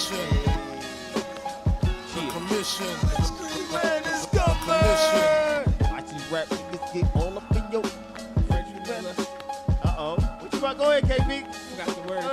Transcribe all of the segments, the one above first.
commission. The commission. Man, it's coming. Watch these rap niggas get all up in your. What you about? Go ahead, KB. Forgot the words.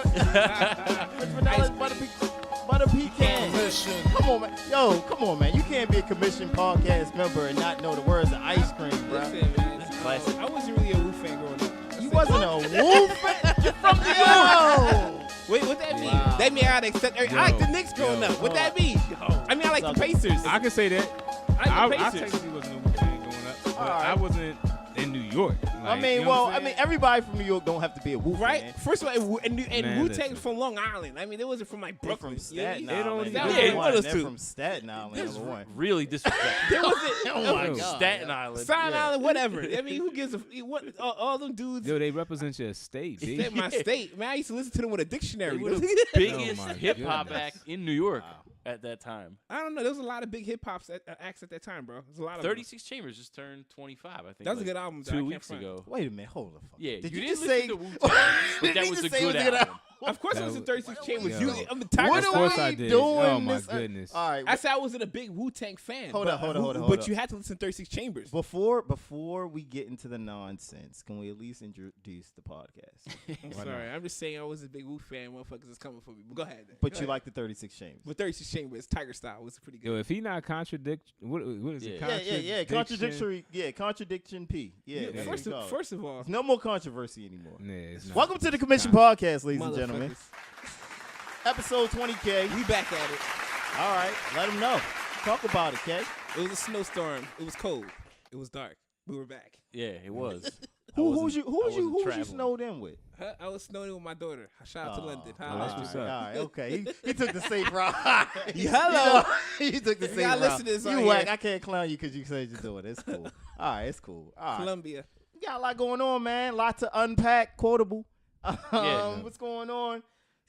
Butter pecan. Commission. Come on, man. Yo, come on, man. You can't be a commission podcast member and not know the words of ice cream, bro. Listen, man. That's classic. I wasn't really a Wu fan growing up. You wasn't a Wu fan? You're from New York. Wait, what that mean? Wow. That mean I gotta accept everything. I like the Knicks growing up. What that mean? I mean, I like the Pacers. I can say that. I like the I Pacers. technically wasn't a Wu fan growing up, but All right. I wasn't in New York. Like, I mean, you know well, what I I'm mean, saying? everybody from New York don't have to be a Wu Right? fan. First of all, and Man, Wu-Tang's listen. from Long Island. I mean, it wasn't from like They're Brooklyn. from Staten They don't Island. even- number Yeah, one. one of They're those from Staten Island, number one. Really disrespectful. There wasn't. Oh my God. Staten Island. Staten Yeah. Island, whatever. I mean, who gives a what? All them dudes. Yo, they represent your state, B. Except my state, man. I used to listen to them with a They dictionary. were the Oh biggest my hip hop goodness. act in New York Wow. at that time. I don't know. There was a lot of big hip hop acts at that time, bro. There's a lot of 36 Chambers just turned 25, I think. That was a like good album. though. I 2 can't weeks front. ago. Wait a minute, hold the fuck. Yeah, Did you you didn't just say? listen to Wu-Tang, but Did that he was just a say it good was a good album. Of course, it That was in was- 36 Chambers. Yo. I'm the Tiger What Of are course we I did. doing? Oh my this? goodness. All right. I said I wasn't a big Wu-Tang fan. Hold but- up, hold up, hold up, But hold up. you had to listen to 36 Chambers. Before we get into the nonsense, can we at least introduce the podcast? I'm Why sorry. not? I'm just saying I was a big Wu fan. Motherfuckers is coming for me. But go ahead. But Go you ahead. like the 36 Chambers. But 36 Chambers, Tiger style, was pretty good. Yo, if he not what is it? Yeah. Contradictory. Yeah, contradiction P. Yeah. Yeah. First of all, There's no more controversy anymore. Nah, it's not. Welcome to the Commission Podcast, ladies and motherfuckers, gentlemen. Episode 20K. we back at it. All right, let them know. Talk about it, K. It was a snowstorm. It was cold. It was dark. We were back. Yeah, it was. Who was you traveling. snowed in with? I was snowing with my daughter. Shout out to London. Oh, that's all what's right, up. all right, okay. He took the safe route. Hello. He took the We safe got route. listeners You out whack. here. I can't clown you because you said you're doing it. It's cool. All right, it's cool. All right. Columbia. We got a lot going on, man. Lot to unpack. Quotable. Yeah. What's going on?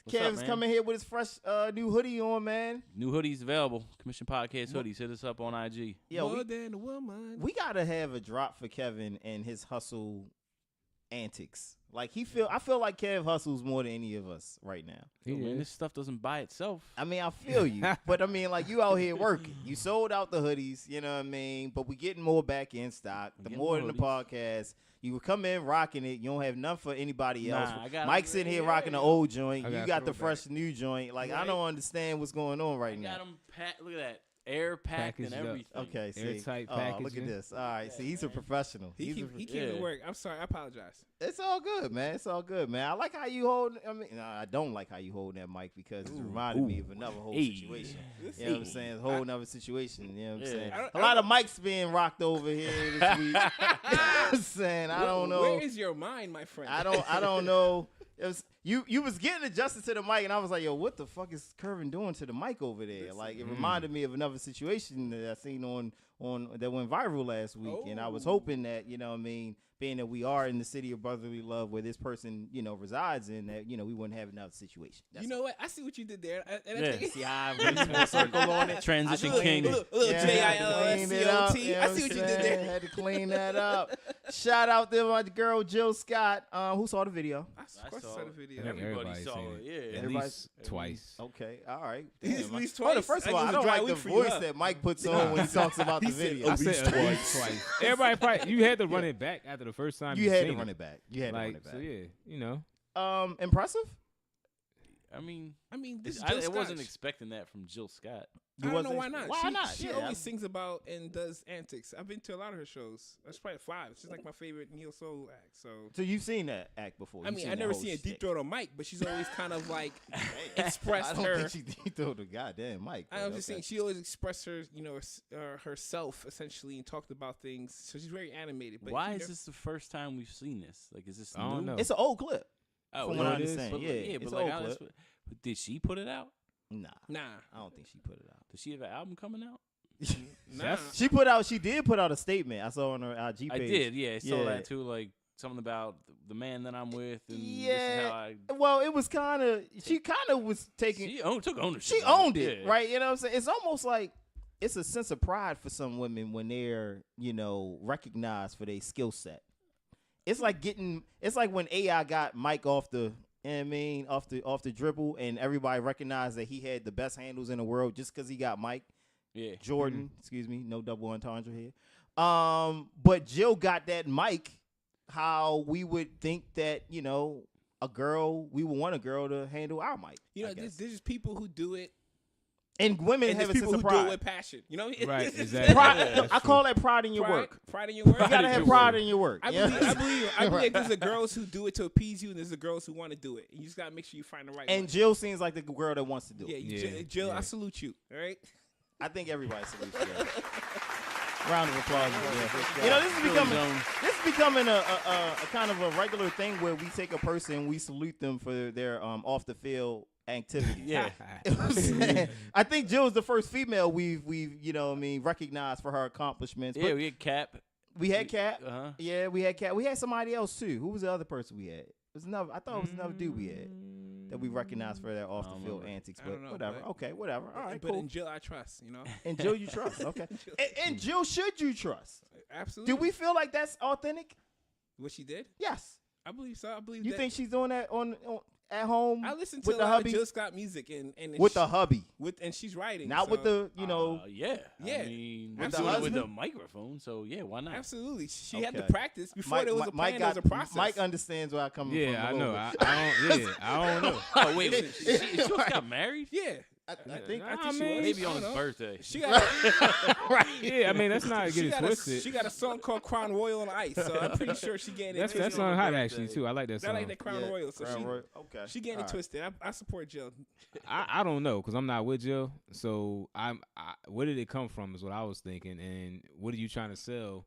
What's up, Kev's man? coming here with his fresh new hoodie on, man. New hoodies available. Commission Podcast hoodies. Hit us up on IG. Yo, More than a woman. we gotta have a drop for Kevin and his hustle antics. Like I feel like Kev hustles more than any of us right now. Yo, man, this stuff doesn't buy itself. I mean, I feel you, but I mean, like you out here working. You sold out the hoodies, you know what I mean? But we getting more back in stock. The Getting more more than the podcast. You would come in rocking it. You don't have none for anybody else. Nah, I got- Mike's sitting here rocking the old joint. I You got got the throwback. fresh new joint. Like I Right. don't understand what's going on right I now. got them packed. Look at that. Air packed and Packaged up. everything. Okay, see. Airtight Look at packaging. this. All right, see, he's a professional. He came yeah. to work. I'm sorry. I apologize. It's all good, man. It's all good, man. I like how you hold. I mean, no, I don't like how you hold that mic because it's reminded me of another whole Hey. situation. You know what I'm saying? It's a whole another situation. You know what I'm Yeah. saying? I A lot of mics being rocked over here this week. You know what I'm saying? I don't know. Where is your mind, my friend? I don't know. It was you was getting adjusted to the mic, and I was like, yo, what the fuck is Kervin doing to the mic over there? Like it reminded me of another situation that I seen on that went viral last week, and I was hoping that, you know what I mean, being that we are in the city of brotherly love where this person, you know, resides in, that, you know, we wouldn't have another situation. You know what? I see what you did there. And Yeah. I think See how I went full circle on it? Transition I king. cleaned it. Little Yeah, I had to clean it up, J-I-L-S-C-O-T. you know I see what you I'm did saying? there. Had to clean that up. Shout out to my girl Jill Scott, who saw the video. Of course, I saw the video. I think Everybody everybody's saw seen it. it. Yeah. At Everybody's- least twice. Okay, all right. At least Damn, twice. Hold on, first of all, Like, I it was don't a dry like the week for you, voice huh? that Mike puts on when he talks about the video. I said at least twice. Everybody probably you had to run it back after the first time. You had to seen run it back. You had to run Like it back. so, yeah, you know. Impressive? I mean, This is I Jill wasn't Scott. expecting that from Jill Scott. I don't know why not. Why not? She Yeah, always sings about and does antics. I've been to a lot of her shows. That's probably 5. She's like my favorite neo soul act. So you've seen that act before? I mean, I've never seen a deep throat on mic, but she's always kind of like expressed I don't her. think she deep throated the goddamn mic. I was just saying she always expressed her, herself essentially and talked about things. So she's very animated. But Why is this the first time we've seen this? Like, is this I don't new? know. It's an old clip. Oh, from yeah, what I it is? understand. But, Yeah, but it's like, old honest, clip. but did she put it out? Nah, Nah. I don't think she put it out. Does she have an album coming out? Nah. She did put out a statement. I saw on her IG page. I did, yeah. I saw Yeah. that too, like something about the man that I'm with, and this is Yeah. how I. Well, it was kind of. She kind of was taking. She took ownership. She of owned it, yeah. right? You know what I'm saying? It's almost like it's a sense of pride for some women when they're, recognized for their skill set. It's like when AI got Mike off the You know what I mean, off the dribble, and everybody recognized that he had the best handles in the world just because he got Mike. Yeah. Jordan, excuse me, no double entendre here. But Jill got that mic how we would think that, you know, we would want a girl to handle our mic. You know, there's just people who do it. And women And have there's a sense people of who pride. do it with passion. You know, Right, exactly. Pride, I call that pride in your work. Pride in your work. You gotta have pride in your work. I believe there's the girls who do it to appease you, and there's the girls who want to do it. And you just gotta make sure you find the right one. And Jill seems like the girl that wants to do Yeah, it. Jill, I salute you. All right. I think everybody salutes Jill. Round of applause. You know, this is becoming a kind of a regular thing where we take a person, we salute them for their off the field activity. Yeah. I think Jill is the first female we've you know what I mean recognized for her accomplishments. Yeah, But we had Cap. we had Cat. Uh-huh. Yeah, we had Cat. We had somebody else too. Who was the other person we had? It was another. I thought it was another dude we had that we recognized for their off the field antics. I don't But know, whatever. but- Okay, whatever. All right, But cool. in Jill, I trust. You know. And Jill, you trust. Okay. And Jill, should you trust? Absolutely. Do we feel like that's authentic? What she did? Yes. I believe so. I believe You that. think she's doing that on at home? I listen to with a the lot hubby? of Jill Scott music and With she, the hubby, and she's writing. not so with the you know. Yeah. Yeah. I mean, With with the the, with husband? the microphone, so yeah, why not? Absolutely. She had to Okay. practice before there was a plan. There was a process. Mike understands where I come from. Yeah, a I little know. bit. Oh wait, she just got married? Yeah. I think I Nah, think she man. was. Maybe I on don't his know. birthday. She got Yeah, I mean that's not she get it got twisted. she got a song called Crown Royal on Ice, so I'm pretty sure she getting it That's twisted. song hot actually too. I like that I song. like that Crown Yeah, Royal, so Crown Royal. Okay. she getting it All right. twisted. I support Jill. I don't know because I'm not with Jill. So where did it come from? Is what I was thinking. And what are you trying to sell?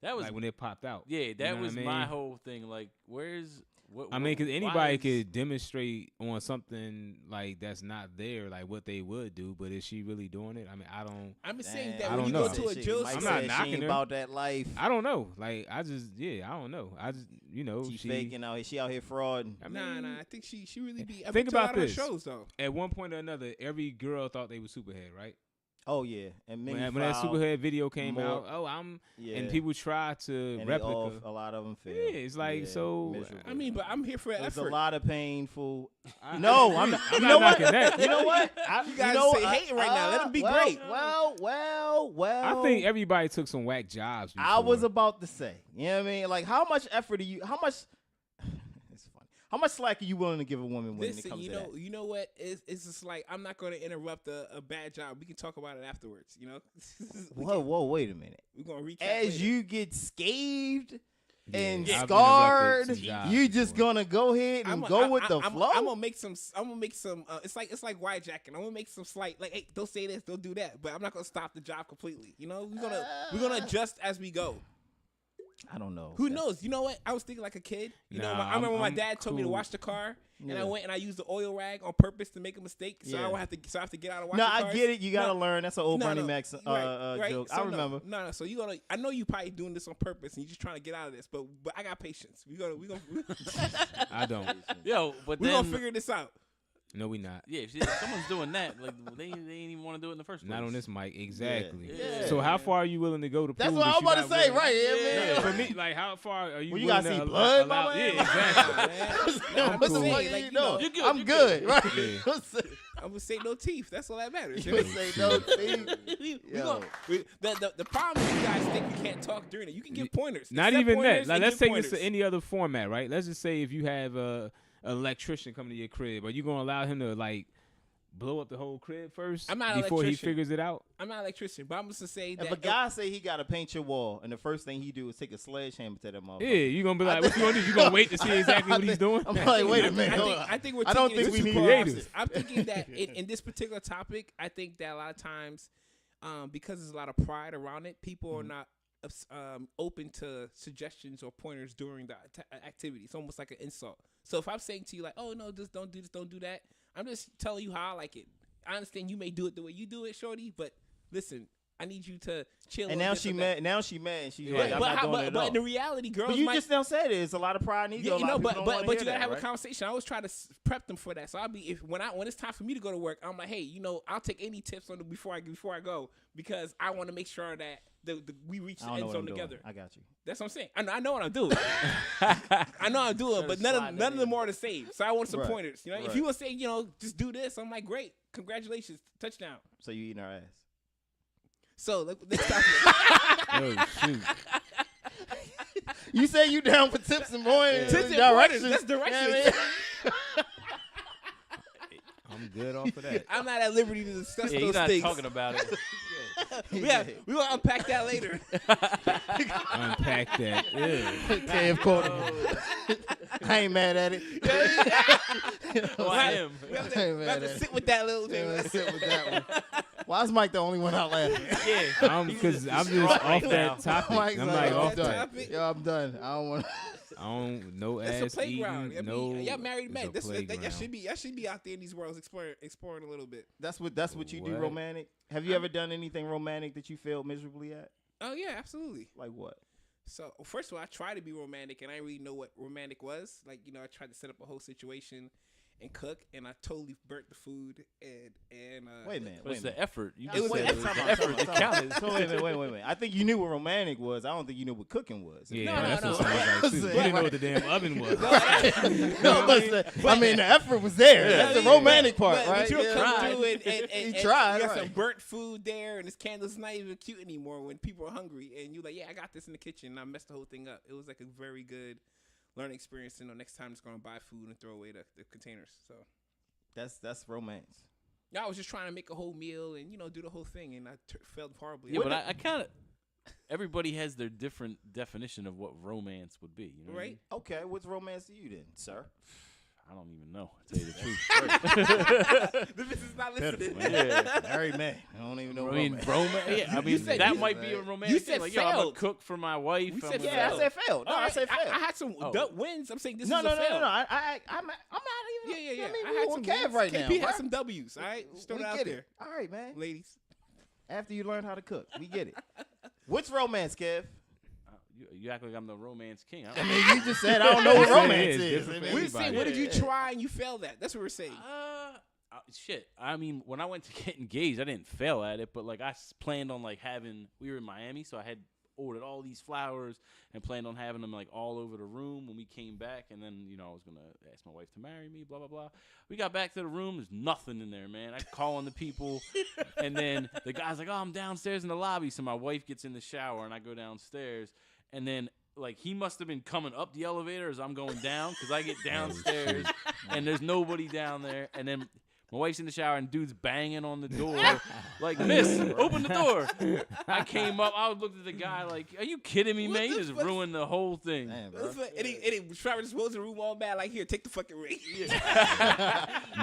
That was Like when it popped out. yeah, You that know what was I my mean? whole thing. Like, where's what? I mean, because why anybody is- could demonstrate on something like that's not there, like what they would do. But is she really doing it? I mean, I don't. I'm just saying Damn. that I when you don't go know. to a Shit, Jill, Mike I'm said not she knocking ain't her. about that life. I don't know. Like I just, I don't know. I just, She faking out here. She out here frauding. I mean, nah. I think she really be. I've think been to a about lot of her this. shows though. At one point or another, every girl thought they were Superhead, right? Oh yeah, and many When that foul, Superhead video came more- out, yeah. and people tried to and they replica. all, a lot of them fail. Yeah, it's like, so, miserably. I mean, but I'm here for There's effort. a lot of painful. I- No, I I'm agree. not. I'm You not know what? knocking that. You know what? You guys say hating right now. Let them be great. Well. I think everybody took some whack jobs. Before. I was about to say. You know what I mean? Like, how much effort do you? How much? It's funny. How much slack are you willing to give a woman when it Listen, comes you to know, that? you know what? It's just like I'm not going to interrupt a bad job. We can talk about it afterwards. You know. Whoa, wait a minute. We're gonna recap. As later. you get scathed and I've scarred, interrupted some jobs you just before. gonna go ahead and go with the flow. I'm gonna make some. I'm gonna make some. It's like whydjacking. I'm gonna make some slight. Like, hey, don't say this, don't do that. But I'm not gonna stop the job completely. You know, we're gonna adjust as we go. I don't know. Who knows? You know what? I was thinking like a kid. You know, Nah, I remember when my I'm dad told me to cool. wash the car, and Yeah. I went and I used the oil rag on purpose to make a mistake. So Yeah. I have to get out and wash No, the I cars. get it. You gotta No, learn. That's an old no, Bernie no. Mac Right. joke. So I remember. No. So you gonna? I know you probably doing this on purpose, and you just trying to get out of this. But I got patience. We gonna I don't. Yo, but we then gonna figure this out. No, we not. yeah, if someone's doing that, like they ain't even want to do it in the first place. Not on this mic, exactly. Yeah. So how far are you willing to go to That's prove what I that was you about to not say, willing- right? Yeah, Yeah, man. for me, like how far are you? Well, you willing gotta to see blood, my allow- man. Yeah, exactly. I'm What the saying, fuck like, you you know? know, You're good, I'm you're good, good. right? Yeah. I'm gonna say no teeth. That's all that matters. You would say no teeth. We Yo. gonna- the problem is you guys think you can't talk during it. You can give pointers. Not Accept even that. pointers Like, and let's give take this to pointers. any other format, right? Let's just say if you have an electrician coming to your crib, are you gonna allow him to like blow up the whole crib first I'm not an before he electrician. figures it out? I'm not an electrician, but I'm just to say that If a guy say he got to paint your wall, and the first thing he do is take a sledgehammer to that motherfucker. Yeah, you gonna be like, what you gonna do? You gonna wait to see exactly what he's doing? I'm like, wait a minute. I think we're I don't taking think it we too need far. creative. I'm thinking that in this particular topic, I think that a lot of times, because there's a lot of pride around it, people are not open to suggestions or pointers during the activity. It's almost like an insult. So if I'm saying to you like, oh no, just don't do this, don't do that, I'm just telling you how I like it. I understand you may do it the way you do it, shorty, but listen, I need you to chill. And on now this she or mad. that. Now she mad. And she's Yeah. like, I'm not doing it at but all. in the reality, girls But you might, just don't say it. It's a lot of pride and ego. yeah, A you lot know, of people don't but wanna you hear gotta that, have a right? conversation. I always try to prep them for that. So I'll be when it's time for me to go to work, I'm like, hey, you know, I'll take any tips on it before I go because I want to make sure that we reach I the don't know end what zone I'm doing. together. I got you. That's what I'm saying. I know what I'm doing. I know I'm doing, but none of them are the same. So I want some Right. pointers. You know, if Right. you would say, just do this, I'm like, great, congratulations, touchdown. So you eating our ass? So let's talk. Oh shoot. You say you down for tips and pointers? Tips and directions. pointers, that's directions. Yeah, man. I'm good off of that. I'm not at liberty to discuss Yeah, those you're not things. talking about it. We will unpack that later. Unpack that. Ew. Okay, of course. I ain't mad at it. Oh, I am. We have Hey, to, man, sit with that little thing. Let's sit with that one. Why is Mike the only one out laughing? Yeah. Because I'm just off that topic. Mike's I'm like, like I'm off done. that. topic. Yo, I'm done. I don't want. No It's ass a playground. eating. I No. mean, y'all married men. It's a Y'all playground. should be out there in these worlds exploring a little bit. That's what you do What? romantic. Have you ever done anything romantic that you failed miserably at? Oh yeah, absolutely. Like what? So first of all, I tried to be romantic, and I didn't really know what romantic was. Like I tried to set up a whole situation and cook, and I totally burnt the food. And Wait a minute. But Wait it's a minute. the effort. You It was just said the it was effort. the effort that counted. So wait. I think you knew what romantic was. I don't think you knew what cooking was. Yeah, No, that's no, what no. someone was like too. You didn't know what the damn oven was. No, but I mean the effort was there. That's the romantic part, but, right? But you'll Yeah. come Right. through and He and tried, you got right. some burnt food there, and this candle's not even cute anymore when people are hungry. And you're like, yeah, I got this in the kitchen, and I messed the whole thing up. It was like a very good learning experience. Next time, just going to buy food and throw away the containers. So That's romance. I was just trying to make a whole meal and do the whole thing, and I failed horribly. Yeah, but I kind of. Everybody has their different definition of what romance would be. You know what I mean? right? Okay, what's romance to you then, sir? I don't even know. To tell you the truth. The business is not listening. Yeah. Married man. I don't even know. I mean, romance. Yeah, I mean said- that you might be a romantic said thing. Like, yo, I'm a failed. cook for my wife. We I'm said a- Yeah, I said failed. No, All I right, said failed. I had some Oh. wins. I'm saying this No, is no, a no, fail. no. I'm not even. Yeah. I mean, I we had on some Kev wins. right now. KP bro. had some W's. All right, just throw We it out get there, it. All right, man. ladies. After you learn how to cook, we get it. What's romance, Kev? You act like I'm the romance king. I mean, you just said I don't know what Yeah, romance it's is. different I for mean, We're everybody. saying, what did you Yeah. try and you failed at? That's what we're saying. Shit. I mean, when I went to get engaged, I didn't fail at it, but like I planned on like having. We were in Miami, so I had ordered all these flowers and planned on having them like all over the room when we came back. And then I was gonna ask my wife to marry me. Blah blah blah. We got back to the room. There's nothing in there, man. I call on the people, and then the guy's like, "Oh, I'm downstairs in the lobby." So my wife gets in the shower, and I go downstairs, and then. Like, he must have been coming up the elevator as I'm going down because I get downstairs and there's nobody down there. And then my wife's in the shower and dude's banging on the door. Like, miss, open the door. I came up. I looked at the guy like, are you kidding me, What man? You the just fuck? ruined the whole thing. Damn, bro. And he Travis just goes in the room all mad, like, here, take the fucking ring.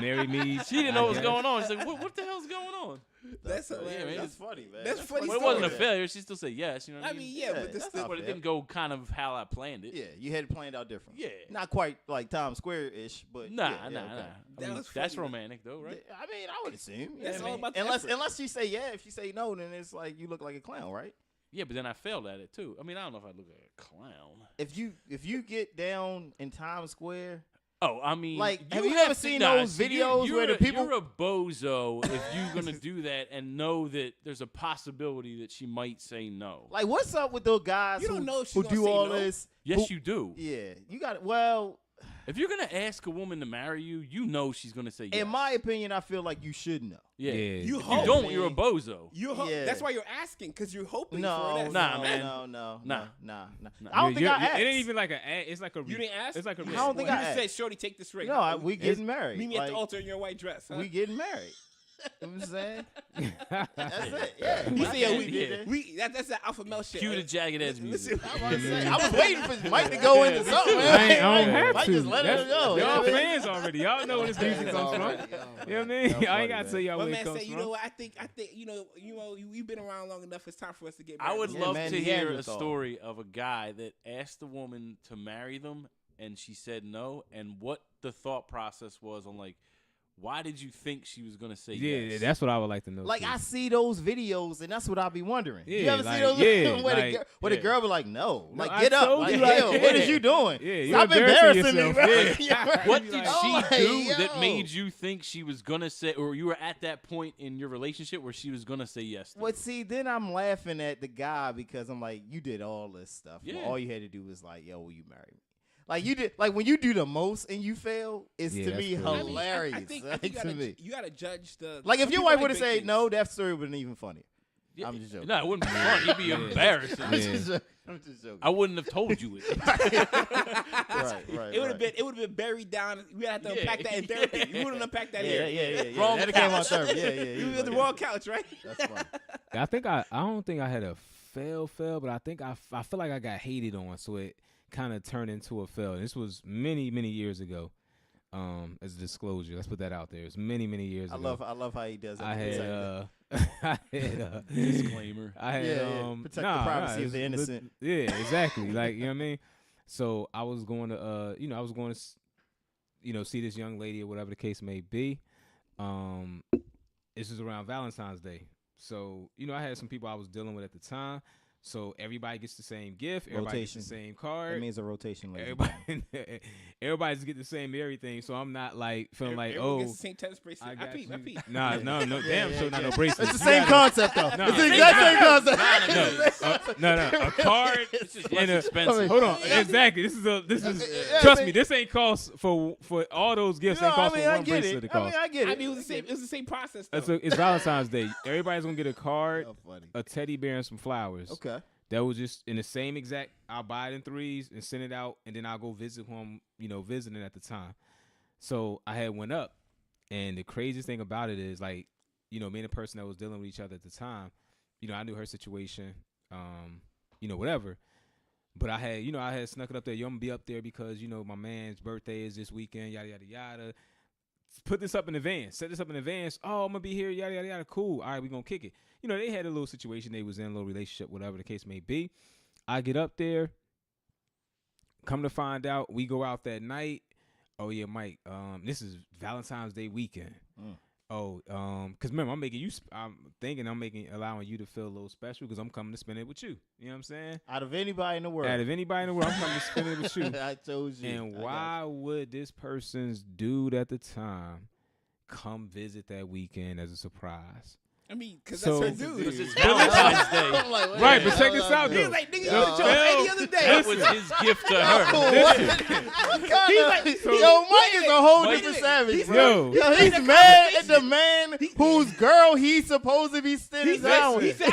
Marry me. She didn't know what was I going on. She's like, what the hell's going on? That's yeah, hilarious. man. That's funny, man. That's funny But it wasn't a story. failure. She still said yes. You know what I I mean, mean? yeah, but Yeah, this that's the, not But it fair. didn't go kind of how I planned it. Yeah, you had it planned out different. Yeah. Not quite like Times Square-ish, but Nah, yeah, nah. okay. I That mean, was that's funny. romantic, though, right? I mean, I would assume. That's Yeah, all man. about the unless effort. unless you say yeah. If you say no, then it's like you look like a clown, right? Yeah, but then I failed at it, too. I mean, I don't know if I look like a clown. If you get down in Times Square, Oh, I mean, Like, have you ever seen those videos where the people- You're a bozo if you're gonna do that and know that there's a possibility that she might say no. like what's up with those guys You don't who, know if she's who gonna do say all no. this? Yes, who- you do. Yeah, you got it. Well, If you're gonna ask a woman to marry you, you know she's gonna say yes. in my opinion, I feel like you should know. yeah. Yeah. You If hope. you don't, man. you're a bozo. Yeah. That's why you're asking, because you're hoping for No, an answer. Nah, no, man. no, Nah. I don't think I asked. It ain't even like a. It's like a. You didn't ask? It's like a. You I don't think you I just asked. said, "Shorty, take this ring." No, we getting married. Meet me at Like, the altar in your white dress. Huh? We getting married. You know what I'm saying? That's it. Yeah. He said, Yeah, "We yeah. we that's that alpha male shit." Cue the Jagged Edge music. Listen, I was about to say, I was waiting for Mike to go into something. Man. I don't have Mike to. just let it go. you know Y'all what I mean? fans already. Y'all know where this music comes from. You know what I mean? I ain't got to tell y'all my where it man comes said, "You from. know what? I think we've been around long enough. It's time for us to get married." I would Yeah, love man, to the hear a Neanderthal. story of a guy that asked a woman to marry them and she said no, and what the thought process was on like why did you think she was gonna say Yeah, yes? that's what I would like to know. Like too. I see those videos, and that's what I be wondering. You Yeah, ever see like, those yeah, where, like, the girl be like, "No, No, like I get up, told like, you, like, yo, yeah. what is you doing? Yeah, you're Stop embarrassing embarrassing me, yourself. bro." Yeah. Yeah. What did Oh, she like, do that yo. made you think she was gonna say, or you were at that point in your relationship where she was gonna say yes? To Well, you? see, then I'm laughing at the guy because I'm like, you did all this stuff. Yeah. All you had to do was like, yo, will you marry me? Like you did, like when you do the most and you fail, it's Yeah, to that's me crazy. hilarious. I think like, you to gotta, me, you gotta judge the. like if some your people wife like would have big said things. no, that story would have been even funnier. Yeah. I'm just joking. No, it wouldn't be fun. You'd be Yeah. embarrassed. I'm just joking. I'm just joking. I wouldn't have told you it. right. It would have been. It would have been buried down. We had to Yeah. unpack that in therapy. You wouldn't unpack that Yeah, here. yeah. Wrong That it came on couch. therapy. Yeah. You was were the like, wrong couch, right? That's funny. I think I don't think I had a fail, but I think I feel like I got hated on, so it kind of turned into a fail. This was many years ago. As a disclosure, let's put that out there. It's many years ago. I love how he does it. I had I had Disclaimer. I had Yeah. Protect the privacy of the it's- innocent. Yeah, exactly. Like, you know what I mean? So I was going to see this young lady or whatever the case may be. This was around Valentine's Day. So, I had some people I was dealing with at the time. So everybody gets the same gift. Everybody Rotation. gets the same card. That means a rotation. ladies and gentlemen. Everybody's get the same everything. So I'm not like feeling like, Everyone oh, gets the same tennis bracelet. I peep. nah, no, Yeah, damn sure not yeah. no bracelet. It's the same concept though. No. It's the exact same concept. No, a card. It's just and less expensive. Hold on, exactly. This is. Trust me, this ain't cost for all those gifts. Ain't cost for I one get bracelet. it. To cost. I get it. It was the same. It was the same process. Though. It's Valentine's Day. Everybody's gonna get a card, Oh, funny. a teddy bear, and some flowers. Okay. That was just in the same exact. I'll buy it in threes and send it out, and then I'll go visit who I'm, visiting at the time. So I had went up, and the craziest thing about it is like, me and the person that was dealing with each other at the time, I knew her situation, whatever. But I had snuck it up there. I'm gonna be up there because my man's birthday is this weekend. Yada yada yada. Put this up in advance. Set this up in advance. Oh, I'm gonna be here. Yada yada yada. Cool. All right, we gonna kick it. They had a little situation they was in, a little relationship, whatever the case may be. I get up there. Come to find out, we go out that night. Oh yeah, Mike. This is Valentine's Day weekend. Oh, cause remember, I'm thinking allowing you to feel a little special because I'm coming to spend it with you. You know what I'm saying? Out of anybody in the world. Out of anybody in the world, I'm coming to spend it with you. I told you. And why would this person's dude at the time come visit that weekend as a surprise? I mean, because So- that's her dude. Because it's Valentine's Day. Right, but check this out, He was though. like, nigga, you Yo. could show any other day. That was his gift to her. Yo, Mike is a whole Mike- different savage. Yo. Yo, he's mad at the man whose girl he's supposed to be He standing down said, with. he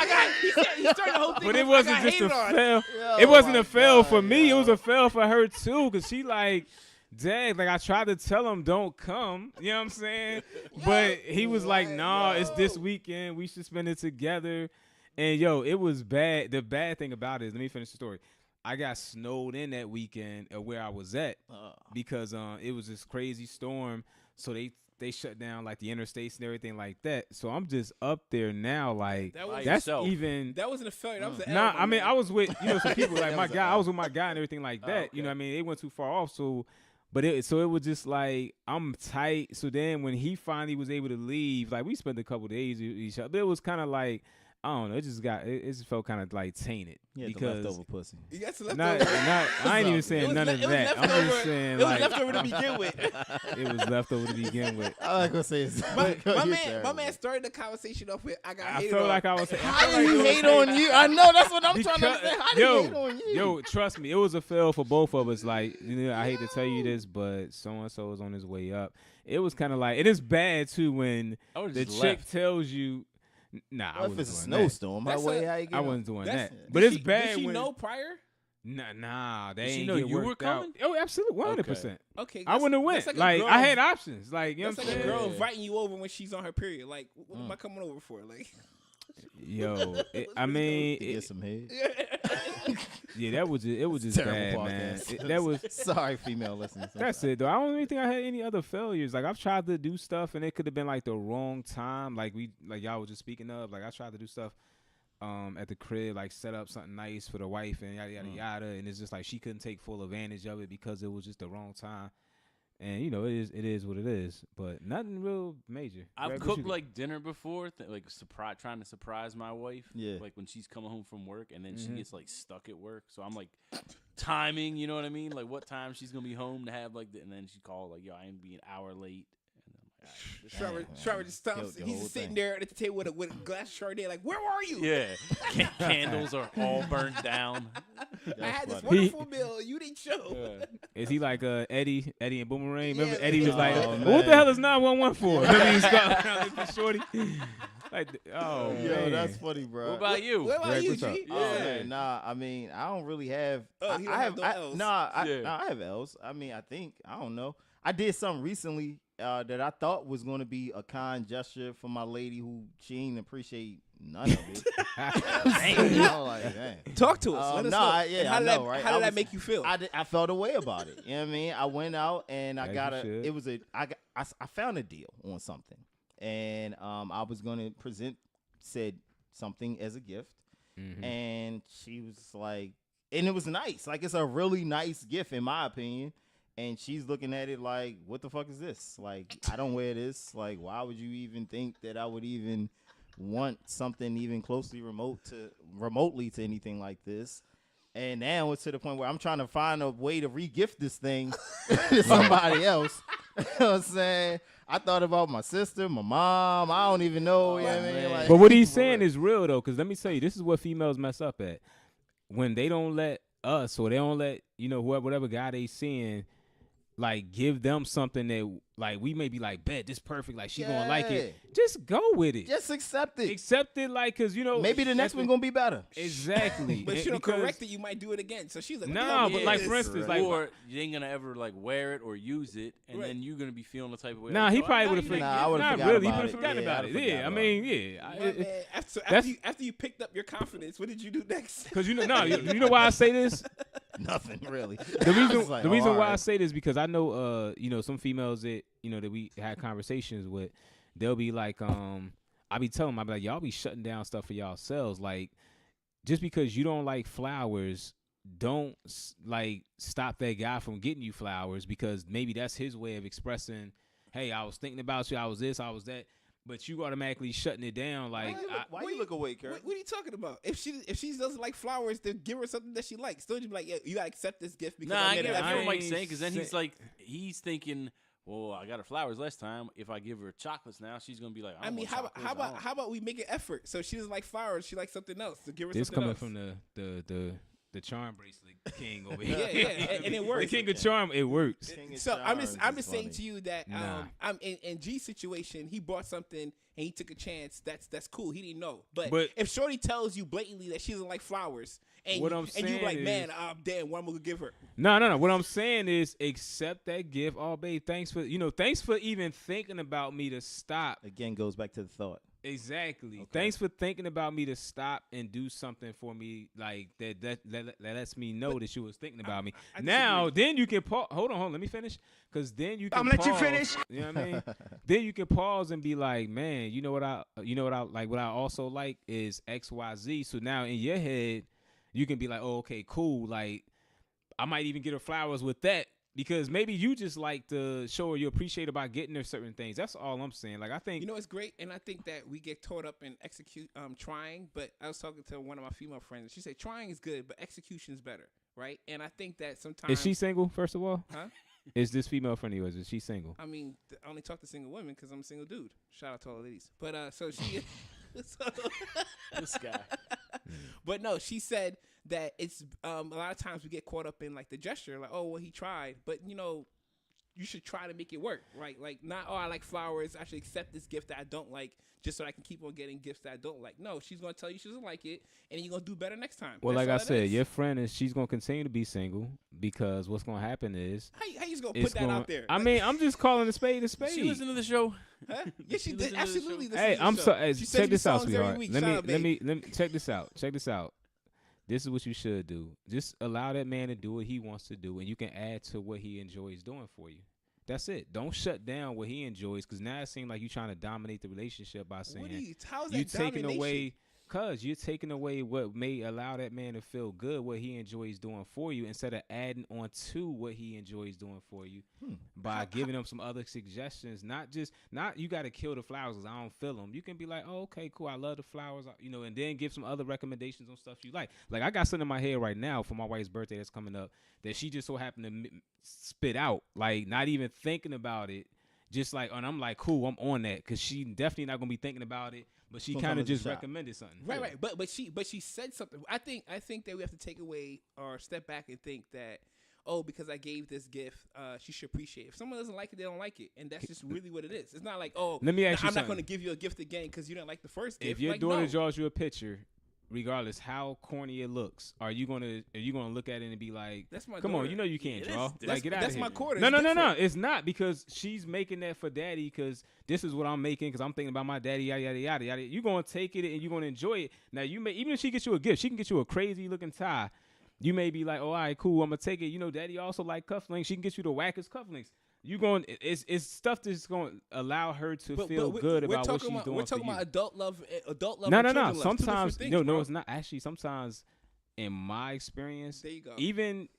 started the whole thing. But it off, wasn't I got just a hated on. fail. Yo, It wasn't my a fail God, for me. yo. It was a fail for her too, cause she like, dang, like I tried to tell him don't come. You know what I'm saying? But he was like, nah, it's this weekend. We should spend it together. And yo, it was bad. The bad thing about it is, let me finish the story. I got snowed in that weekend at where I was at because it was this crazy storm. So they shut down like the interstates and everything like that. So I'm just up there now, like That was- that's yourself. even. That wasn't a failure. That was an Nah, L, I mean, man. I was with some people like That my was guy. an I was with my guy and everything like that. okay. You know what I mean? They went too far off. So, but it was just like I'm tight. So then when he finally was able to leave, like we spent a couple days with each other. But it was kind of like I don't know. It just felt kind of like tainted Yeah, the because leftover pussy. You got some not, leftover. I ain't even It saying was none of that. I'm just saying It was like leftover to begin with. it was leftover to begin with. I like gonna say it's My man started the conversation off with, I got I hated felt on. like I was. How do you hate on you? I know that's what I'm trying to Because- say. How do you hate on you? Yo, trust me, it was a fail for both of us. Like, I hate to tell you this, but so and so is on his way up. It was kind of like it is bad too when I would've the just chick left. tells you, "Nah, I What if wasn't it's a doing that." snowstorm? That's How a- you get I on? wasn't doing That's- that. But it's bad Did she when know prior? nah, they Did she ain't know get you were worked out. coming? Oh, absolutely, 100%. Okay. I wouldn't have went. that's Like, a girl- I had options. Like, you know That's what like I'm a saying? girl inviting you over when she's on her period. Like, what am I coming over for? Like, Yo, I mean, To get some head. yeah, it was just bad, Terrible man. podcast. That was. Sorry, female listeners. I'm That's sorry. it though. I don't really think I had any other failures. Like I've tried to do stuff and it could have been like the wrong time. Like y'all were just speaking of. Like I tried to do stuff at the crib, like set up something nice for the wife and yada yada yada. And it's just like she couldn't take full advantage of it because it was just the wrong time. And you know, it is what it is. But nothing real major. I've Greg, what cooked you- like dinner before, like trying to surprise my wife. Yeah. Like when she's coming home from work and then she Mhm. gets like stuck at work. So I'm like timing, you know what I mean? Like what time she's gonna be home to have like, and then she called like, yo, I am be an hour late. And I'm like, all right, Trevor just stops. Killed the He's whole just sitting thing. there at the table with a glass of Chardonnay, like, where are you? yeah, candles are all burnt down. I had this funny. wonderful meal. You didn't show. Yeah. Is he like Eddie and Boomerang? Remember Yeah, Eddie was like, oh, "What man. the hell is 911 for?" Remember he was going around looking for Shorty. Like, oh Yo, man, that's funny, bro. What about you? What about Greg, you, what's up? G? Oh, Yeah. man, nah, I mean, I don't really have. Oh, he don't have no L's. I Yeah. have L's. I mean, I think I don't know. I did something recently that I thought was going to be a kind gesture for my lady who she ain't appreciate none of it. Damn. I was like, dang. Talk to us. Let us no, know. I- And yeah, how I did know, that, right? How I did that was- make you feel? I felt a way about it. You know what I mean? I went out and I As got you a. should. It was a. I found a deal on something, and I was gonna present said something as a gift, Mhm. and she was like, and it was nice. Like it's a really nice gift in my opinion. And she's looking at it like, what the fuck is this? Like, I don't wear this. Like, why would you even think that I would even want something even closely remotely to anything like this? And now it's to the point where I'm trying to find a way to re-gift this thing to somebody else. You know what I'm saying? I thought about my sister, my mom. I don't even know. You know what I mean? man. Like, But what he's for saying real. is real though, because let me tell you, this is what females mess up at. When they don't let us, or they don't let whatever guy they seeing, like give them something that like we may be like, bet this perfect, like she gonna like it. Just go with it. Just accept it. Accept it, like, cause Maybe the next that's one what- gonna be better. exactly. but And you don't because- correct it, you might do it again. So she's like, what the Nah, hell but is like this? for instance, like or you ain't gonna ever like wear it or use it, and Right. then you're gonna be feeling the type of way. Nah, like, he yo, I probably got would have you forgot. that Nah, I gift. would've Not forgot really, he about would have it. forgotten Yeah, about I'd it. have Yeah, forgot I about mean, yeah. My man, after that's- after you picked up your confidence, what did you do next? Cause you know why I say this. Nothing really. The reason Like, the reason oh, why I alright. say this because I know some females that that we had conversations with, they'll be like I be telling them, I be like, y'all be shutting down stuff for yourselves. Like, just because you don't like flowers, don't like stop that guy from getting you flowers, because maybe that's his way of expressing, hey, I was thinking about you, I was this, I was that, but you automatically shutting it down. Like, Why you look away, Kurt? What are you talking about? If she doesn't like flowers, then give her something that she likes. Don't just be like, yeah, you gotta accept this gift because Nah, I I made get an what effort. Mike's saying, because then say- he's thinking, well, I got her flowers last time. If I give her chocolates now, she's gonna be like, I mean, how about we make an effort? So she doesn't like flowers, she likes something else. So give her this something coming else. from the charm bracelet king over Yeah, here. and it The works. king of charm, it works. So I'm just saying to you that Nah. I'm in G's situation. He bought something and he took a chance. That's cool. He didn't know. But if Shorty tells you blatantly that she doesn't like flowers, and What you, I'm and you like, saying man, is- damn, what am I gonna give her? No. What I'm saying is accept that gift. Oh, babe, thanks for even thinking about me to stop. Again, goes back to the thought. Exactly. Okay. Thanks for thinking about me to stop and do something for me, like that lets me know that you was thinking about me. I Now, then you can pause. Hold on, let me finish. Because then you can let pause, you finish. You know what I mean? Then you can pause and be like, man, you know what I like. What I also like is XYZ. So now in your head, you can be like, oh, okay, cool. Like, I might even get her flowers with that. Because maybe you just like to show her you appreciate about getting her certain things. That's all I'm saying. Like, I think You know, it's great, and I think that we get caught up in trying. But I was talking to one of my female friends, and she said trying is good, but execution is better, right? And I think that sometimes is she single? First of all, Huh? Is this female friend of yours? Is she single? I mean, I only talk to single women because I'm a single dude. Shout out to all the ladies. But so she, This guy. but no, she said that it's a lot of times we get caught up in like the gesture, like, oh, well, he tried, but you should try to make it work, right? Like, not, oh, I like flowers, I should accept this gift that I don't like just so I can keep on getting gifts that I don't like. No, she's gonna tell you she doesn't like it, and you're gonna do better next time. Well, That's like I all it said, is. your friend she's gonna continue to be single because what's gonna happen is How you just gonna it's put that gonna, out there? I Like, mean, I'm just calling a spade a spade. She listen to the show. huh? Yeah, she You did. listen to the Absolutely. show? listen Hey, to the I'm show. sorry. She Check sends me this out, songs every sweetheart. week. Let Shout out, babe. me check this out. Check this out. This is what you should do. Just allow that man to do what he wants to do, and you can add to what he enjoys doing for you. That's it. Don't shut down what he enjoys, because now it seems like you're trying to dominate the relationship by saying How's that you taking domination? away. Cause you're taking away what may allow that man to feel good, what he enjoys doing for you, instead of adding on to what he enjoys doing for you by giving him some other suggestions. Not you got to kill the flowers 'cause I don't feel them. You can be like, oh, okay, cool, I love the flowers, and then give some other recommendations on stuff you like. Like I got something in my head right now for my wife's birthday that's coming up that she just so happened to spit out, like not even thinking about it. Just like, and I'm like, cool, I'm on that, because she definitely not gonna be thinking about it, but she kind of just recommended something. Right. But she said something. I think that we have to take away or step back and think that, because I gave this gift, she should appreciate it. If someone doesn't like it, they don't like it, and that's just really what it is. It's not like, let me ask you I'm not gonna give you a gift again because you didn't like the first gift. If your daughter draws you a picture, regardless how corny it looks, are you gonna look at it and be like, that's my come daughter. on, you can't draw. Like, get out that's of here. my quarter. No, it's not, because she's making that for daddy, because this is what I'm making, because I'm thinking about my daddy, yada yada yada yada. You're gonna take it and you're gonna enjoy it. Now even if she gets you a gift, she can get you a crazy looking tie. You may be like, oh, all right, cool, I'm gonna take it. Daddy also like cufflinks. She can get you the wackest cufflinks. It's stuff that's going to allow her to feel good about what she's doing. We're talking about adult love. No. Sometimes, no, it's not. Actually, sometimes, in my experience, there you go. Even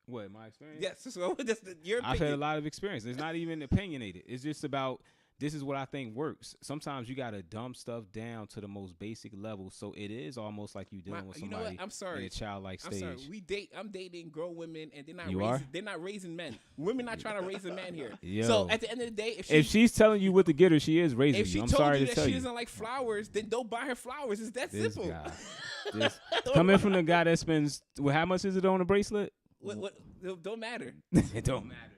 what my experience? Yes, so that's your opinion. I've had a lot of experience. It's not even opinionated. It's just about, this is what I think works. Sometimes you got to dumb stuff down to the most basic level, so it is almost like you dealing with somebody. You know what? I'm sorry. In a childlike stage. I'm sorry. I'm dating grown women, and they're not raising men. Women not trying to raise a man here. Yo. So at the end of the day, if she's telling you what to get her, she is raising you. I'm sorry to tell you. If she told you that she doesn't like flowers, then don't buy her flowers. It's that simple. Coming from the guy that spends, how much is it on a bracelet? What don't matter. It don't matter.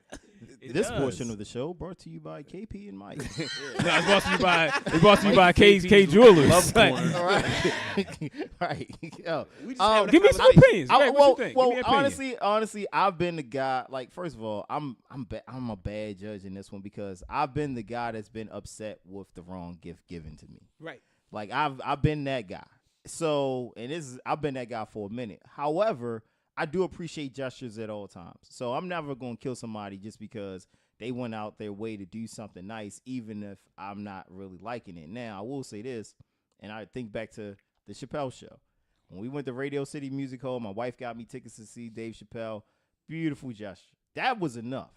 This portion of the show brought to you by KP and Mike. It's brought to you by K Jewelers. All right. Right. Yo. Give me some opinions. What you think? Well, honestly, I've been the guy. Like, first of all, I'm a bad judge in this one, because I've been the guy that's been upset with the wrong gift given to me. Right. Like, I've been that guy. So, I've been that guy for a minute. However, I do appreciate gestures at all times. So I'm never going to kill somebody just because they went out their way to do something nice, even if I'm not really liking it. Now, I will say this, and I think back to the Chappelle show. When we went to Radio City Music Hall, my wife got me tickets to see Dave Chappelle. Beautiful gesture. That was enough.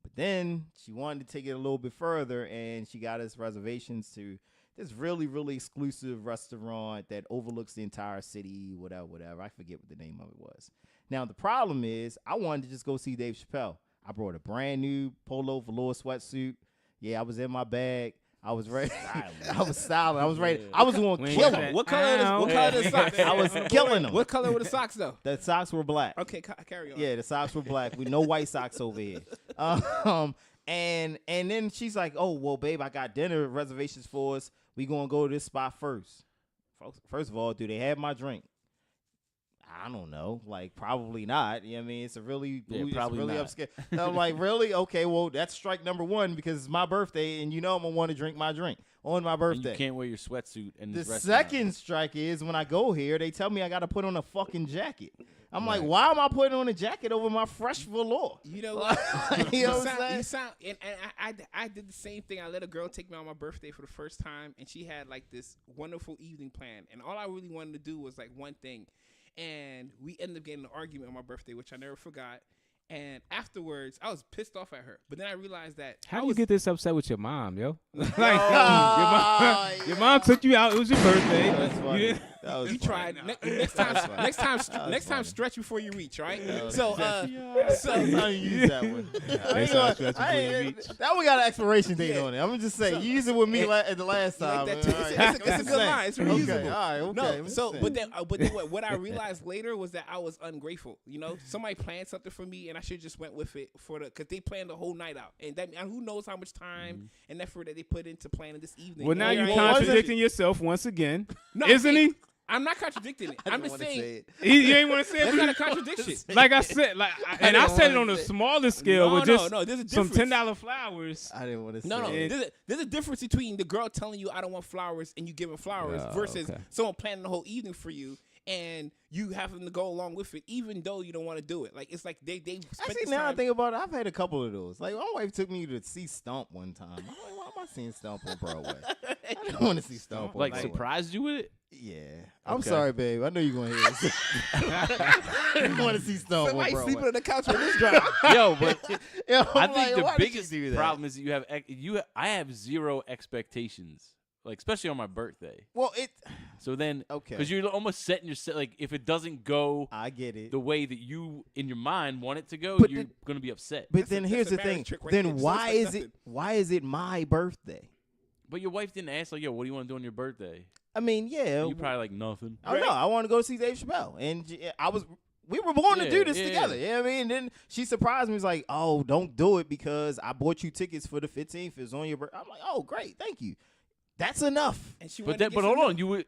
But then she wanted to take it a little bit further, and she got us reservations to this really, really exclusive restaurant that overlooks the entire city, whatever. I forget what the name of it was. Now, the problem is I wanted to just go see Dave Chappelle. I brought a brand new polo velour sweatsuit. Yeah, I was in my bag. I was ready. I was styling. I was ready. I was going to kill him. What color are the socks? I was killing them. What color were the socks, though? The socks were black. Okay, carry on. Yeah, the socks were black. With no white socks over here. And then she's like, oh, well, babe, I got dinner reservations for us. We going to go to this spot first. First of all, do they have my drink? I don't know. Like, probably not. You know what I mean? It's really upscale. I'm like, really? Okay, well, that's strike number one, because it's my birthday, and I'm going to want to drink my drink on my birthday. And you can't wear your sweatsuit in this restaurant. The second strike is when I go here, they tell me I got to put on a fucking jacket. I'm like, why am I putting on a jacket over my fresh velour? You know what? You know what I'm saying? And I did the same thing. I let a girl take me on my birthday for the first time, and she had like this wonderful evening plan. And all I really wanted to do was like one thing. And we ended up getting an argument on my birthday, which I never forgot. And afterwards, I was pissed off at her. But then I realized that how do you get this upset with your mom, yo? Like, your mom took you out. It was your birthday. That was funny. You tried. Next time, stretch before you reach. Right. So you use that one. That one got an expiration date on it. I'm just saying, you used it with me at the last time. It's a good line. It's reusable. Okay. All right. Okay. No. So, but then what I realized later was that I was ungrateful. Somebody planned something for me, and I should just went with it because they planned the whole night out, and who knows how much time and effort that they put into planning this evening. Well, now you're contradicting yourself once again, isn't he? I'm not contradicting it. I'm just saying. You ain't want to say it. That's not a contradiction. Like I said, I said it on a smaller scale with just there's a some difference. $10 flowers. I didn't want to say it. There's a difference between the girl telling you I don't want flowers and you giving flowers versus someone planning the whole evening for you and you having to go along with it, even though you don't want to do it. Like, it's like they spent Actually, now I think about it, I've had a couple of those. Like, my wife took me to see Stomp one time. I'm like, why am I I seen Stomp on Broadway. I don't want to see Stomp on Like Broadway. surprised you with it? Yeah. I'm Okay. sorry, babe. I know you're going to hear this. I don't want to see Stomp on Somebody Broadway. sleeping on the couch with this drop. Yo, but Yo, I I'm think like, the why did you biggest do that? problem is that I have zero expectations, like especially on my birthday. Well, So then, okay. because you're almost setting yourself like if it doesn't go I get it. the way that you in your mind want it to go, But you're gonna be upset. But That's then a here's the marriage thing. trick right Then there. Just why don't is expect it why is it my birthday? But your wife didn't ask like, yo, what do you want to do on your birthday? I mean, yeah. You probably like nothing. I don't know. I want to go see Dave Chappelle, and we were born to Yeah, do this yeah. together. You know what I mean? And then she surprised me. Was like, "Oh, don't do it because I bought you tickets for the 15th. It's on your birthday." I'm like, "Oh, great, thank you. That's enough." And she But wanted to but get hold some on, you would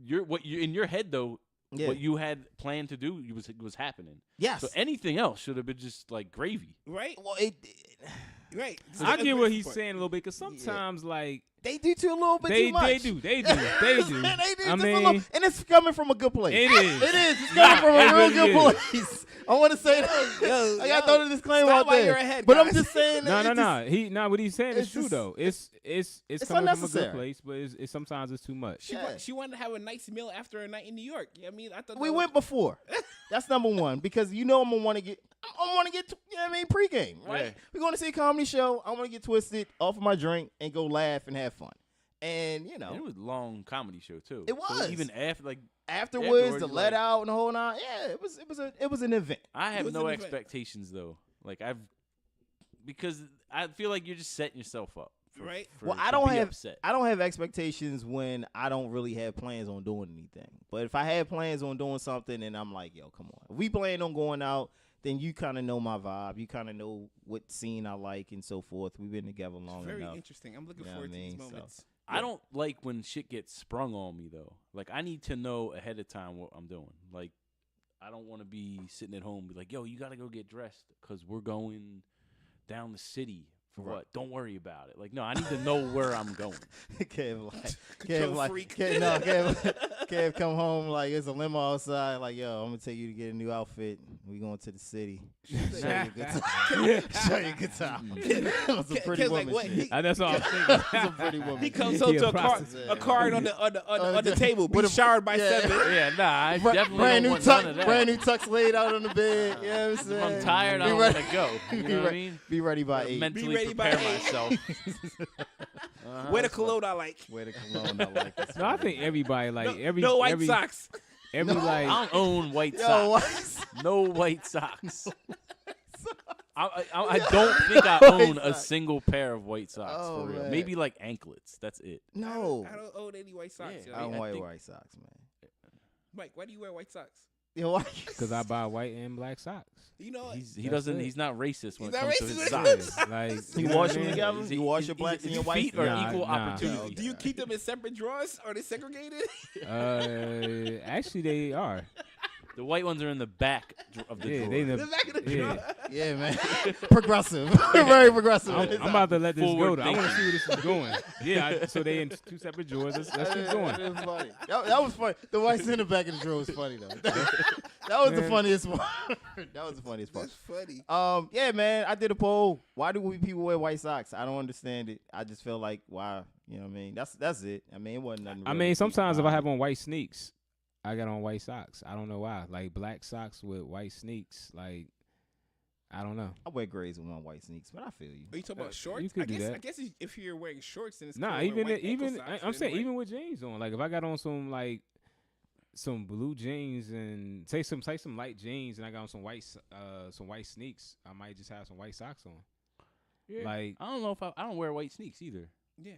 you're in your head though. Yeah. What you had planned to do was happening. Yes. So anything else should have been just like gravy. right? Well, Right. I get what he's Point. saying a little bit because sometimes like they do too a little bit they too much. they do. They do I just a mean, little, and it's coming from a good place. it is. It is. It's coming from It a real really good is. place. I want to say that. Yo, I got to throw the disclaimer stop out while there. you're ahead, But I'm guys. just saying. No, that no, it's no. What he's saying is it's true just- though. It's coming from a unnecessary. good place, but it's sometimes it's too much. Yeah. She wanted to have a nice meal after a night in New York. I mean, I thought We that went before. That's number one because you know I'm gonna want to get. I want to get. You know what I mean, pregame. Right. Yeah. We're going to see a comedy show. I want to get twisted off of my drink and go laugh and have fun. And you know, And it was a long comedy show too. It So was. even after like afterwards, the you're let like- out and the whole nine. Yeah, it was an event. I have was no an event. expectations though. Like because I feel like you're just setting yourself up. Right. For, Well, to I don't be have upset. I don't have expectations when I don't really have plans on doing anything. But if I had plans on doing something and I'm like, yo, come on. If we plan on going out, then you kind of know my vibe. You kind of know what scene I like and so forth. We've been together long Very enough. interesting. I'm looking You know forward what I to these mean? So- moments. I don't like when shit gets sprung on me though. Like I need to know ahead of time what I'm doing. Like I don't want to be sitting at home and be like, yo, you got to go get dressed because we're going down the city for Right. what? Don't worry about it. Like no, I need to know where I'm going. Kev like, Control Kev like, freak. Kev come home like it's a limo outside. Like, yo, I'm gonna take you to get a new outfit. We going to the city. Show you a good time. Show you a good time. That was a pretty Kev's like, woman. what? shit. That's all I'm thinking. That's a pretty woman. He comes shit. home He to a a prostitute. card on the table. Be With a- showered by yeah. 7. Yeah, nah, I Bra- definitely brand don't new want tuck, none of that. brand new tux laid out on the bed. You know what I'm If saying? I'm tired, I Be don't ready- want to go. You be know what I re- mean? Be ready by 8. Mentally ready by prepare 8. myself. Wear the cologne I like. Way to cologne, I like this. No, I think everybody like every No white every, socks. every No. like I don't own white Yo, socks. what? No white socks. I don't think I own a socks. single pair of white socks Oh, for real. man. Maybe like anklets. That's it. No. I don't own any white socks. Yeah, yo. I don't I wear think- white socks, man. Mike, why do you wear white socks? Yo, why? because I buy white and black socks. You know, He That's doesn't. it. He's not racist when He's it not comes to racist his when it socks. comes Like You know wash what I them mean? together? Is You wash your blacks and your whites? feet or Nah, equal nah. opportunity? do you keep them in separate drawers? Are they segregated? Actually, they are. The white ones are in the back of the Yeah, drawer. they in the the. back of the Yeah. drawer. Yeah, man. Progressive. Very progressive. I'm about to let this go. Forward Though. I want to thinking. see where this is going. Yeah, so they in two separate drawers. Let's keep going. That was funny. That was funny. The whites in the back of the drawer was funny though. That was the funniest one. That was the funniest part. That's funny. Yeah, man. I did a poll. Why do we people wear white socks? I don't understand it. I just feel like why. You know what I mean? That's it. I mean, it wasn't nothing. I really mean, deep sometimes if I behind have it. on white sneaks, I got on white socks. I don't know why. Like black socks with white sneaks. Like I don't know. I wear grays with my white sneaks, but I feel you. Are you talking about shorts? you could I do guess. that. I guess if you're wearing shorts, then it's Nah, cool to wear even white ankle even socks, I'm right? saying even with jeans on. Like if I got on some like some blue jeans and say some light jeans and I got on some white sneaks, I might just have some white socks on. Yeah. Like I don't know if I don't wear white sneaks either. Yeah.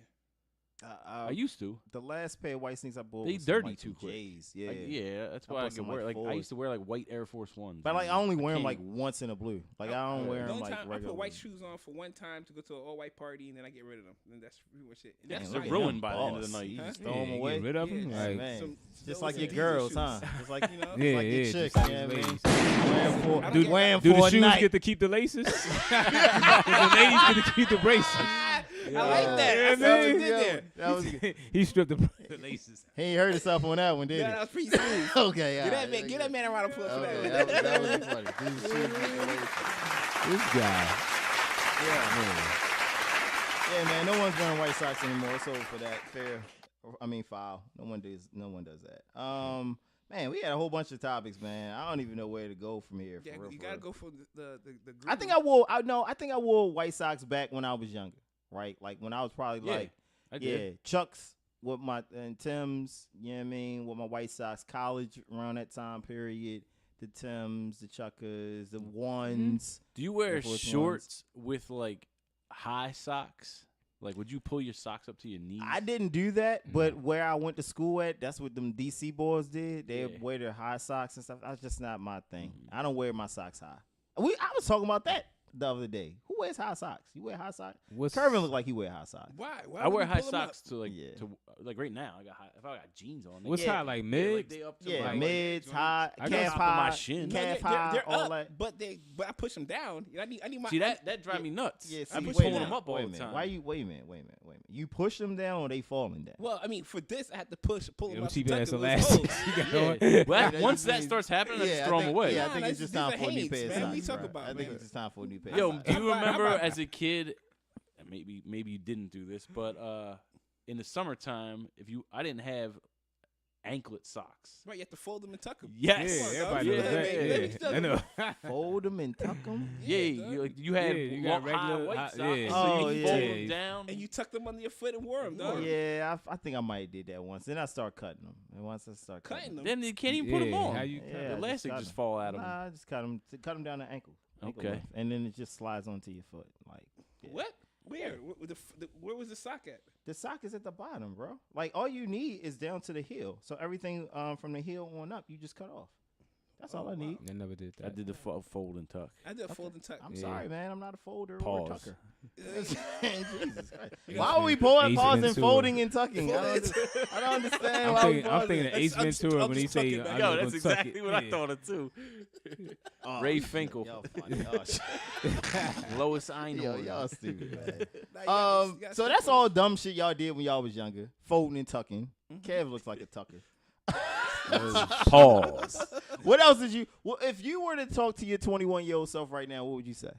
I used to. The last pair of white sneaks I bought They was some, dirty like, too quick. J's. Yeah. Like, yeah, that's I why I bought can some, wear. like, Like I fours. used to wear like white Air Force Ones. But like I only wear them can't like once in a blue. Like I don't wear The them only like time I regular. put white ones. shoes on for one time to go to an all white party and then I get rid of them. And that's pretty much it. And That's that's look how at you- ruined him, by the end of the boss. night. You Huh? just yeah, throw them you away. get rid of them. Yeah, Like man. Some- Just those like are your diesel girls, shoes. huh? Just like You know? just like your yeah, chicks, just like you know what I mean? ladies. Wearing for, I don't get- wearing Do for the a shoes night. get to keep the laces? the ladies get to keep the braces. I like that. Yeah, That's what you man. did there. That was He stripped the laces. he ain't hurt himself on that one, did Yeah, that he? was pretty smooth. Okay, Give that man, give that man a round of applause for Okay, that. that was funny. These shoes get away from- This guy. Yeah. Man. Yeah, man. No one's wearing white socks anymore. It's over for that. Fair. I mean, foul. No one does that. Man, we had a whole bunch of topics, man. I don't even know where to go from here. Yeah, for real, you for gotta real. go for the I think I wore. I think I wore white socks back when I was younger. Right, like when I was probably Yeah, like, I did. Chucks with my and Timbs. You know what I mean? With my white socks. College around that time period. The Timbs, the Chuckers, the ones. Do you wear Before it's shorts with like high socks? Like, would you pull your socks up to your knees? I didn't do that, but where I went to school at, that's what them DC boys did. They Yeah. wear their high socks and stuff. That's just not my thing. I don't wear my socks high. I was talking about that the other day. Who wears high socks? You wear high socks? Curvin look like he wear high socks. Why? I wear would you high pull 'em up? socks to like Yeah. to like right now. I got high, if I got jeans on. What's Yeah. high, like yeah, mid? like they up to Yeah, like, mids, high, I got calf top of my high, shin. No, calf they're high, they're all up, that. but I push them down. I need my. See that drive me nuts. Yeah, see, I'm wait pulling a them minute, up all wait a the minute. time. Wait a minute. You push them down or they falling down? Well, I mean, for this, I had to pull them Them up. cheap tuck ass them. elastics. Oh, You got Yeah. on. Well, Yeah, once that that just starts happening, I just I throw them think- away. Yeah, I Nah, think it's these just time are for a new Hanes, pair of man. What socks. you talking bro. about, I think man? it's just time for a new pair. Yo, of socks. do you How about- remember as a kid? Maybe you didn't do this, but in the summertime, I didn't have anklet socks. Right, you have to fold them and tuck them. Yes, Yeah, everybody Yeah, knows that. yeah, Yeah, I know. Fold them and tuck them. Yeah, you had Yeah, you got high regular- white high- socks, yeah. so Oh, you yeah. fold Yeah. them down. And you tuck them under your foot and wear them, dog. Yeah, I think I might have did that once. Then I start cutting them. And once I start Cutting them. Then you can't even put them Yeah, on. how you cut Yeah, the I just elastic cut just 'em. fall out of them. Nah, I just cut them down the ankle. Okay. length, and then it just slides onto your foot. Like yeah. What? Where? Where was the sock at? The sock is at the bottom, bro. Like all you need is down to the heel. So everything from the heel on up, you just cut off. That's all I need. I never did that. I did the fold and tuck. I did a fold and tuck. I'm Yeah. sorry, man. I'm not a folder or a Pause. tucker. Jesus Christ. You Why got are we Ace pausing, Ventura. folding, and tucking? I don't understand why we I'm thinking of Let's- Ace I'm just- Ventura I'm when he just say, tucking back. I'm Yo, gonna that's tuck exactly it. what I Yeah. thought of too. Oh, Ray Finkel. Y'all funny. Oh, shit. Lois Yo, Einhorn. y'all stupid, man. Nah, you gotta So stick that's with all dumb shit y'all did when y'all was younger. Folding and tucking. Kev looks like a tucker. Pause. What else did you? Well, if you were to talk to your 21-year-old self right now, what would you say?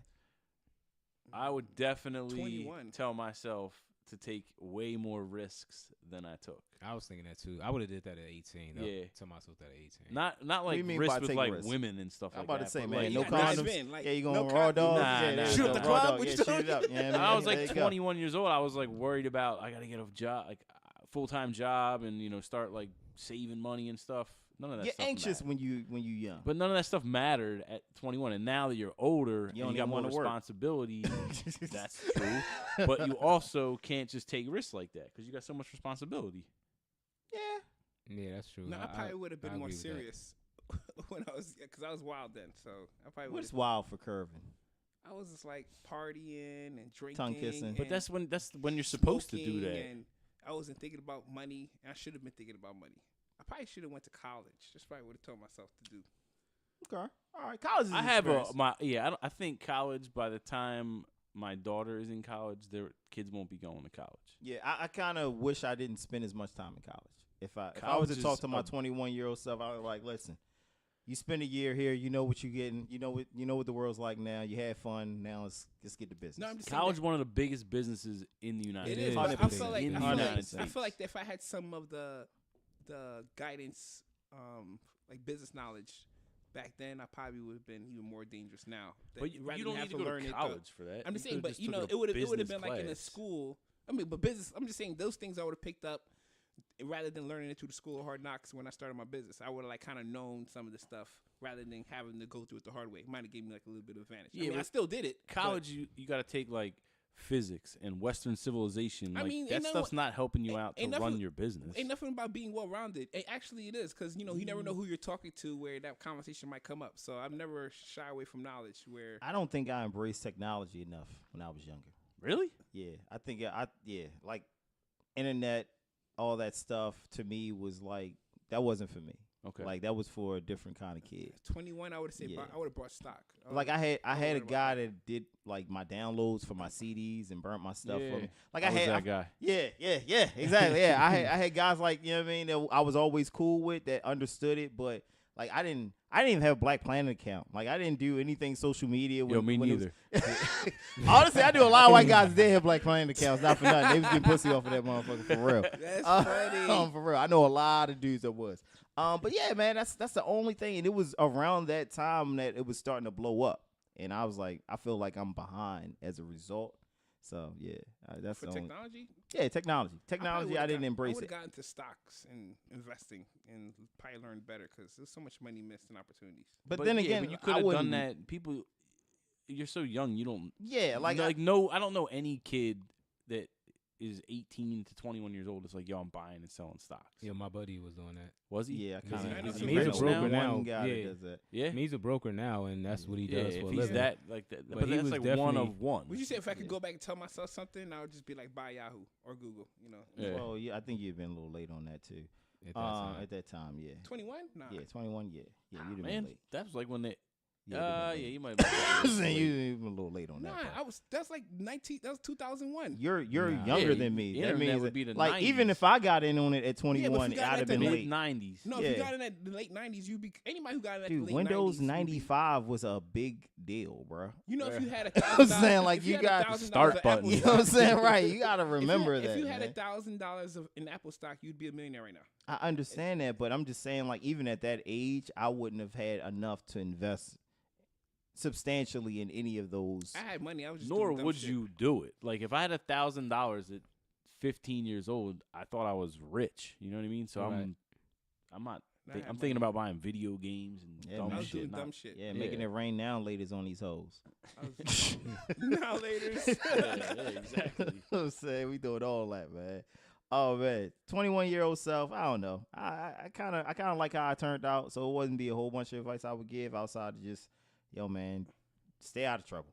I would definitely 21. tell myself to take way more risks than I took. I was thinking that too. I would have did that at 18. Though. Yeah. Tell myself that at 18. Not do like you mean risk by with take like risks? women and stuff I'm like about that. to say, but, man, like, no you gotta condoms. dive in, like, Yeah, you no going raw condoms. dog? Nah, yeah, nah, yeah, Shoot go the raw club, dog. what Yeah, you shoot doing? it up. Yeah, And man. I was There like you go. 21 years old. I was like worried about I gotta get a job, like full-time job, and start like saving money and stuff. None of that You're stuff anxious mattered. when you young. But none of that stuff mattered at 21. And now that you're older You and don't you got even more wanna work. responsibility, that's true. But you also can't just take risks like that because you got so much responsibility. Yeah. Yeah, that's true. No, I probably would have I been more agree with that. serious when I was, because I was wild then. So I probably would. What's wild for Curvin? I was just like partying and drinking, Tongue kissing. But and that's when you're supposed to do smoking, that. And I wasn't thinking about money. And I should have been thinking about money. I probably should have went to college. That's probably what I told myself to do. Okay. All right. College is I have experience. I think college, by the time my daughter is in college, their kids won't be going to college. Yeah, I kind of wish I didn't spend as much time in college. If I was College to talk is to my a- 21-year-old self, I was like, listen, you spend a year here, you know what you're getting, you know what the world's like now. You had fun. Now let's get the business. No, I'm just saying College that- is one of the biggest businesses in the United It States. is. Hundred But I percent. feel like In the I feel United like, States. I feel like if I had some of the guidance, like business knowledge back then, I probably would have been even more dangerous now. But rather you than don't have need to go learn to it, college for that. I'm just You saying, could've but took a it would have business been like in a class. school. I mean, but business. I'm just saying those things I would have picked up rather than learning it through the school of hard knocks when I started my business. I would have like kind of known some of the stuff rather than having to go through it the hard way. It might have gave me like a little bit of advantage. Yeah, I mean, I but still did it. but- College, you got to take like physics and Western civilization. I Like, mean, that ain't stuff's not helping you out to ain't run nothing- your business. Ain't nothing about being well rounded. Actually, it is because you never know who you're talking to where that conversation might come up. So I'm never shy away from knowledge. Where I don't think I embraced technology enough when I was younger. Really? Yeah, I think like internet, all that stuff to me was like that wasn't for me. Okay. Like that was for a different kind of kid. 21, I would have said Yeah. I would have brought stock. Like I had a worried about guy that did like my downloads for my CDs and burnt my stuff Yeah. for me. Like I was had that guy. Yeah, exactly. Yeah, I had guys like, you know what I mean, that I was always cool with that understood it, but like I didn't I didn't even have a Black Planet account. Like, I didn't do anything social media. Yo, me neither. Honestly, I do a lot of white guys that have Black Planet accounts. Not for nothing. They was getting pussy off of that motherfucker for real. That's funny. For real. I know a lot of dudes that was. But yeah, man, that's the only thing. And it was around that time that it was starting to blow up. And I was like, I feel like I'm behind as a result. So yeah, that's For the only. technology? Yeah, technology. I didn't embrace I would it. have gotten into stocks and investing and probably learned better because there's so much money missed and opportunities. But then yeah, again, but you could I have wouldn't. done that. People, you're so young. You don't. Yeah, I don't know any kid that is 18 to 21 years old. It's like, yo, I'm buying and selling stocks. Yeah, my buddy was doing that. Was he? Yeah, He's kind of. a broker now. One guy Yeah. that does that. Yeah. I mean, he's a broker now, and that's what he does if for a he's living. that like that, But but he that's was like one definitely- of one. Would you say if I could go back and tell myself something, I would just be like, buy Yahoo or Google, you know? Yeah. Well, yeah, I think you've been a little late on that too. At that time. At that time, yeah. 21? Nah. Yeah, 21. Yeah, you'd have been Man, late. that was like when they. Yeah, Yeah, you might. I'm saying you've been a little late on Nah, that. part. that's like 19, that was 2001. You're Nah. younger Yeah, than me. the That internet means would be the like 90s. even if I got in on it at if 21, you got I'd have at been the late. Mid 90s. No, Yeah. if you got in at the late 90s, you'd be, anybody who got in at Dude, the late Windows 90s, you'd be- 95 was a big deal, bro. You know, if you had I'm $1,000, saying, like, if you had got $1,000 start of button. Apple You stock- know what I'm saying? Right. You got to remember if that. you had man. $1,000 of in Apple stock, you'd be a millionaire right now. I understand that, but I'm just saying, like, even at that age, I wouldn't have had enough to invest substantially in any of those. I had money. I was just Nor doing dumb would shit. you do it. Like if I had $1,000 at 15 years old, I thought I was rich. You know what I mean? So Right. I'm not. I had I'm thinking money. about buying video games and Yeah, dumb man. I was shit. doing not- dumb shit. Yeah, making Yeah. it rain now laters on these hoes. I was now later. yeah, exactly. I'm saying we doing all that, man. Oh man, 21-year-old self. I don't know. I kind of like how I turned out. So it wasn't be a whole bunch of advice I would give outside of just, yo man, stay out of trouble.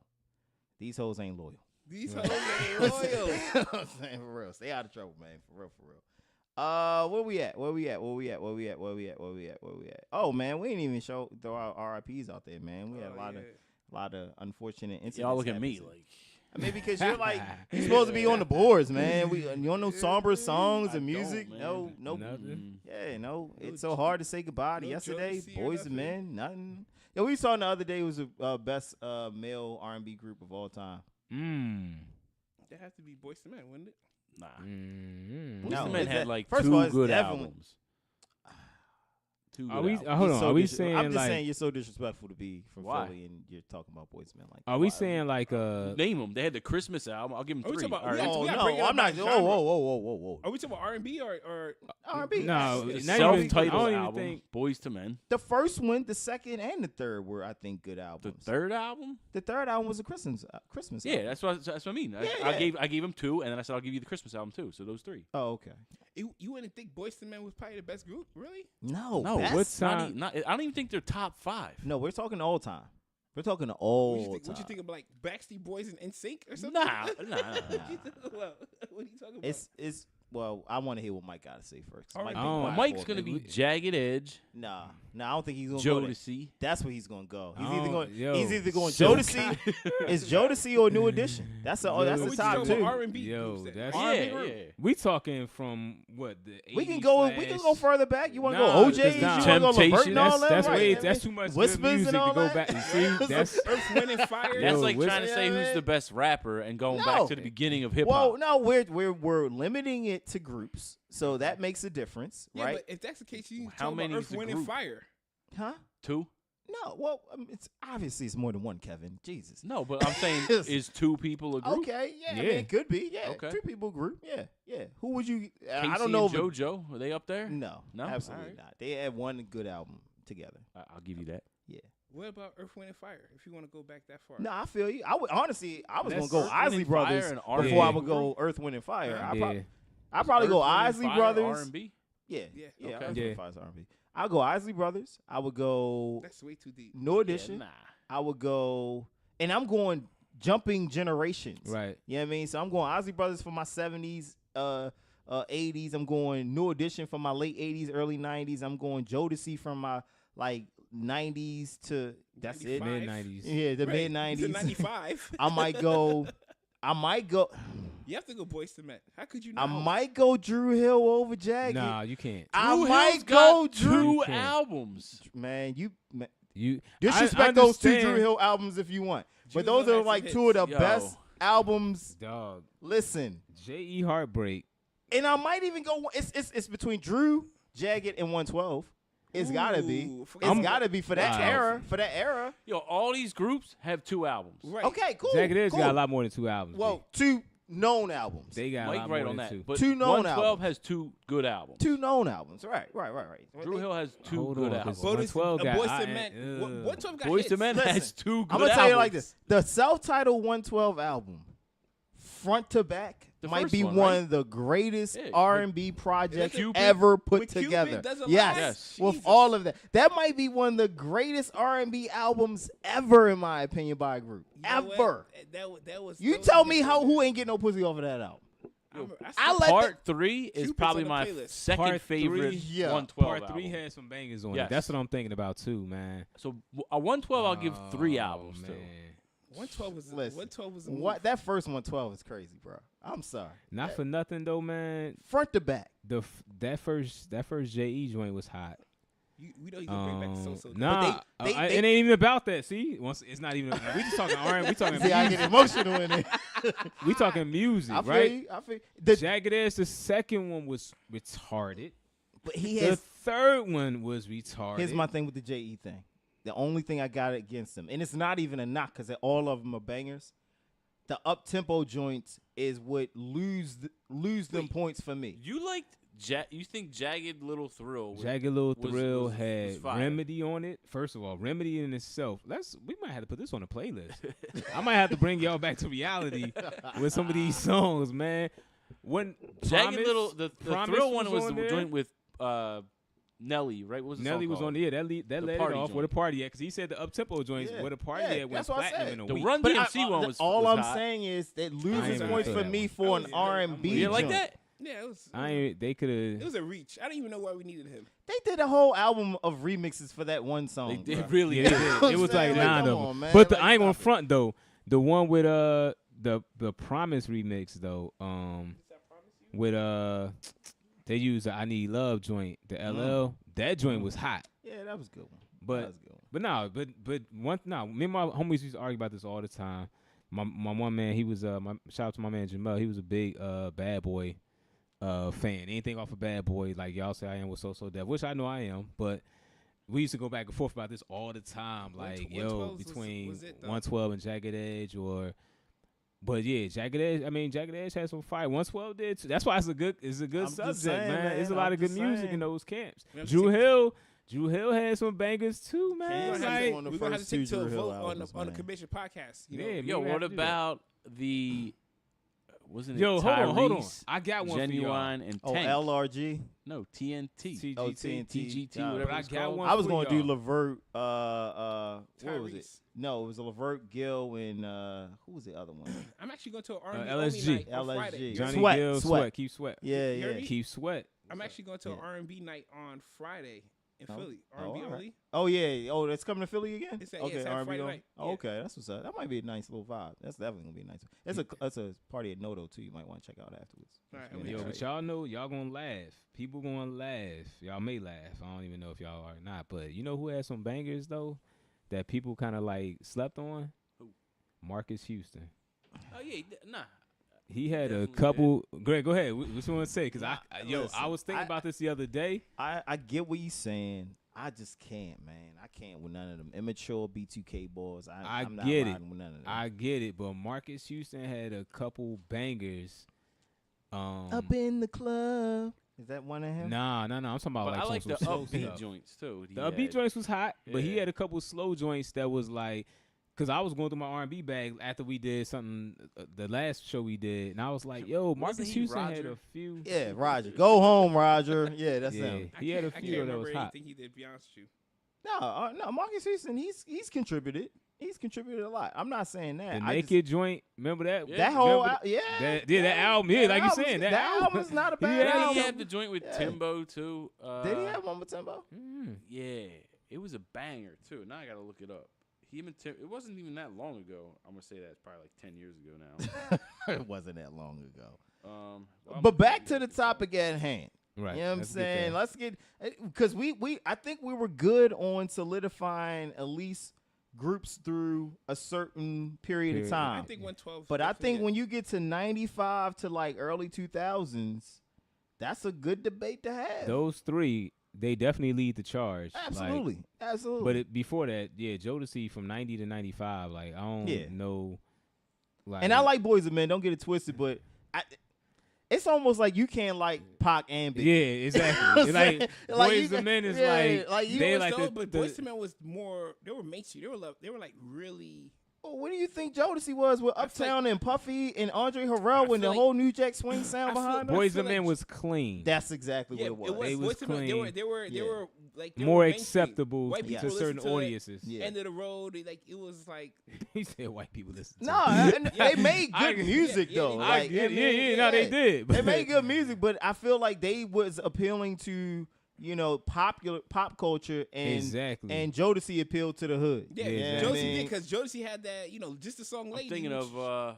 These hoes ain't loyal. These hoes ain't loyal. I'm saying for real, stay out of trouble, man. For real. Where we at? Oh man, we didn't even throw our RIPs out there, man. We had a lot of unfortunate incidents. Y'all look at me happen. like. I mean, because you're like you're supposed to be on the boards, man. You don't know somber songs I and music. don't, No. Nothing. Yeah, no. It's so hard to say goodbye to no yesterday. Jodeci or Boys and nothing? Men, nothing. Yeah, we saw the other day was the best male R&B group of all time. That has to be Boyz II Men, wouldn't it? Nah. Mm-hmm. Boyz No, II Men it's had that- like first of all, two it's good definitely- albums. Two Are good we? albums. Hold He's on. so Are we dis- saying I'm just like? saying you're so disrespectful to be from Why? Philly and you're talking about Boyz II Men like. Are we why? saying like? Name them. They had the Christmas album. I'll give them Are we three. talking about- All right. Oh we gotta no, break it up I'm by not. genre. Whoa. Are we talking about R&B or R&B. No, The not even- self-titled I don't even album, think- Boyz II Men. The first one, the second, and the third were, I think, good The albums. third album. The third album was a Christmas. Yeah, album. that's what I mean. Yeah, I yeah. gave him two, and then I said I'll give you the Christmas album too. So those three. Oh, okay. you wouldn't think Boyz II Men was probably the best group? Really? No, No, best? what's Not, time? not, I don't even think they're top 5. No, we're talking all time. We're talking What all you think? time. What you think of like Backstreet Boys and NSYNC or something? Nah. What you think about? What are you talking about? It's well, I want to hear what Mike got to say first. All right. Mike Oh, been quiet Mike's for a gonna be minute. Jagged Edge, Nah, I don't think he's gonna go there. Jodeci. That's where he's gonna go. He's Oh, either going. yo. He's either going So Jodeci. It's Jodeci or New Edition. That's the Yo. that's Are the we top talking about two. R&B Yo, groups then? that's- R&B Yeah, group. yeah. We talking from what the 80s We can go. We can go further back. You want to go Nah, OJ's? You nah. want to go Levert Temptation. and all that? That's right. way. I That's mean, too much good Whispers music and to all go that. back. You see, that's Earth, Wind, and Fire. That's Yo, like what's- trying to say Yeah, who's man. the best rapper and going No. back to the beginning of hip Well, hop. no, we're limiting it to groups, so that makes a difference, Yeah, right? but if that's the case, you How talk many about is Earth, the Wind, and group? Fire. Huh? 2? No. Well, it's obviously it's more than one, Kevin. Jesus. No, but I'm saying is 2 people a group? Okay. Yeah. I Yeah. mean, it could be. Yeah. Okay. 2 people group. Yeah. Who would you? I Casey don't know. and if- JoJo, are they up there? No. No? Absolutely Alright. not. They had one good album together. I'll give you that. Yeah. What about Earth, Wind, and Fire? If you want to go back that far. No, I feel you. I would honestly. I was That's gonna go Earth, Wind, Isley and Brothers Fire and before I R&B would go group? Earth, Wind, and Fire. yeah. I'd probably go Earth, Wind, and Isley Fire, Brothers. R&B? Yeah. Yeah. Yeah. Okay. Earth, Wind, Yeah. and Fire's R&B. I'll go Isley Brothers. I would go That's way too deep. New Edition. Yeah, nah. I would go, and I'm going jumping generations. Right. You know what I mean? So I'm going Ozzy Brothers for my 70s, 80s. I'm going New Edition for my late 80s, early 90s. I'm going Jodeci from my like 90s to that's it. 95. Mid 90s. Yeah, the Right. mid To 90s. 95. I might go. You have to go Boyz II Men. How could you I not? might go Dru Hill over Jagged. Nah, you can't. I Dru might Hill's go got Dru. two You can't. albums. Man, You disrespect I those two understand. Dru Hill albums if you want, Dru but those Hill are had some like two of the hits. Yo. best albums. Dog. Listen, J.E. Heartbreak. and I might even go. It's between Dru, Jagged, and 112. It's gotta be. Ooh, It's gotta be for that Wow. era. For that era. Yo, all these groups have 2 albums. Right. Okay, cool. Jagged Edge cool. got a lot more than 2 albums. Well, 2 known albums. they got a Mike lot right more on than that. 2. But 2 known 112 albums. has 2 good albums. 2 known albums. Right. Dru Hill has 2 Hold good on, albums. 'cause 112 got Boyz I- II Men. 112 got Boyz hits. II Men Listen, has 2 good I'm gonna albums. tell you like this: the self-titled 112 album, front to back, The might first be one, one right? of the greatest Yeah, R&B projects Cupid- ever put with Cupid together. does a lot. Yes, Yes. with Jesus. all of that, that might be one of the greatest R&B albums ever, in my opinion, by a group. You know what? Ever. That was. You that was tell a me hit how on who there. ain't getting no pussy off of that album? I let Part 3 is Cupid's probably on the my playlist. second Part favorite 3, yeah. 112 Part 3 album. had some bangers on Yes. it. That's what I'm thinking about too, man. So a 112 I'll give 3 Oh, albums to. man. 112 was. Listen, 112 was. A what move. that first 112 is crazy, bro. I'm sorry. Not for nothing though, man. Front to back. That first J.E. joint was hot. We know you gonna bring back the so. Nah, they- it ain't even about that. See, once it's not even. We just talking R&B. We talking. See, I get emotional in it. We talking music, I feel right? you. I feel the, Jagged Edge. The second one was retarded. but he The has. third one was retarded. Here's my thing with the JE thing. The only thing I got against him, and it's not even a knock because all of them are bangers. The up tempo joints is what lose them points for me. You liked you think Jagged Little Thrill was, Jagged Little was- Thrill was had fire. Remedy on it. First of all, Remedy in itself. We might have to put this on a playlist. I might have to bring y'all back to reality with some of these songs, man. When Jagged Promise- Little the Promise Thrill one was on the there. joint with Nelly, right? What was the Nelly song was called? on there. That led it party off joint. with a party at because he said the up tempo joints Yeah. with a party Yeah, at went that's what I platinum said. in a The week. Run But DMC one was all was I'm hot. saying is that I loses ain't points gonna for say me that for one. an I was- R&B. You didn't like joint. that? Yeah, it was. They could It have. was a reach. I didn't even know why we needed him. They did a whole album of remixes for that one song. They did bruh. really. Yeah, did. they did. It was like Like, 9 come of them. on, man. But Like, I ain't gonna stop it. front though. The one with the Promise remix though. With they used I Need Love joint. The LL that joint was hot. Yeah, that was a good one. But that was a good one. But no, me and my homies used to argue about this all the time. My one man, he was shout out to my man Jamel. He was a big Bad Boy fan. Anything off of Bad Boy, like y'all say I am with So Def, which I know I am, but we used to go back and forth about this all the time. Like, 112 between was it, though? 112 and Jagged Edge but yeah, Jagged Edge. I mean, Jagged Edge had some fire. 112 did too. That's why it's a good I'm just subject, saying, man. There's a man. lot I'm of good just music saying. in those camps. We have to Drew Hill had some bangers too, Can't man. say Like, on the We're gonna have to first take two to a Dru Hill vote albums, on the man. commission podcast. You know? Yeah, Yo, we what have to do that. about the? Wasn't it? Yo, hold on. Tyrese, I got one Genuine and Oh, Tank. LRG. No, TNT. Oh, TGT. TGT, Nah, whatever but I it's got called. one. I was for going to do y'all. Levert. What was it? Tyrese. No, it was Levert, Gill, and who was the other one? I'm actually going to an R&B LSG. only night on LSG. Friday. Johnny Johnny Sweat, Gill, Sweat. Keep Sweat. Yeah, You heard yeah. me? Keep Sweat. I'm actually going to an Yeah. R&B night on Friday in Oh. Philly. Oh, R&B all right. only. Oh yeah. Oh, that's coming to Philly again. It's at- yeah, it's at R&B Friday only? night. Oh, Yeah. okay, that's what's up. That might be a nice little vibe. That's definitely gonna be a nice. That's a party at Noto too. You might want to check out afterwards. All right, It's gonna Yo, be but great. y'all know y'all gonna laugh. People gonna laugh. Y'all may laugh. I don't even know if y'all are or not. But you know who had some bangers though that people kind of like slept on? Who? Marcus Houston. Oh yeah, nah. He had a Definitely couple. Greg, go ahead. What you want to say? Because Listen, I was thinking about this the other day. I get what you're saying. I just can't, man. I can't with none of them immature B2K boys. I'm not get it. riding with none of them. I get it, but Marcus Houston had a couple bangers. Up in the club. Is that one of him? Nah. I'm talking about But like I like some the slow upbeat stuff. joints too. The upbeat joints was hot, but he Yeah. had a couple slow joints that was like, cause I was going through my R&B bag after we did something, the last show we did, and I was like, yo, Marcus he Houston had Roger? a few. Yeah, Roger. Go home, Roger. Yeah, that's Yeah. him. He had a I few can't that remember was hot. anything he did, to be honest with you. No, Marcus Houston. He's contributed. He's contributed a lot. I'm not saying that. The I Naked joint, remember that? Yeah. that whole Remember yeah. that album, yeah, like you saying, that album- album's not a He bad had- Did he album. have the joint with Yeah. Timbo too? Did he have one with Timbo? Mm. Yeah, it was a banger too. Now I gotta look it up. it wasn't even that long ago. I'm gonna say that it's probably like 10 years ago now. It wasn't that long ago. Well, But back to the topic at hand. Right. You know what I'm let's get saying? there. Let's get, because I think we were good on solidifying at least groups through a certain period of time. I think 112. But I think when you get to 95 to like early 2000s, that's a good debate to have. Those three, they definitely lead the charge. Absolutely. Like, Absolutely. but before that, yeah, Jodeci from 90 to 95, like I don't know. Like, And I like Boys and Men, don't get it twisted, but it's almost like you can't like Pac and Big. Yeah, exactly. It's like Boys and Men is like you they know like though, the, but the, Boyz II Men was more. They were mainstream. They were like really. Well, what do you think Jodeci was with Uptown and Puffy and Andre Harrell and the like- whole New Jack Swing sound behind them? Boys feel and Men like- was clean. That's exactly Yeah, what it was. They was Boyz II Men, clean. They were like they More were mainstream. acceptable White to people certain listened to it. audiences. Yeah. End of the road. Like it was like He said white people listen. No, they made I- good music yeah, though. they I Like, get, mean, no, they did. They made good music, but I feel like they was appealing to pop culture and Exactly. and Jodeci appealed to the hood. yeah, Yeah, Jodeci I mean, did because Jodeci had that just the song I'm "Lady." thinking which- of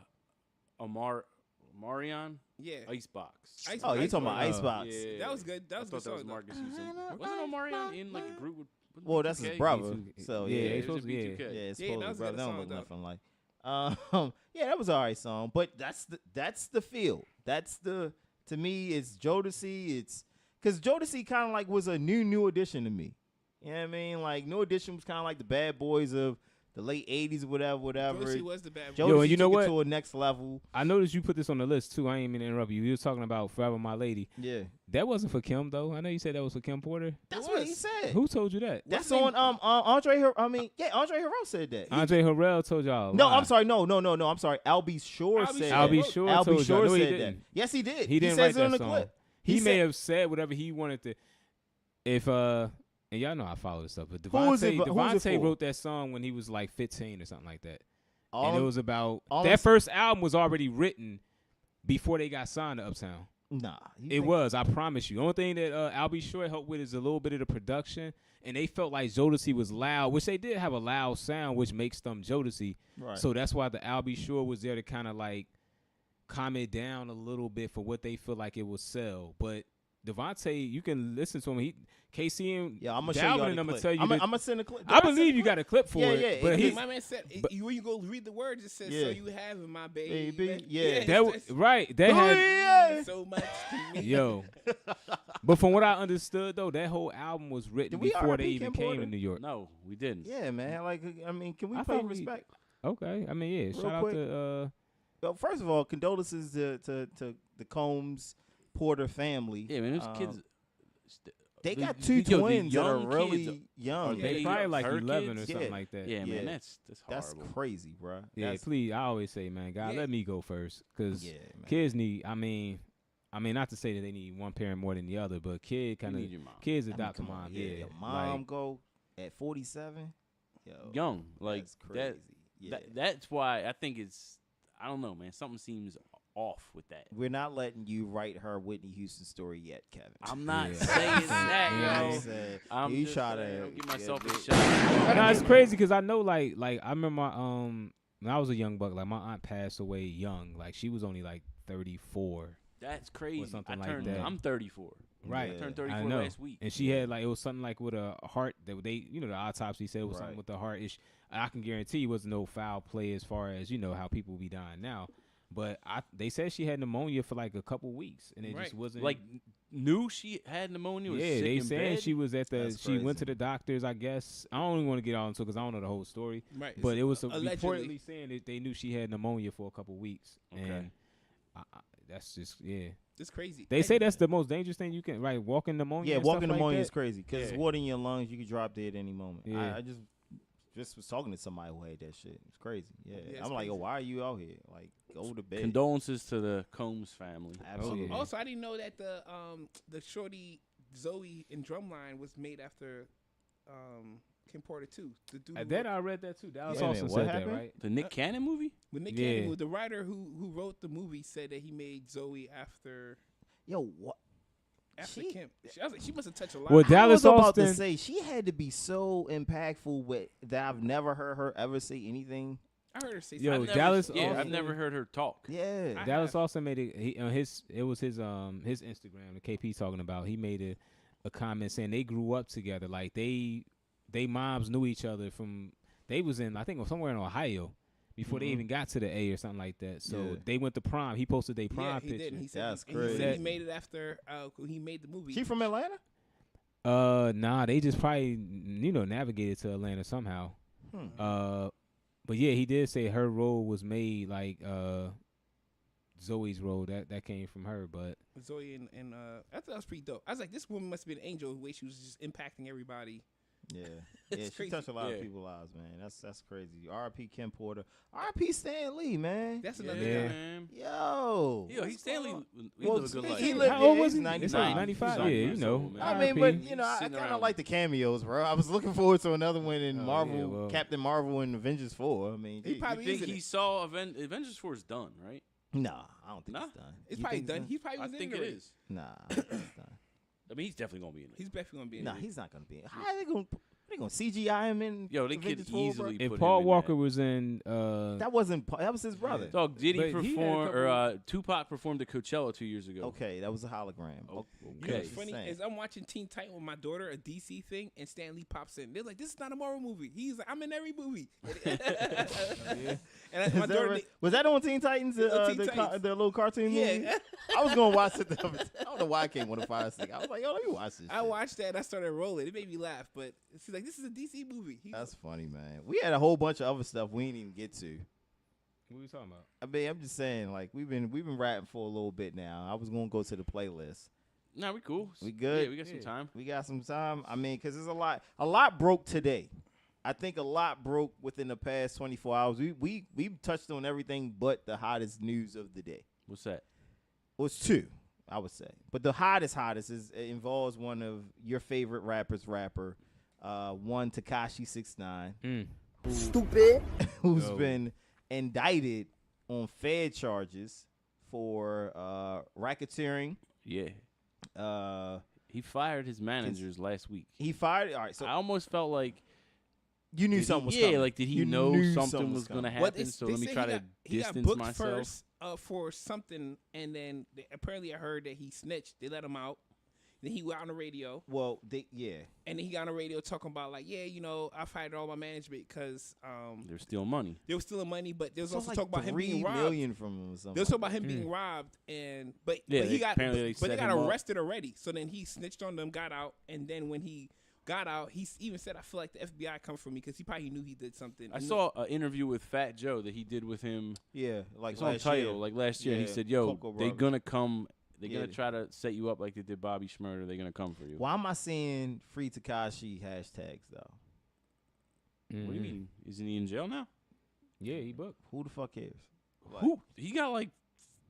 Marion yeah. Icebox. Oh, you talking about Icebox. Icebox? Yeah, That was good. That was I a thought good that was song. Marcus Houston. Wasn't Omarion in like a group with? Well, that's his B2K? brother. B2K. So Yeah, yeah, it's it was supposed to be, B2K. yeah, it's Yeah, supposed that to was be a brother. good They don't song, look though. nothing like. Yeah, that was an alright song, but that's the feel. To me, it's Jodeci. It's because Jodeci kind of like was a new addition to me. You know what I mean? Like New Edition was kind of like the Bad Boys of the late '80s, whatever. Jodeci was the bad. Jodeci Yo, and you know took what? it to a next level. I noticed you put this on the list too. I ain't mean to interrupt you. You was talking about Forever My Lady. Yeah, That wasn't for Kim though. I know you said that was for Kim Porter. that's what he said. Who told you that? That's on Andre. Andre Harrell said that. Andre Harrell told y'all. No, lie. I'm sorry. No. I'm sorry. Albie Shore Albie said Shore. that. Albie Shore Albie told Shore y'all. No, he said that. didn't. Yes, he did. He didn't says write it on that the song. clip. He may said- have said whatever he wanted to. If and y'all know I follow this stuff, but Who was it Devontae for? wrote that song when he was like 15 or something like that. All And it I'm- was about all that I'm- first album was already written before they got signed to Uptown. Nah, It was, I promise you. The only thing that Albie Shore helped with is a little bit of the production, and they felt like Jodeci was loud, which they did have a loud sound, which makes them Jodeci. Right. So that's why the Albie Shore was there to kind of like calm it down a little bit for what they feel like it will sell. But Devontae, you can listen to him. KC and Yeah, I'm gonna show you Dalvin all and the I'm gonna clip. tell you. I'm that- gonna send a clip. I believe you got a clip for Yeah, it. yeah, But it- he, My man said, when you go read the words, it says, Yeah. "So you have my baby." Baby, yeah. that was right. That had Yeah. so much to me. yo. But from what I understood though, that whole album was written Did we before they RIP even Kim came Porter? to New York. No, we didn't. Yeah, man. Like, I mean, can we I pay thought we- respect? Okay, I mean, yeah. Real Shout quick. out to Well, first of all, condolences to the Combs Porter family. Yeah, man, those kids. They the- got two yo, the twins that are young really kids young. are they they probably like her 11 kids? or something Yeah. like that. Yeah, Yeah. man, that's That's horrible. crazy, bro. Yeah, please. I always say, man, God, Yeah. let me go first, because Yeah, man. kids need. I mean, not to say that they need one parent more than the other, but You need your mom. kids I mean, adopt a come on, mom. yeah, Yeah, your mom like, go at 47. Yo, Young, like that's crazy. Yeah. That's why I think it's. I don't know, man. Something seems off with that. We're not letting you write her Whitney Houston story yet, Kevin. I'm not Yeah. saying that, Yeah. yo. Said, I'm you just try saying, to don't give myself yeah, a shot. no, it's crazy because I know, like I remember when I was a young buck, like my aunt passed away young, like she was only like 34. That's crazy. something I like turned. that. I'm 34. Right. I turned I 34 know. last week. And she had like, it was something like with a heart that they, the autopsy said it was something Right. with the heart issue. I can guarantee it wasn't no foul play as far as how people be dying now. But they said she had pneumonia for like a couple weeks, and it Right. just wasn't Like knew she had pneumonia. Was yeah, sick they in saying bed? she was at the. That's She went to crazy. the doctors, I guess. I don't even want to get all into it because I don't know the whole story. Right. But it was Allegedly. reportedly saying that they knew she had pneumonia for a couple weeks, Okay. and that's just It's crazy. They say that's the most dangerous thing you can walking pneumonia. Yeah, and walking stuff like pneumonia that. is crazy because it's Yeah. water in your lungs. You could drop dead any moment. Yeah. I just was talking to somebody who had that shit. It's crazy. Yeah, it's I'm like, crazy. oh, why are you out here? Like, go to bed. Condolences to the Combs family. Absolutely. yeah. Also, I didn't know that the shorty Zoe in Drumline was made after Kim Porter too. The dude who That wrote- I read that too. Dallas Wait a Austin minute, said what that, happened? right? The Nick Cannon movie? when Nick Yeah. Cannon, the writer who wrote the movie said that he made Zoe after Yo, what? after She- Kim. I was like, she must have touched a lot. Well, of I Dallas was about Austin. to say she had to be so impactful with that. I've never heard her ever say anything. I heard her say Yo, something. I've never, Dallas yeah, I've Austin- never heard her talk. Yeah, I- Dallas also made it. It was his Instagram. The KP talking about. He made a comment saying they grew up together. Like they moms knew each other from. They was in, I think, somewhere in Ohio before they even got to the A or something like that. So Yeah. they went to prom. He posted their Yeah, prom he picture. did. And he said That's he said crazy. he made it after he made the movie. she from Atlanta. Nah, they just probably navigated to Atlanta somehow. But yeah, he did say her role was made like Zoe's role that came from her. But Zoe and I thought that was pretty dope. I was like, this woman must have been an angel the way she was just impacting everybody. Yeah, It's yeah, she crazy. touched a lot of Yeah. people's lives, man. That's crazy. R.I.P. Kim Porter. R.I.P. Stan Lee, man. That's Yeah, another Yeah. guy. man. Yo, Yo, what's he's Stanley. going He Well, live a good he life. lived- how old yeah, was he's he? 95. It's like He's 95. like Yeah, you 90 know. old, man. on? I mean, but RIP. you know, I Sitting kind of around. like the cameos, bro. I was looking forward to another one in Oh, Marvel, yeah, well. Captain Marvel and Avengers 4. I mean, He geez. probably You think isn't he it? saw Avengers 4 is done, right? Nah, I don't think Nah? it's done. It's You probably think done. He probably I was think in it it. is. Nah, I think it's done. I mean, he's definitely gonna be in it. He's definitely gonna be in Nah, it. he's not gonna be. How are they gonna CGI him in? Yo, they could Avengers 4, bro? easily If put Paul him in Walker that. was in, That wasn't. That was his brother. Dog, did he But he had a perform couple- or Tupac performed at Coachella 2 years ago? Okay, that was a hologram. Oh, You know okay. what's funny Saying. is I'm watching Teen Titan with my daughter, a DC thing, and Stan Lee pops in. They're like, "This is not a Marvel movie." He's like, "I'm in every movie." And my Is that daughter, right? Was that on Teen Titans? Teen Titans. The little cartoon movie. yeah. I was gonna watch it. I don't know why I came on a fire stick. I was like, yo, let me watch this. I shit. watched that and I started rolling. It made me laugh, but she's like, "This is a DC movie." He's That's funny, man. We had a whole bunch of other stuff we didn't even get to. what are you talking about? I mean, I'm just saying, like we've been rapping for a little bit now. I was gonna go to the playlist. Nah, we cool. We good? Yeah, we got some time. We got some time. I mean, because there's a lot broke today. I think a lot broke within the past 24 hours. We touched on everything but the hottest news of the day. What's that? Well, it's two, I would say. But the hottest is it involves one of your favorite rapper, one Tekashi 6ix9ine, Stupid. who's Yo. been indicted on Fed charges for racketeering. Yeah, Uh, he fired his managers last week. he fired. All right, so I almost felt like you knew did something was he, coming. yeah, like did he You know knew something was gonna coming. Well, happen? they- So they let me say try he to got distance booked myself. first for something, and then apparently I heard that he snitched. They let him out. Then he went on the radio, Well, yeah. and then he got on the radio talking about like, yeah, you know, I fired all my management because They're stealing money. they were stealing money, but there was So also like talk about him being $3 robbed. million from him or something. They was talking like about him being robbed, and but Yeah, but he got apparently they but they set got him up. arrested already. So then he snitched on them, got out, and then when he got out, he even said, "I feel like the FBI come for me," because he probably knew he did something. I And saw an interview with Fat Joe that he did with him. yeah, like It's on last title. year. Like last year, he Yeah, said, "Yo, Cocoa they Brothers. gonna come. They're Yeah. gonna try to set you up like they did Bobby Shmurda. They're gonna come for you." Why am I seeing free Tekashi hashtags though? What do you mean? Isn't he in jail now? Yeah, he booked. Who the fuck cares? Like, Who? He got like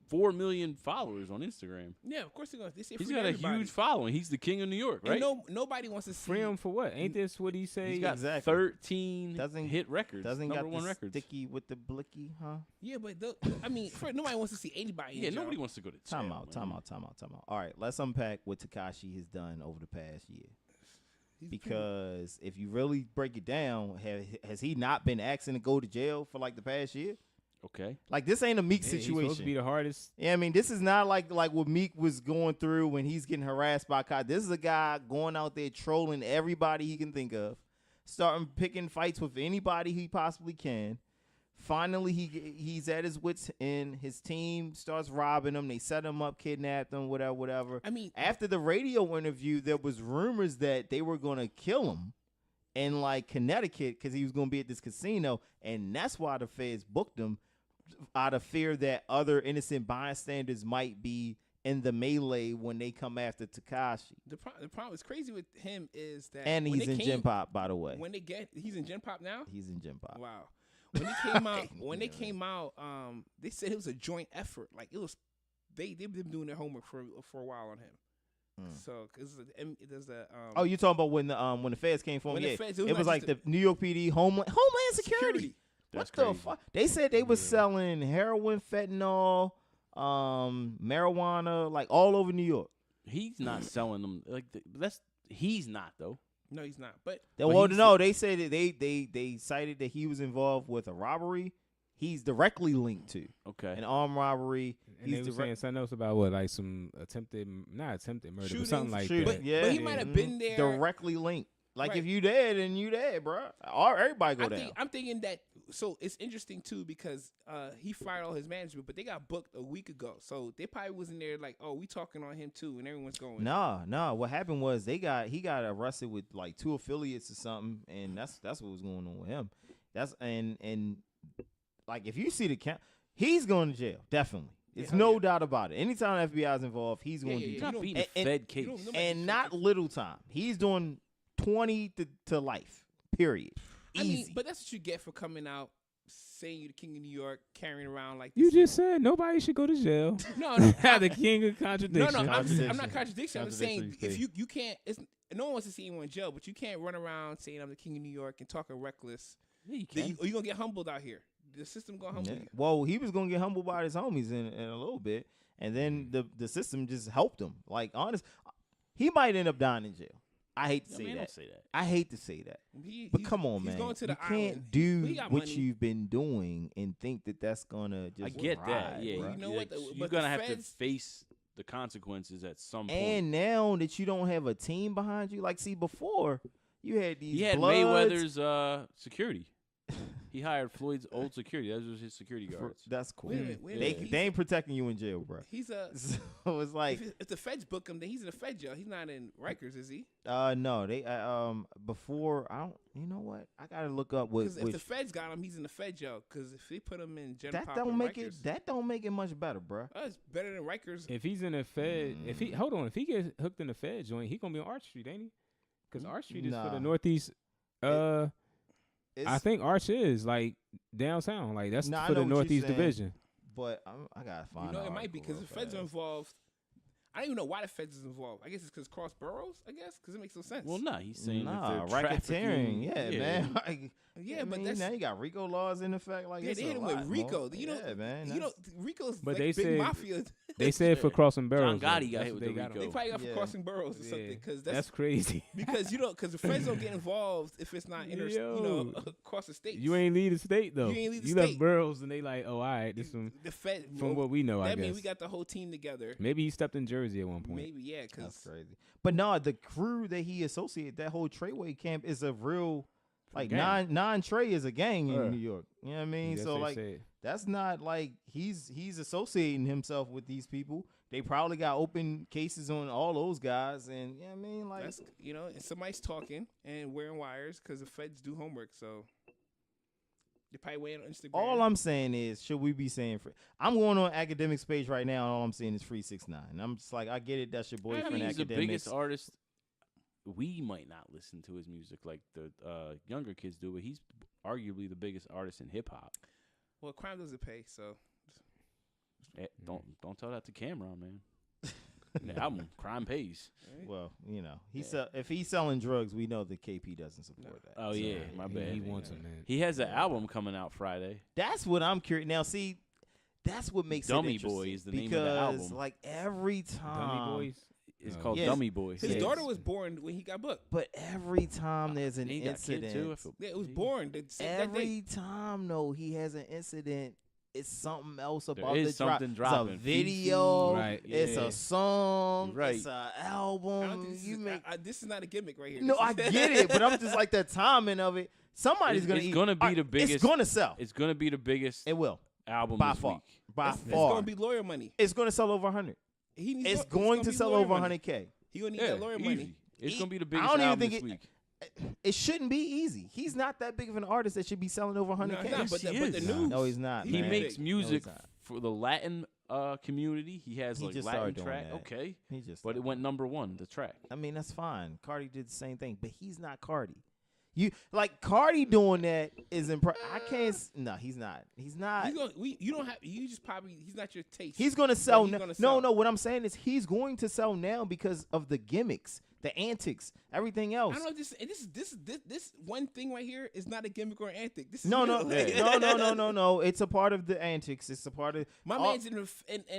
4 million followers on Instagram. yeah, of course they're gonna. They say He's free got a everybody. huge following. He's the king of New York, And right? nobody wants to see. Free him for what? Ain't this what he say? He's got Exactly. 13 Doesn't- hit records. Doesn't number got one the records. sticky with the blicky, huh? Yeah, but I mean, nobody wants to see anybody. Yeah, in jail. nobody wants to go to jail. Time out. All right, let's unpack what Tekashi has done over the past year. He's Because if you really break it down, has he not been asking to go to jail for like the past year? Okay. Like this ain't a Meek Yeah, he's supposed to be situation. the hardest. Yeah, I mean, this is not like what Meek was going through when he's getting harassed by cops. This is a guy going out there trolling everybody he can think of, starting picking fights with anybody he possibly can. Finally, he's at his wits' end. His team starts robbing him. They set him up, kidnapped him, whatever. I mean, After the radio interview, there was rumors that they were going to kill him in like Connecticut because he was going to be at this casino, and that's why the feds booked him out of fear that other innocent bystanders might be in the melee when they come after Tekashi. the problem is crazy with him is that And when he's they in came- Gen Pop, by the way. When they he's in Gen Pop now. He's in Gen Pop. Wow. When he came out, Yeah. came out, they said it was a joint effort. Like it was, they've been doing their homework for a while on him. So because there's a Oh, you talking about when the feds came for him? When the Yeah, feds- it not was like just the New York PD Homeland Security. That's What the crazy. fuck? They said they was selling heroin, fentanyl, marijuana, like all over New York. He's not selling them like he's not though. No, he's not. But Well, he's- no, they said that they cited that he was involved with a robbery. He's directly linked to Okay. an armed robbery. And they were saying something else about what, like some not attempted murder, but something like Shooting, that. yeah. but he might have been there. Directly linked. Like, Right. if you dead, then you dead, bro. Everybody go down. I'm thinking that. So it's interesting too because he fired all his management, but they got booked a week ago. So they probably wasn't there like, oh, we talking on him too, and everyone's going. Nah. What happened was he got arrested with like 2 affiliates or something, and that's what was going on with him. That's and like if you see the count, he's going to jail definitely. It's no doubt about it. Anytime FBI is involved, he's going to He's jail. not beating a Fed case. And not little time. He's doing 20 to life. Period. I Easy. mean, but that's what you get for coming out saying you're the king of New York, carrying around like You this. just said nobody should go to jail. No, The king of contradiction. No, I'm not contradicting. I'm just saying Contradiction, if you can't, no one wants to see anyone in jail, but you can't run around saying I'm the king of New York and talking reckless. Yeah, you Then can. you're gonna get humbled out here. The system gonna humble you. Well, he was gonna get humbled by his homies in a little bit, and then the system just helped him. Like, honest, he might end up dying in jail. I hate to say that. Don't say that. I hate to say that. But come on, man. Going to You the can't island. do He got what money. you've been doing and think that that's gonna just I get that. ride, Yeah, bruh. You know what, You're but gonna the have to feds- face the consequences at some point. And now that you don't have a team behind you, like, see, before you had these He had Bloods. Mayweather's security. He hired Floyd's old security. Those was his security guards. That's cool. Wait a minute. They ain't protecting you in jail, bro. He's a. So it's like, If the feds book him, then he's in a fed jail. He's not in Rikers, is he? no, they before I don't. You know what? I gotta look up what. Because if the feds got him, he's in the fed jail. Because if they put him in general, That don't make it. That don't make it much better, bro. It's better than Rikers. If he's in a Fed, if he gets hooked in the Fed joint, he gonna be on Arch Street, ain't he? Because Arch Street is for Nah. the Northeast. I think Arch is like downtown, like that's Nah, I for know the what you're Northeast saying. Division. But I gotta find. You know, an it might be article because the real feds are fast. involved. I don't even know why the feds is involved. I guess it's because cross boroughs. I guess because it makes no sense. Well, nah, he's saying Nah, if they're racketeering. trafficking. Yeah, man. Like, yeah, but I mean, that's now you got RICO laws in effect. Like, yeah. it's They hit a him with lot Rico. more. You know, Yeah, man. You know, Rico's But like they big said- mafia. They said for crossing boroughs. John Gotti though. got That's hit what with the they got Rico. They him. probably got for Yeah. crossing boroughs or Yeah. something. Because That's crazy. because because the feds don't get involved if it's not Yo. across the state. You ain't lead the state though. You ain't lead the You left state. boroughs and they like, oh, all right, this from the fed what we know. I That guess means we got the whole team together. maybe he stepped in Jersey at one point. Maybe yeah, That's because crazy. But no, the crew that he associated, that whole Treyway camp is a real, like, gang. non-Trey is a gang in Yeah. New York. You know what I mean? Yes, So, they like, said. that's not like he's associating himself with these people. They probably got open cases on all those guys, and you know what I mean, like, that's and somebody's talking and wearing wires because the feds do homework. So they probably wait on Instagram. all I'm saying is, should we be saying free? I'm going on Academics page right now, and all I'm saying is Free 6ix9ine. I'm just like, I get it. That's your I boyfriend. mean, he's the Academics. biggest artist. We might not listen to his music like the younger kids do, but he's arguably the biggest artist in hip hop. Well, crime doesn't pay, so Don't tell that to Cameron, man. The album Crime Pays. Well, if he's selling drugs, we know that KP doesn't support that. Oh So, yeah, my bad. He wants him, man. He has an album coming out Friday. That's what I'm curious. Now, see, that's what makes Dummy it Boy interesting, is the name because, of the album. like, every time, Dummy Boys. It's Oh. called Yes. Dummy Boys. his Yes. daughter was born when he got booked. But every time there's an He got a kid, incident, too. I feel- Yeah, it was born that day. every time though he has an incident, it's something else There about is the drop. something It's dropping. a video, Right, it's yeah. a song, You're right. it's an I don't album. think this, You is, make this is not a gimmick right here. no, This I is- get it, but I'm just like the timing of it. Somebody's It's gonna eat. gonna be All right, the biggest- It's gonna sell. It's gonna be the biggest It will album by this far. week. By It's far, gonna be lawyer money. it's gonna sell over 100. He needs It's it's going gonna to be sell lawyer over money. 100K. He gonna need Yeah, that lawyer easy. money. It's He- gonna be the I biggest don't even album think this it- week. It shouldn't be easy. He's not that big of an artist that should be selling over 100K. No, he's not, but Yes, the, he but the is. news. No, he's not. He He man. makes big. music No, he's not. for the Latin community. He has He like just Latin started doing track. that. Okay, He just. but it went number one. The track. I mean, that's fine. Cardi did the same thing, but he's not Cardi. You like Cardi doing that is I can't. No, he's not. He's not. He's gonna, you don't have. You just probably. He's not your taste. He's gonna sell. he's Now. gonna sell. No. What I'm saying is he's going to sell now because of the gimmicks. the antics, everything else. I don't know. This one thing right here is not a gimmick or an antic. This is No, real. no. It's a part of the antics. It's a part of My man's in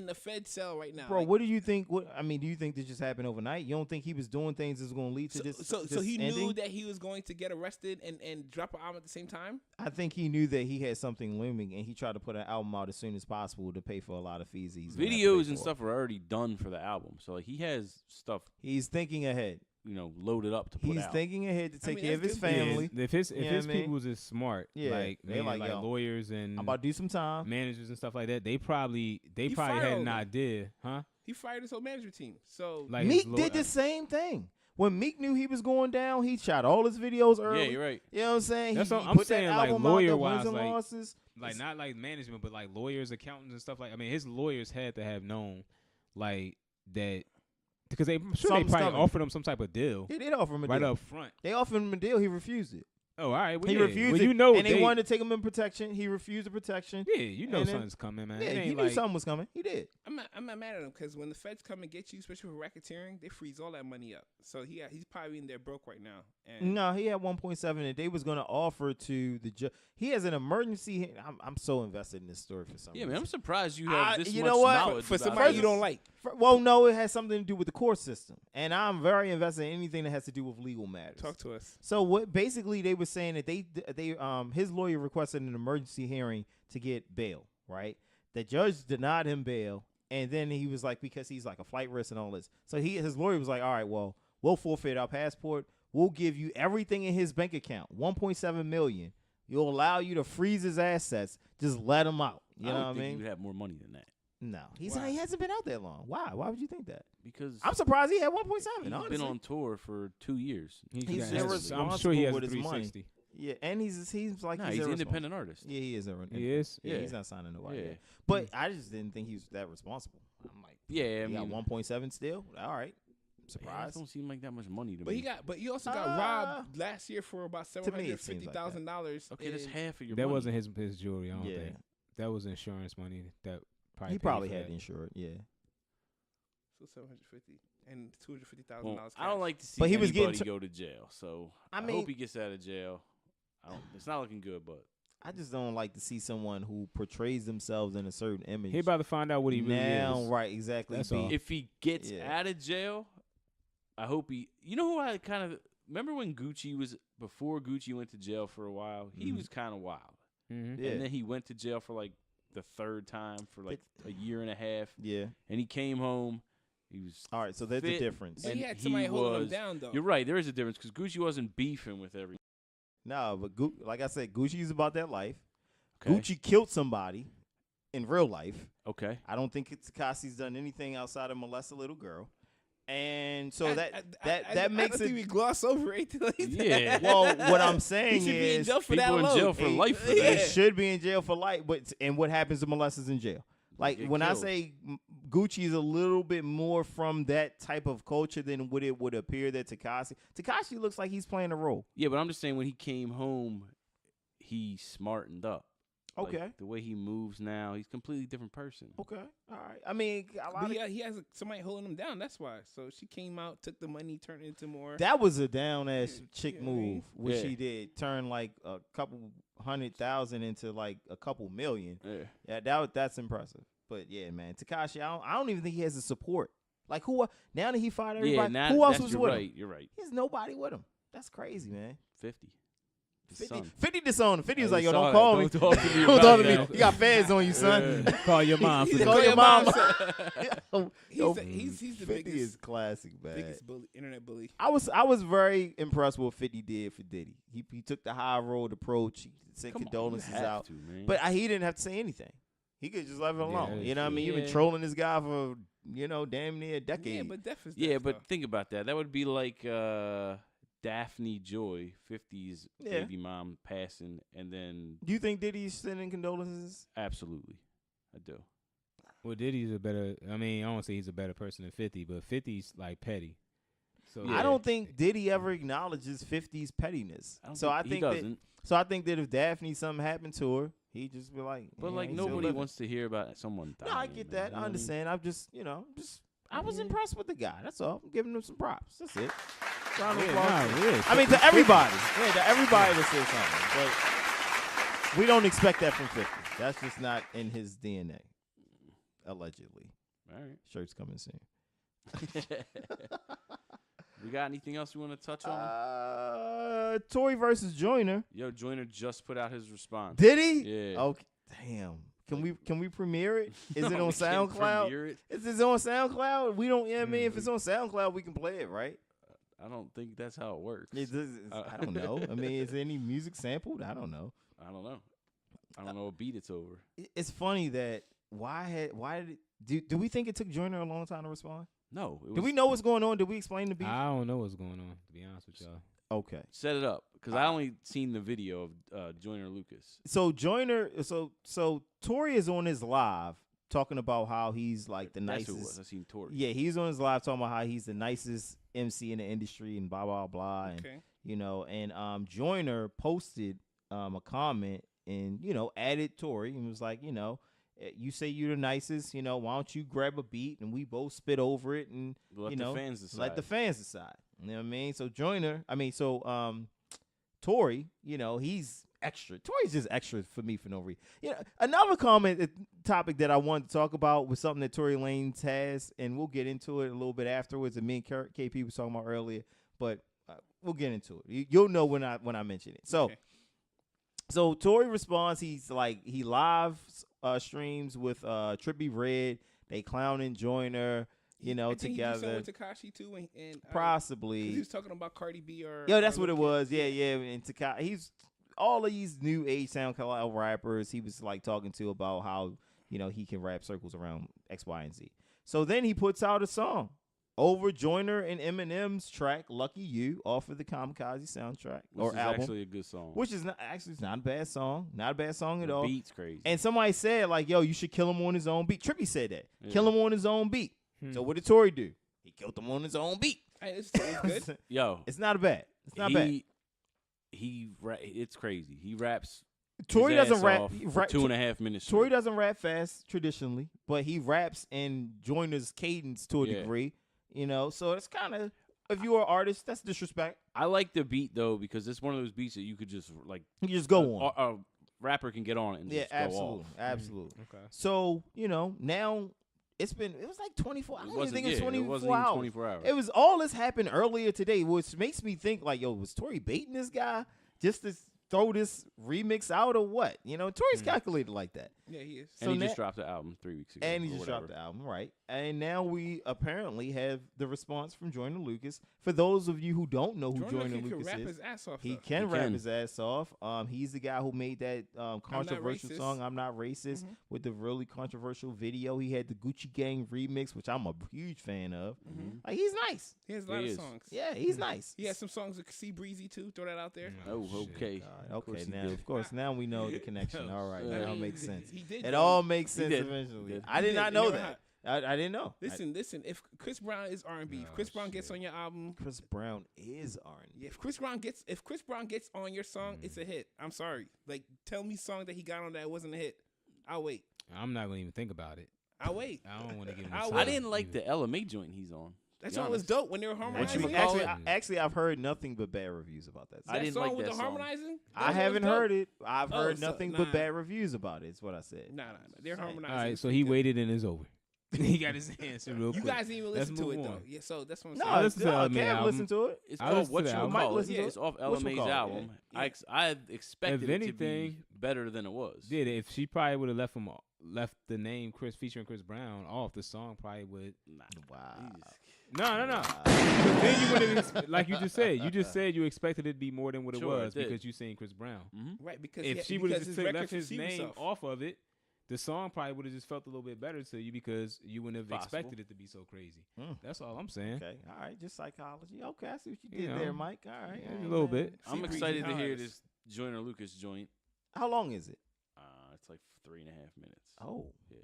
the Fed cell right now. Bro, what do you think? Do you think this just happened overnight? You don't think he was doing things that's going to lead to this? So this he ending? knew that he was going to get arrested and drop an album at the same time? I think he knew that he had something looming, and he tried to put an album out as soon as possible to pay for a lot of fees. Videos and stuff are already done for the album, so like he has stuff. He's thinking ahead. Loaded up to put out. He's thinking ahead to take care of his that's good. family. Yeah, if his people was as smart, Yeah, they like yo, lawyers and I'm about to do some time. managers and stuff like that, they probably fired had an them. idea, huh? He fired his whole management team. So Like Meek did the same thing. When Meek knew he was going down, he shot all his videos early. Yeah, you're right. You know what I'm saying? That's he what I'm put saying, that like, album out, the lawyer-wise, wins and like- losses. like not like management, but like lawyers, accountants, and stuff like. I mean, his lawyers had to have known, like that, because I'm sure they Something's probably coming. offered him some type of deal They did offer him a right deal. up front. They offered him a deal. He refused it. Oh, all right. Well, He yeah. refused well, it. you know, and they wanted to take him in protection. He refused the protection. Yeah, you know and then- something's coming, man. Yeah, It he ain't knew like, something was coming. He did. I'm not mad at him because when the feds come and get you, especially for racketeering, they freeze all that money up. So he's probably in there broke right now. And No, he had 1.7, and they was going to offer to the judge. He has an emergency. I'm so invested in this story for some Yeah, reason. man, I'm surprised you have this you much know what? knowledge for about somebody this. you don't like. Well, no, it has something to do with the court system, and I'm very invested in anything that has to do with legal matters. Talk to us. So what? Basically, they were saying that his lawyer requested an emergency hearing to get bail. Right? The judge denied him bail, and then he was like, because he's like a flight risk and all this. So his lawyer was like, all right, well, we'll forfeit our passport. We'll give you everything in his bank account, $1.7 million. You'll allow you to freeze his assets. Just let him out. You know what I think mean? you would have more money than that No, he Why? hasn't been out that long. Why? Why would you think that? because I'm surprised he had 1.7. he's honestly. been on tour for 2 years. He's I'm sure he has with a his money. 360. Yeah, and he seems like Nah, he's he's an irresponsible. independent artist. Yeah, he is. He is? Yeah, Yeah. he's not signing nobody. Yeah. yet. But I just didn't think he was that responsible. I'm like, Yeah, I he got mean, 1.7 still. All right, it surprise. don't seem like that much money to But me. you also got robbed last year for about $750,000. Okay, that's half of your That money. wasn't his jewelry. I don't Yeah. think that was insurance money. That probably He paid probably for had that. insured. Yeah, So $750 and $250,000. Well, I don't like to see But he was getting anybody go to jail, so I mean- hope he gets out of jail. It's not looking good, but I just don't like to see someone who portrays themselves in a certain image. He about to find out what he really now, is. right? Exactly. That's be- all. if he gets Yeah. out of jail, I hope he. You know who I kind of remember when Gucci was before Gucci went to jail for a while. He Mhm. was kind of wild, Mm-hmm. Yeah. and then he went to jail for like the third time for like a year and a half, Yeah. and he came home. He was. All right. So there's Fit. the difference. But he and had he somebody holding him was- down, though. You're right. There is a difference because Gucci wasn't beefing with every. No, but like I said, Gucci's about that life. Okay. Gucci killed somebody in real life. Okay. I don't think Tekashi's done anything outside of molest a little girl. And so I that makes don't think it. we gloss over anything like Yeah. that. Well, what I'm he saying should be in is, jail for that people in long. jail for life for they that. should be in jail for life. But and what happens to molesters in jail? Like Get when I killed. say Gucci is a little bit more from that type of culture than what it would appear that Tekashi looks like he's playing a role. Yeah, but I'm just saying when he came home, he smartened up. Like, Okay. the way he moves now, he's a completely different person. Okay. All right. I mean, a lot But of he has somebody holding him down. That's why. So she came out, took the money, turned it into more. that was a down ass chick you know what I mean? move, what Yeah. she did. Turn like a couple 100,000 into like a couple million. Yeah. Yeah, that's impressive. But yeah, man, Tekashi, I don't even think he has the support. Like who? Now that he fired Yeah, everybody, now who else that's- was you're with right, him? You're right. He has nobody with him. That's crazy, man. 50. His 50, son. 50 disowned him. 50 was I like, yo, saw don't that. call me. Don't talk to me Don't about talk to me. that. You got feds on you, son. Call your mom. He's for a Call that. your mom. He's the 50 biggest, is classic, man. biggest bully, internet bully. I was very impressed with what 50 did for Diddy. He took the high road approach. He sent Come on, you condolences have out. to, man. But he didn't have to say anything. He could just leave it alone. that's You know what I true. mean? You've been Yeah. trolling this guy for, damn near a decade. Yeah, but Def is yeah, Def, but though. think about that. That would be like Daphne Joy, 50's Yeah. baby mom passing, and then Do you think Diddy's sending condolences? absolutely, I do. Well, Diddy's a better. I mean, I don't say he's a better person than 50, but 50's like petty. So I don't think Diddy ever acknowledges 50's pettiness. I don't So think he doesn't. I think that if Daphne something happened to her, he'd just be like, But yeah, like he's still nobody living. wants to hear about someone dying. No, I get man, that. you know I what understand. I'm just, I was impressed with the guy. That's all. I'm giving him some props. That's it. Round of Yeah, applause. nah, yeah. I mean, to everybody. Yeah, to everybody that says something. But we don't expect that from 50. That's just not in his DNA. Allegedly. All right. Shirt's coming soon. We got anything else you want to touch on? Tory versus Joyner. Yo, Joyner just put out his response. Did he? Yeah. Okay. Damn. Can we premiere it? Is it No, on we can't SoundCloud? premiere it. Is it on SoundCloud? We don't. I mean, if it's on SoundCloud, we can play it, right? I don't think that's how it works. I don't know. I mean, is there any music sampled? I don't know. I don't know. I don't know what beat it's over. It's funny that why did it, do we think it took Joyner a long time to respond? No. Do we know what's going on? Did we explain the beat? I don't know what's going on, to be honest with y'all. Okay. Set it up because I only seen the video of Joyner Lucas. So Joyner, so Tory is on his live talking about how he's like the That's nicest. who it was. I seen Tory. Yeah, he's on his live talking about how he's the nicest MC in the industry and blah blah blah. And Okay. and Joyner posted a comment and added Tory and was like, you say you're the nicest, why don't you grab a beat and we both spit over it and Let the fans decide. let the fans decide. You know what I mean? So Tory, he's extra. Tory's just extra for me for no reason. Another topic that I wanted to talk about was something that Tory Lanez has, and we'll get into it a little bit afterwards. And me and KP was talking about earlier, but we'll get into it. You'll know when I mention it. So, Okay. so Tory responds. He's like he live streams with Trippie Redd. They clowning Joyner. I think together. He did something with Tekashi too, and Possibly. he was talking about Cardi B or That's or what it Lil' was. Kim. Yeah. And Tekashi, he's all of these new age SoundCloud rappers. He was like talking to about how he can rap circles around X, Y, and Z. So then he puts out a song over Joyner and Eminem's track "Lucky You" off of the Kamikaze soundtrack Which is album, actually a good song. which is it's not a bad song. Not a bad song at The all. beat's crazy. And somebody said like, "Yo, you should kill him on his own beat." Trippie said that. Yeah. Kill him on his own beat. So what did Tory do? He killed him on his own beat. Hey, it's good. Yo, It's not bad. It's not bad. It's crazy. He raps. Tory his doesn't ass rap. off He for rap 2.5 minutes. Tory straight. doesn't rap fast traditionally, but he raps in Joyner's cadence to a Yeah. degree. So it's kind of, if you're an artist, that's disrespect. I like the beat though because it's one of those beats that you could just like. You just go on. A rapper can get on it and Yeah, just go absolutely, off. absolutely. Okay. So now it was like 24. I don't even think it was It 24 wasn't even hours. 24 hours. It was all this happened earlier today, which makes me think like, yo, was Tory baiting this guy just to throw this remix out or what? Tory's calculated like that. Yeah, he is. And he so just dropped the album 3 weeks ago. And he or just whatever. dropped the album, right? And now we apparently have the response from Joyner Lucas. For those of you who don't know who Joyner can Lucas rap is, his ass off. he though. can He rap can. his ass off. He's the guy who made that controversial Racist. song "I'm Not Racist" with the really controversial video. He had the Gucci Gang remix, which I'm a huge fan of. Like he's nice. He has a lot He of is. songs. Yeah, he's nice. He has some songs with Sea Breezy too. Throw that out there. Oh, shit. okay. Okay, course he now did. of course now we know the connection. All right, Yeah. now I it mean, makes sense. He did. It though. all makes sense did. eventually. He did. I did He not did. know You know that. I didn't know. Listen. If Chris Brown is R&B, if Chris Brown gets on your album, Chris Brown is R&B. yeah, if Chris Brown gets on your song, it's a hit. I'm sorry. Like, tell me song that he got on that wasn't a hit. I'll wait. I'm not gonna even think about it. I'll wait. I don't want to give him. I the I time didn't like either. the LMA joint he's on. That Be song was honest. dope when they were harmonizing. Whatchamacallit? That Actually, I've heard nothing but bad reviews about that song. I didn't song like with that the song. harmonizing. I haven't heard it. I've Oh, heard so- nothing nah. but bad reviews about it. Is what I said. Nah. They're harmonizing. All right, It's so pretty he good. waited and it's over. He got his answer real You quick. guys didn't even Let's listen to it move though. on. Yeah, so that's what I'm No, saying. I listened to I LMA can't album. listen to it. It's I called listened to the album. Might listen to It's it. off Whatchamacallit, LMA's yeah. album. Yeah. I expected If it to anything- be better than it was. Yeah, if she probably would have left the name Chris featuring Chris Brown off, the song probably would. Wow. No. But then you would have, like you just said. You just said you expected it to be more than what it Sure, I was did. because you seen Chris Brown. Right, because If she would have just record left his received name himself. off of it, the song probably would have just felt a little bit better to you because you wouldn't have Possible. expected it to be so crazy. Mm. That's all I'm saying. Okay. All right. Just psychology. Okay. I see what you You did know, there, Mike. All right. yeah, all a right, little man. bit. I'm See, excited to hear Hoodies. this Joyner Lucas joint. How long is it? It's like 3.5 minutes. Oh. Yeah.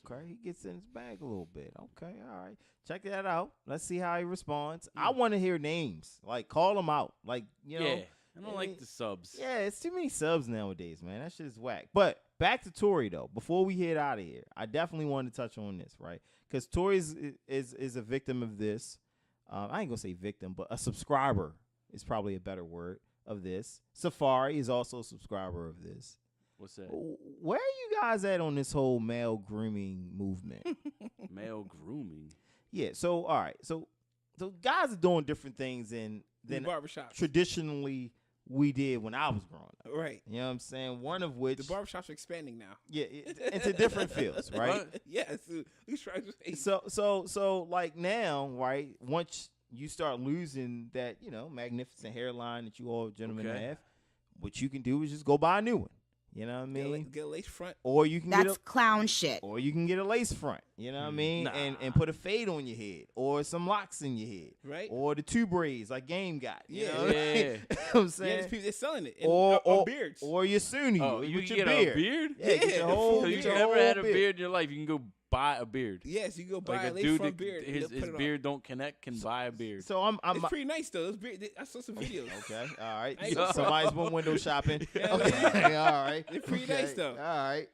Okay, he gets in his bag a little bit. Okay, all right. Check that out. Let's see how he responds. I want to hear names. Like, call them out. Like, you know. Yeah. I don't like the subs. Yeah, it's too many subs nowadays, man. That shit is whack. But back to Tori though. Before we head out of here, I definitely wanted to touch on this, right? Because Tori is a victim of this. I ain't gonna say victim, but a subscriber is probably a better word of this. Safari is also a subscriber of this. What's that? Where are you guys at on this whole male grooming movement? Male grooming. Yeah. So all right. So guys are doing different things than barbershops traditionally we did when I was growing up. Right. You know what I'm saying? One of which The barbershops are expanding now. yeah, into different fields, right? Yes. We try to say. So like now, right? Once you start losing that, magnificent hairline that you all gentlemen have, what you can do is just go buy a new one. You know what I mean? Get a lace front. Or you can That's clown shit. Or you can get a lace front. You know what I mean? Nah. And put a fade on your head, or some locks in your head, Right. Or the two braids like Game got. You Yeah. know what I mean? Yeah. You know what I'm saying? Yeah, there's people they're selling it. And, or beards. or your Sunni. Oh, you with can your get beard. a beard? Yeah, get Yeah, your the whole. So get you your never whole had a beard in your life, you can go buy a beard. Yes, you go buy Like a a lace dude front that beard. his and put it on. beard don't connect can buy a beard. So I'm It's pretty nice though. I saw some videos. okay. All right. I ain't So gonna- somebody's been window shopping. Yeah, Okay. All right. They're pretty Okay. nice though. All right.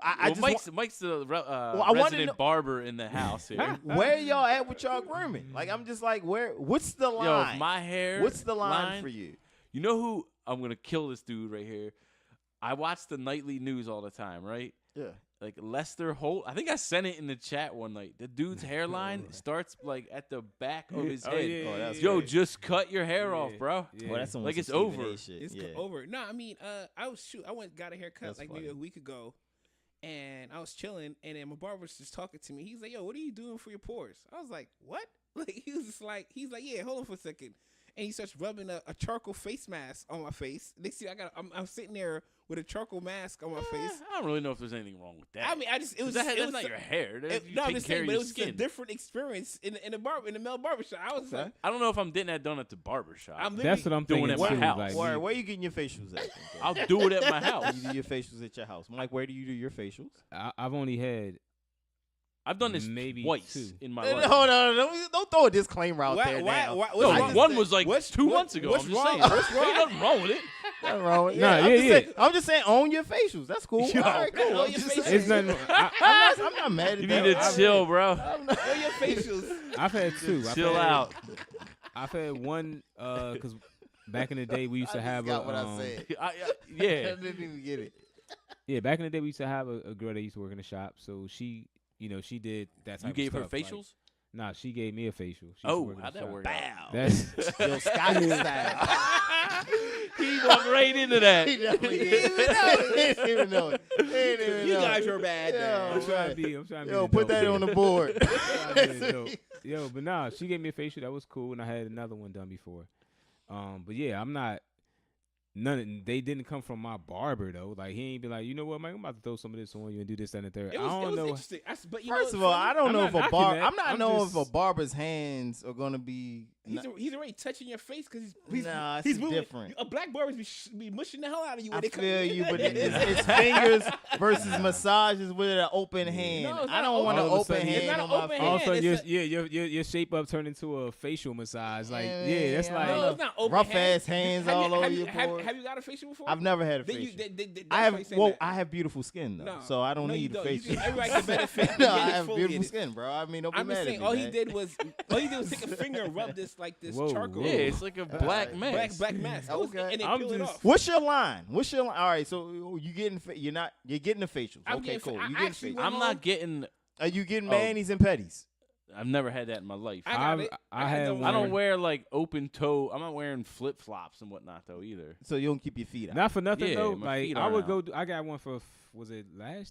I Well, just Mike's the I wanna resident know- barber in the house here. where y'all at with y'all grooming? Like I'm just like what's the line? Yo, if my hair. What's the line for you? You know who? I'm gonna kill this dude right here. I watch the nightly news all the time, right? Yeah. Like Lester Holt. I think I sent it in the chat one night. The dude's hairline starts like at the back of his head. yeah, Oh, that's Yo, right. just cut your hair off, bro. Yeah. Well, that's some Like, it's Stephen over. A. Shit. It's yeah. over. No, I mean, I got a haircut That's like funny. maybe a week ago, and I was chilling, and then my barber was just talking to me. He's like, "Yo, what are you doing for your pores?" I was like, "What?" Like he's like, "Yeah, hold on for a second." And he starts rubbing a charcoal face mask on my face. They see I'm sitting there with a charcoal mask on my face. I don't really know if there's anything wrong with that. I mean, it was that's it was not your hair. You no, I'm take just care saying, of but your it was just a skin. different experience in the male barbershop. I was like, I don't know if I'm getting that done at the barber shop. I'm That's what I'm doing thinking at my too. house. Like, Where you getting your facials at? I'll do it at my house. You do your facials at your house. Mike, where do you do your facials? I've only had I've done this Maybe twice two. in my No, life. don't throw a disclaimer out there now. No, what's wrong? one was like What's- 2 what- months ago. what's I'm just wrong? saying. What's wrong? Ain't nothing wrong with it. Nothing wrong with Nah, I'm yeah, just yeah. saying, I'm just saying, own your facials. That's cool. Yo. All right, cool. Own I'm your just facials. saying. it's nothing. I'm not mad at You that. need to chill, bro. Know your facials. I've had two. Chill out. I've had one because back in the day we used to have got a what I said. Yeah. I didn't even get it. yeah. Back in the day we used to have a girl that used to work in the shop. So she, she did that. Type You of gave her stuff, like- facials? nah, she gave me a facial. She used to Oh, work in the how'd that shop. work out? Bow. That's Yo, Scotty style. He walked right into that. He definitely didn't even know it. He didn't even You know guys it. are bad. Yo, I'm trying to be. I'm trying to be. Yo, the put dope that man. on the board. I'm trying to be the dope. Yo, but nah, she gave me a facial. That was cool, and I had another one done before. But yeah, I'm not. They didn't come from my barber though. Like he ain't be like, you know what, Mike, I'm about to throw some of this on you and do this and the third. It I was don't know. interesting. But you First know of all, what's I funny? don't I'm know not if a knocking bar. that. I'm not I'm know if a just- barber's hands are gonna be. He's already touching your face because he's Nah, it's he's moving. different. A black barber be mushing the hell out of you when I they come. feel you, but it's fingers versus massages with an open hand. No, it's I not don't open. want an All of a open sudden, hand it's not on an my open face. All of a sudden, It's your shape up turned into a facial massage. Like, Yeah, yeah, that's yeah, like. No, it's not open Rough hand. ass hands Have you- all over have your you- have, pores. have you got a facial before? I've never had a Then facial. that's I why have you saying well, that. I have beautiful skin though, No. so I don't No, you need a don't. You facial. just- everybody can benefit. No, You I get have exfoliated. beautiful skin, bro. I mean, don't be I'm mad just at saying, me, all man. he did was take a finger and rub this Whoa, charcoal. Yeah, it's like a black mask. black mask. Okay. And they I'm peel it just- off. What's your line? All right, so you getting you're getting the facials. I'm Okay, getting cool. I You getting actually facials. went I'm not getting. Are you getting Oh. manis and petties? I've never had that in my life. I got I've- it. I had don't I don't one. wear like open toe. I'm not wearing flip flops and whatnot though either. So you don't keep your feet out. Not for nothing Yeah, though. my Like feet I aren't would go. out. I got one for was it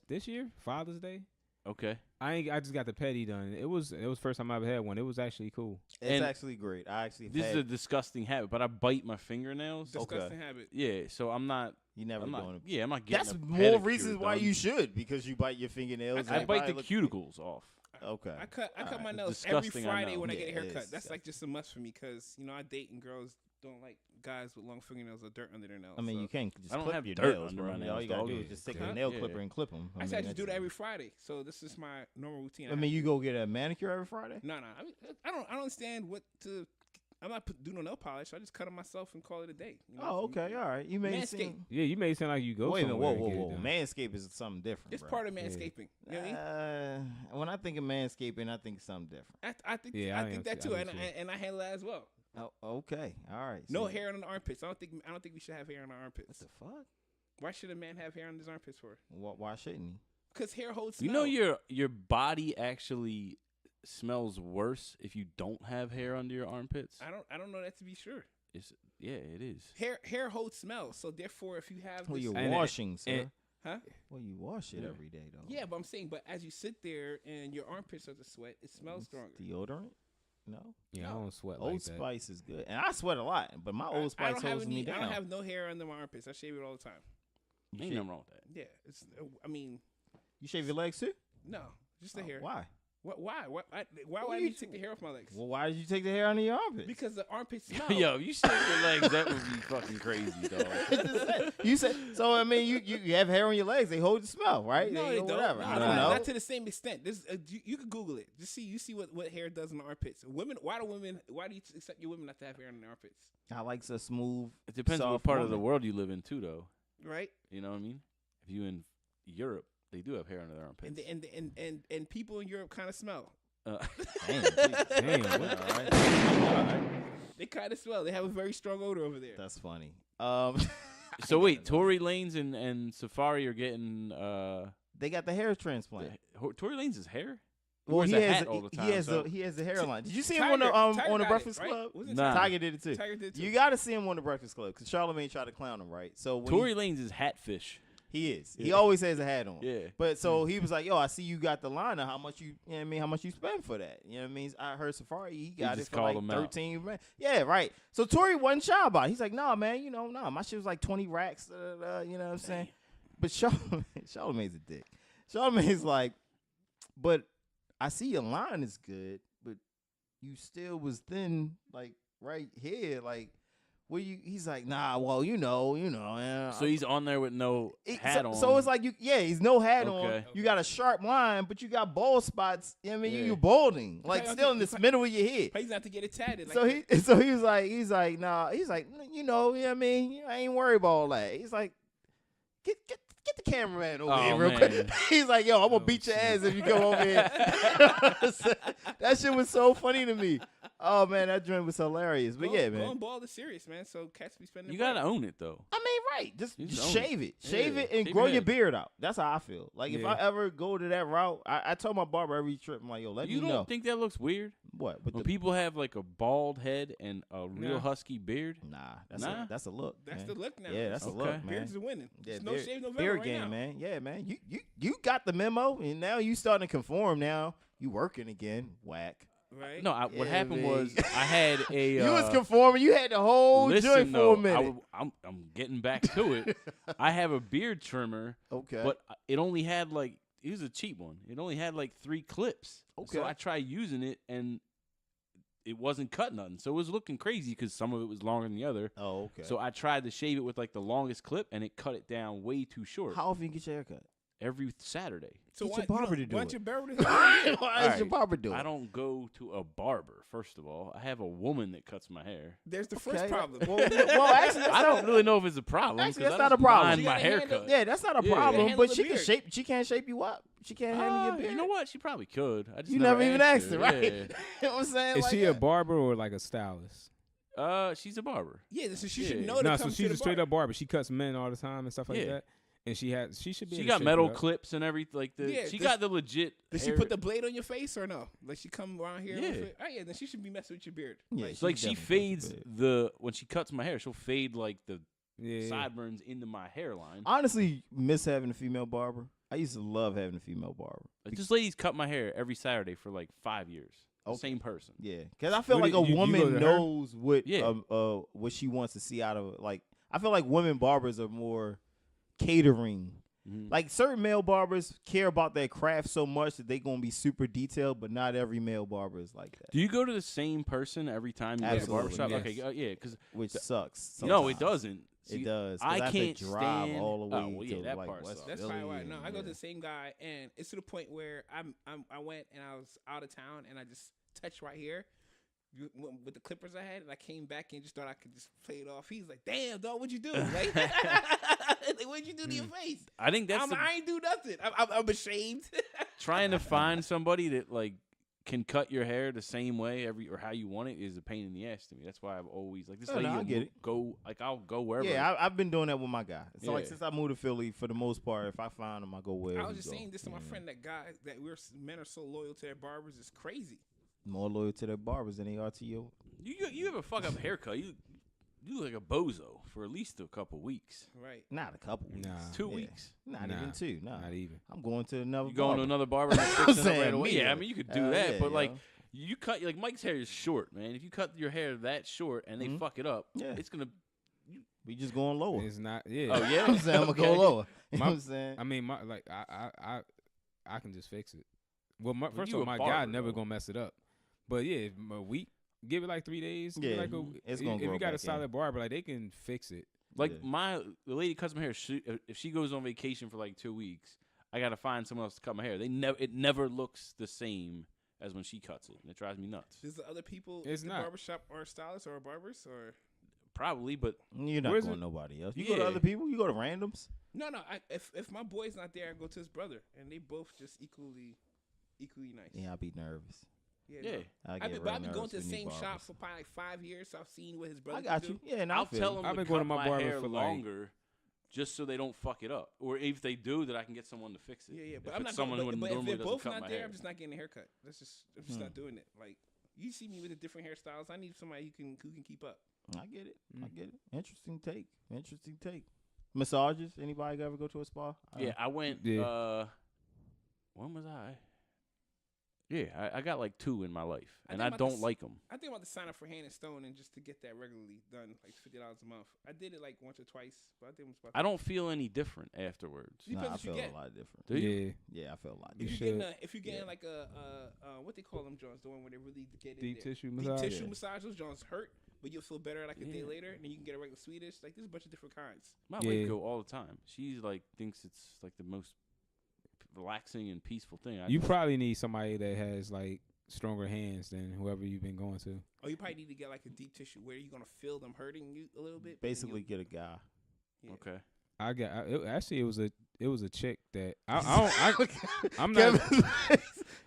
this year Father's Day. Okay. I just got the petty done. It was first time I ever had one. It was actually cool. It's And actually great. I actually This is a disgusting habit, but I bite my fingernails. Disgusting habit. Yeah, so I'm not. you never I'm doing not. it. Yeah, I'm not getting. That's a more pedicure reasons why done. you should, because you bite your fingernails. I and bite the probably look- cuticles off. Okay. I cut my Alright. nails every Disgusting, I Friday know. when I Yeah, get a it haircut. is That's like just a must for me because I date and girls don't like guys with long fingernails or dirt under their nails. I mean, so you can't just I don't clip have your dirt nails, under bro. my All nails, you gotta dog. do is just take Huh? a nail Yeah. clipper and clip them. I said I just do that every Friday. So this is my normal routine. I mean, you go get a manicure every Friday. No. I mean, I don't understand what to. I'm not doing no nail polish. I just cut them myself and call it a day. You know? Oh, okay, all right. You made it Manscaped. seem. Yeah, you made it sound like you go Wait a minute, somewhere whoa, and whoa, get it whoa. done. Manscaped is something different. It's bro. part of manscaping. You know what I mean? When I think of manscaping, I think something different. I think Yeah, I I think am that too. too, I and do too. and I handle that as well. Oh, okay, all right. No So- hair on the armpits. I don't think we should have hair on our What armpits. the fuck? Why should a man have hair on his armpits for? Why shouldn't he? Because hair holds. You know your body actually smells worse if you don't have hair under your armpits. I don't know that to be sure. Yeah, it is. Hair holds smell, so therefore, if you have Well, this, you're And- washing, sir. and- huh? Well, you wash it Yeah. every day, though. Yeah, but I'm saying, but as you sit there and your armpits are to sweat, it smells stronger. Deodorant? No. Yeah, I No. don't sweat Old like that. Spice is good, and I sweat a lot, but my I Old Spice don't have holds me any. down. I don't have no hair under my armpits. I shave it all the time. You Ain't shave, nothing wrong with that. Yeah, it's. I mean, you shave your legs too? no, just the Oh, hair. Why? Why? Why What would I you need to take the hair off my legs? Well, why did you take the hair under your armpit? Because the armpits smell. Yo, if you shave your legs, that would be fucking crazy, dog. You said so. I mean, you have hair on your legs; they hold the smell, right? No, They they go don't. Whatever. No, I no, don't know. not to the same extent. This you can Google it. Just see. You see what hair does in the armpits. Women. Why do you accept your women not to have hair in their armpits? I like a smooth. It depends on what soft part of the woman. world you live in, too, though. Right. You know what I mean? If you in Europe, they do have hair under their armpits. And people in Europe kind of smell. Damn, damn. Damn, All right. They kind of smell. They have a very strong odor over there. That's funny. So wait, Tory Lanez and Safari are getting They got the hair transplant. Tory Lanez' hair? Well, wears he a has hat all the time, he has so- he has the hairline. Did you see him Tiger- on Tiger the got Breakfast it, right? Club? Was it Nah. Tiger did it too. Tiger did too. You got to see him on the Breakfast Club because Charlamagne tried to clown him, right? So when Tory Lanez is Hatfish. he is. He Yeah. always has a hat on. Yeah. But so he was like, "Yo, I see you got the line of how much you know what I mean, how much you spend for that." You know what I mean? I heard Safari, he got it just for called like him out. 13 man. Yeah, right. So Tory wasn't shy about it. He's like, "Nah, man, my shit was like 20 racks, you know what I'm saying?" But Charlamagne's a dick. Charlamagne's like, "But I see your line is good, but you still was thin like right here like where you?" He's like, "Nah, well, So he's on there with no hat on. So it's like he's no hat on. Okay. You got a sharp line, but you got bald spots. You know what I mean, Yeah. you balding, like Okay, still in this middle of your head. He's not to get it tatted. Like So that. he was like, nah. He's like, you know what I mean, I ain't worried about all that. He's like, get the cameraman over Oh, here real man. quick. He's like, yo, I'm gonna beat your ass if you come over here. That shit was so funny to me. Oh man, that joint was hilarious. But yeah, man. Going bald is serious, man. So cats be spending. you gotta own it though. I mean, right. Just You just own shave it. Shave Yeah. it and Shave grow your your head. beard out. That's how I feel. Like, if Yeah. I ever go to that route, I told my barber every trip, I'm like, yo, let You me don't know. think that looks weird What? But when people have like a bald head and a real Nah. husky beard? nah, Nah? that's a look. That's man. the look now. Yeah, that's a Okay. look, man. Beards is winning. Yeah, It's no beard, shave November beard right game, now. man. Yeah, man. You got the memo, and now you starting to conform. Now you working again. Whack. Right? No, what Yeah, happened man. was I had a. You was conforming. You had the whole joint listen, for though, a minute. I'm getting back to it. I have a beard trimmer, Okay. but it only had like it was a cheap one. It only had like 3 clips. Okay. So I tried using it and it wasn't cut nothing. So it was looking crazy because some of it was longer than the other. Oh, okay. So I tried to shave it with like the longest clip and it cut it down way too short. how often you get your haircut? Every Saturday. So Get why your barber to do why it. don't your barber Why is Alright. your barber doing? I don't go to a barber, first of all. I have a woman that cuts my hair. There's the first Okay. problem. Well, actually, I don't really know if it's a problem. Actually, 'cause that's I not a just problem. mind You my gotta handle- haircut. Yeah, that's not a Yeah. problem. Handle But the she can beard. shape. She can't shape you up. She can't handle your beard. You know what? She probably could. I just You never even asked her, right? Yeah. You know what I'm saying? Is Like she a that. barber or like a stylist? She's a barber. Yeah, so she Yeah. should know to No, come so she's to a the straight barber. up barber. She cuts men all the time and stuff like Yeah. that. And she should be. She able to got shape metal it up. clips and everything. Like Yeah, she does- got the legit. Does she hair- put the blade on your face or no? Like she come around here? Yeah. with it? Oh yeah, then she should be messing with your beard. Yeah, Like, It's like she definitely fades cuts the beard. when she cuts my hair. She'll fade like the Yeah. sideburns into my hairline. Honestly, miss having a female barber. I used to love having a female barber. Like, this lady's cut my hair every Saturday for like 5 years. The Okay. same person. Yeah, because I feel What like do a you go woman to her? knows what Yeah. what she wants to see out of like. I feel like women barbers are more catering. Mhm. Like certain male barbers care about their craft so much that they gonna be super detailed, but not every male barber is like that, Do you go to the same person every time you go to the Absolutely, barbershop? yes. Okay, yeah, because which sucks. no, it sometimes. doesn't. It See, does. 'cause I have can't to drive stand- all the way oh, well, yeah, to that like part West sucks. That's Philly probably why. No, I go to yeah. the same guy, and it's to the point where I went and I was out of town, and I just touched right here. with the clippers I had, and I came back and just thought I could just play it off. He's like, "Damn, dog, what'd you do? Like, like what'd you do to your face?" I think that's I ain't do nothing. I'm ashamed. trying to find somebody that like can cut your hair the same way or how you want it is a pain in the ass to me. That's why I've always like this. Oh, lady no, I will get it. Go like I'll go wherever. Yeah, I've been doing that with my guy. So like Yeah. since I moved to Philly, for the most part, if I find him, I go where. I was just saying this to my friend. That guy that men are so loyal to their barbers is crazy. More loyal to their barbers than they are to you. You have a fuck up haircut. You look like a bozo for at least a couple weeks. Right. Not a couple weeks. Nah. 2 Yeah. weeks. Not Nah, even 2. Nah. Not even. I'm going to another. You going to barber. another barber and fixing it right saying away? me. Yeah, I mean you could do Hell that, yeah, but like yo. you cut like Mike's hair is short, man. If you cut your hair that short and they Mhm. fuck it up, Yeah. it's gonna. We just going lower. It's not. Yeah. Oh yeah, I'm saying I'm gonna go Okay. lower. You know My- what I'm saying? I mean, I can just fix it. Well, first you of all, a my barber, guy never though. gonna mess it up. But yeah, if a week, give it like 3 days. give it Yeah, like it's if gonna you grow got a back in. solid barber, like they can fix it. Like Yeah. the lady cuts my hair. If she goes on vacation for like 2 weeks, I gotta find someone else to cut my hair. It never looks the same as when she cuts it, and it drives me nuts. Does the other people It's in the not. barbershop or stylists or barbers or Probably, but You're not Where's going it? nobody else. You go to Yeah. other people. You go to randoms. no? If my boy's not there, I go to his brother, and they both just equally nice. Yeah, I'd be nervous. yeah. no. I I've get been real going to the nervous with new same shop barbers. for probably like 5 years, so I've seen what his brother. I got can you. do. Yeah, and I'll feel tell you. them I've to been going cut to my my barber hair for, like- longer, just so they don't fuck it up. Or if they do, that I can get someone to fix it. Yeah, but If I'm it's not. someone But, who but if normally they're doesn't both cut not my there, hair. I'm just not getting a haircut. I'm just not doing it. Like you see me with the different hairstyles. I need somebody who can keep up. I get it. I get it. Interesting take. Interesting take. Massages. Anybody ever go to a spa? Yeah, I went. Yeah. When was I? Yeah, I got like 2 in my life, I and think I about don't this- like them. I think I'm about to sign up for Hand and Stone and just to get that regularly done, like $50 a month. I did it like once or twice, but I think I'm about to. I don't feel any different afterwards. Depends Nah, I what you feel get. a lot different. Do you? Yeah. Yeah, I feel a lot You If different. you're should. getting if you're getting Yeah. like what they call them joints, the one where they really get in Deep there. tissue Deep massage. tissue Yeah. massage. Those joints hurt, but you'll feel better like a day Yeah. later, and then you can get a regular Swedish. Like there's a bunch of different kinds. My Yeah. wife go all the time. She's like thinks it's like the most relaxing and peaceful thing. You probably need somebody that has like stronger hands than whoever you've been going to. Oh, you probably need to get like a deep tissue where you're gonna feel them hurting you a little bit. but then Basically, you'll- get a guy. yeah. Okay. Actually it was a chick that I'm not.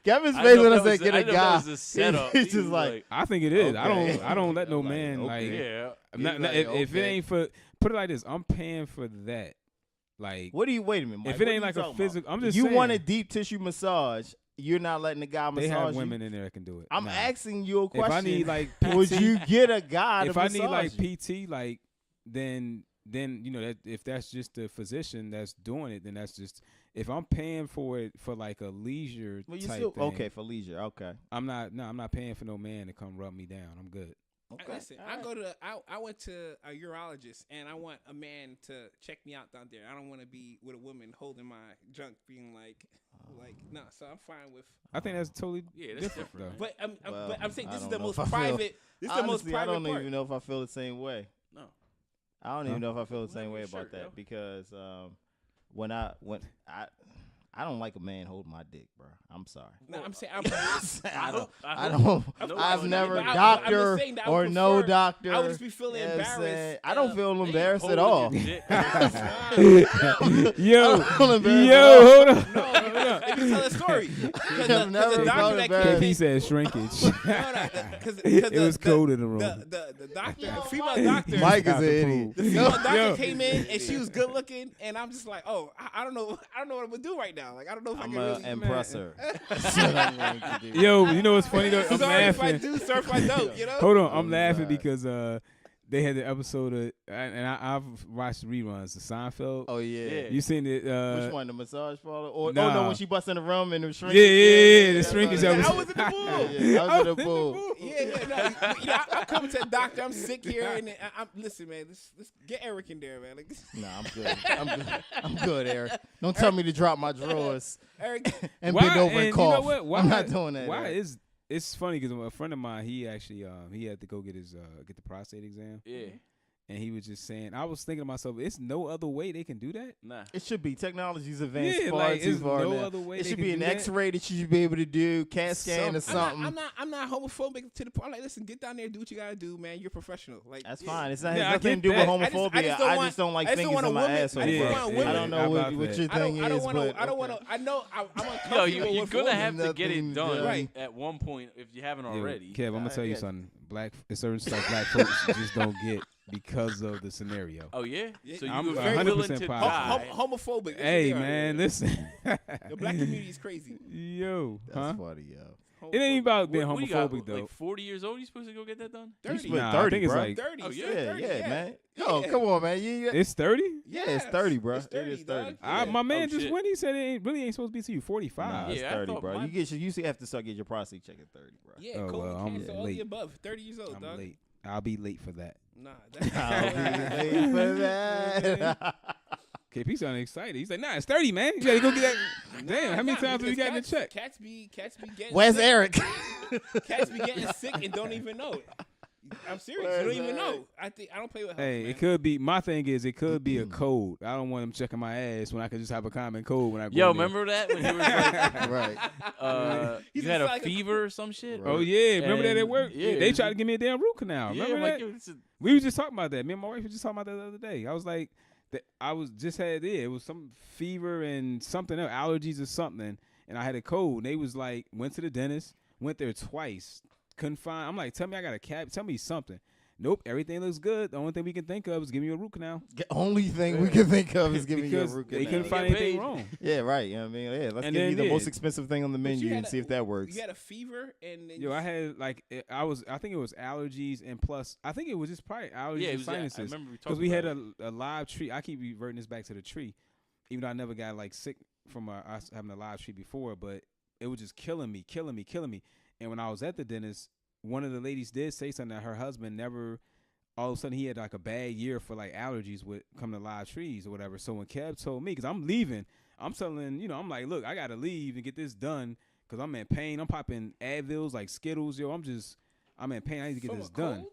Kevin's I face know when I that said was get I a know that guy. was a setup. He's He just was like, I think it is. Okay. I don't let no Like, man like yeah. not, He's if like, it okay. ain't for put it like this, I'm paying for that. Like what do you? Wait a minute. Mike, if what it are ain't you like a talking about? physical, I'm just You saying, want a deep tissue massage? You're not letting the guy they massage have you? women in there that can do it. I'm Nah. asking you a If question. I need like would PT, you get a guy to if I massage need like you? PT, like then you know that if that's just the physician that's doing it, then that's just if I'm paying for it for like a leisure Well, you type still thing. okay for leisure. Okay. I'm not paying for no man to come rub me down. I'm good. Okay. Listen, all right. I went to a urologist and I want a man to check me out down there. I don't want to be with a woman holding my junk, being like no. So I'm fine with. I think that's totally Yeah, that's different, different. though. But I'm saying I this is don't the know most if I feel- private. This is the most Honestly, private I don't part. even know if I feel the same way. No. I don't even know if I feel the same Whatever way your about shirt, that yo. because when I don't like a man holding my dick, bro. I'm sorry. No, I'm saying I'm. I don't. I I hope- don't. No, I've no, never no, I'm doctor just saying that I would or no prefer- doctor. I would just be feeling You know what I'm saying? embarrassed. I don't feel They embarrassed at holding all. your dick. Yo, feel embarrassed yo, at all. hold on. No, let me tell a story. Because I've never the doctor felt that embarrassed. came KP said shrinkage. because It was cold in the room. The doctor, the female doctor, Mike is Out an the idiot. the female doctor Yo. came in and she was good looking, and I'm just like, oh, I don't know what I'm gonna do right now. Like I don't know if I I'm can gonna really. impress her. That's what I'm going to do. Yo, you know what's funny though? I'm Sorry if I laughing. do, sorry if I don't. You know. Hold on, Oh, I'm laughing God. because they had the episode of and I've watched reruns of Seinfeld. Oh yeah. Yeah. You seen it? Which one? The massage parlor? Or Nah. oh no, when she busts in the room and the shrink. Yeah, the that's shrinkage what it is. episode. I was in the pool. Yeah, I was in the pool. Yeah, I'm coming to the doctor. I'm sick here, and I'm listen, man. Let's get Eric in there, man. Like this, Nah, I'm good. I'm good. I'm good, Eric. Don't tell me to drop my drawers Eric. and bend over and you cough. know what? Why, I'm not doing that. Why Eric. is it's funny because a friend of mine, he actually he had to go get his get the prostate exam, Yeah. and he was just saying, I was thinking to myself, it's no other way they can do that. Nah. It should be. Technology's advanced Yeah, far like, too it's far no now. other way It they should can be do an that. X-ray that you should be able to do, CAT scan or something. I'm not homophobic to the point. Like, listen, get down there, do what you gotta do, man. You're professional. Like, That's fine. It's not Yeah, has I nothing to get do with that. homophobia. I just don't like I just don't fingers want in a my woman- asshole. I just bro. don't want women- I don't know How what about your that? thing I don't is, want to. but I don't want okay. to. I know. I'm uncomfortable. Yo, you're with gonna women. have to get it Nothing done Right. at one point if you haven't Yo, already. Kev, I'm gonna tell you yeah. something. Certain stuff black folks just don't get because of the scenario. Oh yeah, Yeah, so I'm you're 100% willing to positive. die. Homophobic. That's what Hey they are. man, listen. The black community is crazy. Yo, That's huh? funny, yo. It ain't about being What do you got, homophobic though. Like 40 years old, you supposed to go get that done? 30. split Nah, 30, I think it's bro. like 30. Oh, yeah? Yeah, 30, yeah, man. Yo, Yeah. come on, man. it's 30. Yeah, it's 30, bro. It's 30, it is 30. dog. I, my man Oh, just shit. went. He said it ain't supposed to be to you 45. Nah, it's Yeah, I 30, thought bro. mine- You usually have to start getting your prostate check at 30, bro. Yeah, Oh, colon well, I'm cancer, all the late. above. 30 years old, I'm dog. late. I'll be late for that. Nah, I'll be late for that. KP sounded excited. He's like, nah, it's 30, man. You gotta go get that. Damn, how many times have you gotten the check? Cats be getting Where's sick. Eric? Cats be getting sick and don't even know it. I'm serious. Where's You don't even Eric? know. I don't play with health, Hey, man. it could be. My thing is, it could be a code. I don't want them checking my ass when I could just have a common code when I go. Yo, in there. remember that when he was like, Right. He's you had a like a- fever or some shit? Oh yeah, remember that at And- work? yeah, They tried to give me a damn root canal. Yeah, Remember I'm that? like, yo, this is- We was just talking about that. Me and my wife were just talking about that the other day. I was like, I was just had it was some fever and something else, allergies or something, and I had a cold. And they was like, went to the dentist, went there twice, couldn't find. I'm like, tell me I got a cavity, tell me something. Nope, everything looks good. The only thing we can think of is giving you a root canal The only thing we can think of is giving you a because root they canal. couldn't find Get anything paid. wrong. Yeah, right. You know what I mean, yeah, let's And give you then the most did. expensive thing on the But you menu had and a- see if that works. You had a fever and then Yo, I had like I think it was allergies and plus I think it was just probably allergies yeah, it and was that. I sinuses. remember we talked Because we had about it. a live tree. I keep reverting this back to the tree, even though I never got like sick from us having a live tree before. But it was just killing me. And when I was at the dentist, one of the ladies did say something that her husband never. All of a sudden, he had like a bad year for like allergies with coming to live trees or whatever. So when Kev told me, because I'm leaving, I'm telling I'm like, look, I gotta leave and get this done because I'm in pain. I'm popping Advils like Skittles, yo. I'm in pain. I need to get from this a done. cold?